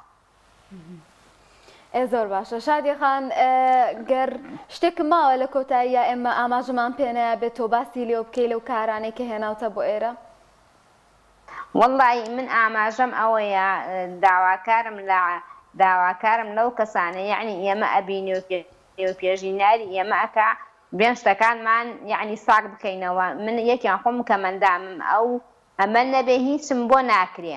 زۆر باشە شادی خان گەر شتێکم ماوە لە کۆتاییە ئێمە ئاماژەمان پێنەیە بێت تۆ باسی لێو بکەی لەو کارانەی کە هێناوتە بۆ ئێرە وەڵی من ئاماژەم ئەوەیە داواکارم لەو کەسانە یعنی ئێمە ئەبینی و پێشنیاری ئێمە ئەکا بێن شتەکانمان یعنی ساک بکەینەوە من یەکیان خۆم کە مندامم ئەمە نەبێ هیچم بۆ ناکرێ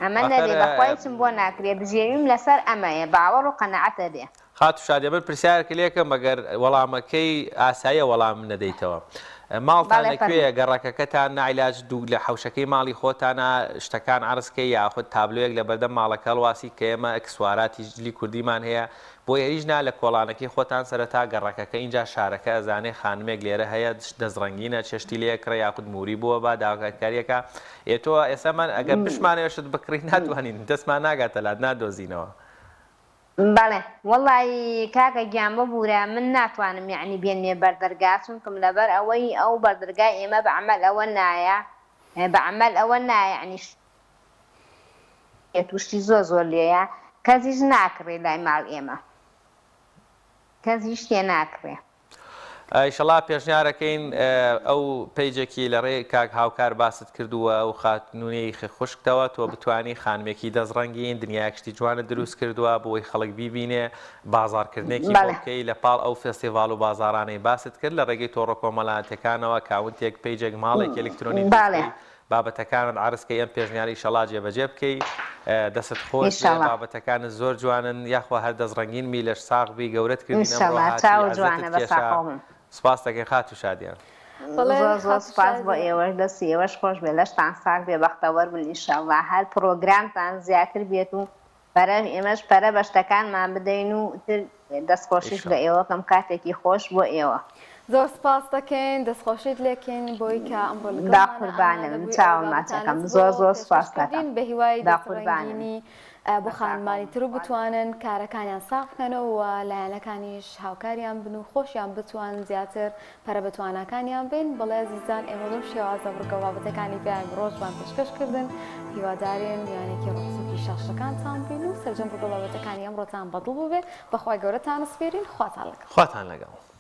ئەمە نەبێ بەخوایچم بۆ ناکرێ بژێویم لەسەر ئەمەیە باوەڕ و قەنەعەتە بێ خات و شادیە من پرسیارکە لێکم مەگەر وەڵامەکەی ئاساییە وەڵام نەدەیتەوە ماڵتان لەکوێیە گەڕەکەکەتان نایلاج دوو لە حەوشەکەی ماڵی خۆتانە شتەکان عرضکەی یاخود تابلۆیەک لە بەردەم ماڵەکە هەڵواسی کە ئێمە ئەکسوارەتی جلی کوردیمان هەیە بۆ هێریژنا لە کۆڵانەکەی خۆتان سەرەتا گەڕەکەکە اینجا شارەکە ئەزانێ خانمێک لێرە هەیە دەزڕنگینە چێشتی لێکڕە یاخود موری بووە با داواکاریەکە ئێتۆ ئێسەمان ئەگەر بشمانێشت بکڕی ناتوانین دەستمان ناگاتە لات نادۆزینەوە بەڵێ وەڵی کاکە گیان ببوورە من ناتوانم یعنی بێنێ بەردەرگا چونکم لەبەر ئەوەی ئەو بەردەرگای ئێمە بە عەمەل ئەوە نایە بە عەمەل ئەوە نایە یعنی توشتی زۆر لێیە کەسیش ناکڕێ لای ماڵ ئێمە کەسیش تێ ناکڕێ ئیشەڵا پێشنیارەکەین ئەو پیجێکی لە ڕێ کاک هاوکار باست کردووە و خاتنونەی خوشکتەوە تۆ بتانی خانمێکی دەزڕەنگین دنیاکشتی جوانە دروست کردووە بۆی خەڵک بیبینێ بازارکردنێکی بۆکەی لە پاڵ ئەو فستیڤال و بازارانەی باست کرد لە ڕێگەی تۆڕە کۆمەڵاتەکانەوە کاونتێک پیجێک ماڵێک ئەلکترۆنیک بابەتەکانت عرضکەی ئەم پێشنیاری شەڵا جێبەجێ بکەی دەست خۆش بابەتەکانت زۆر جوانن یاخوا هەر دەزڕەنگین لەش ساغبی گەورەت کردین سپاس دەکەین خات و شادیان زۆر سپاس بۆ ئێوەش دەستی ئێوەش خۆش بێ لەشتان ساک بێ بەختەوەر بن ئینشاءڵڵا هەر پرۆگرامتان زیاتر بێت و بەرە ئێمەش پەرە بەشتەکانمان بدەین و دەستخۆشیش لە ئێوە کەم کاتێکی خۆش بۆ ئێوە زۆر سپاس دەکەین دەستخۆشیت لێکین بۆی کە ئەمڕۆ داقوربانم چاوم ماچەکەم زۆر سپاس دەکەم بە هیوای داقوربانینی بۆ خانمانی تر بتوانن کارەکانیان ساغ بکەنەوە و لایەنەکانیش هاوکاریان بن و خۆشیان بتوان زیاتر پەرە بەتوانەکانیان بین بەڵێ زیزان ئێمە بەم شێوازە بڕگە بابەتەکانی بیان ڕۆژبان پێشکەشکردن هیوادارین یانێکی ڕۆژوکی شاشەکانتان بین و سەرجەم بڕگە بابەتەکانی ئەمڕۆتان بەدڵ ببێ بەخوای گەورەتان سپێرین خواتان لەگەڵ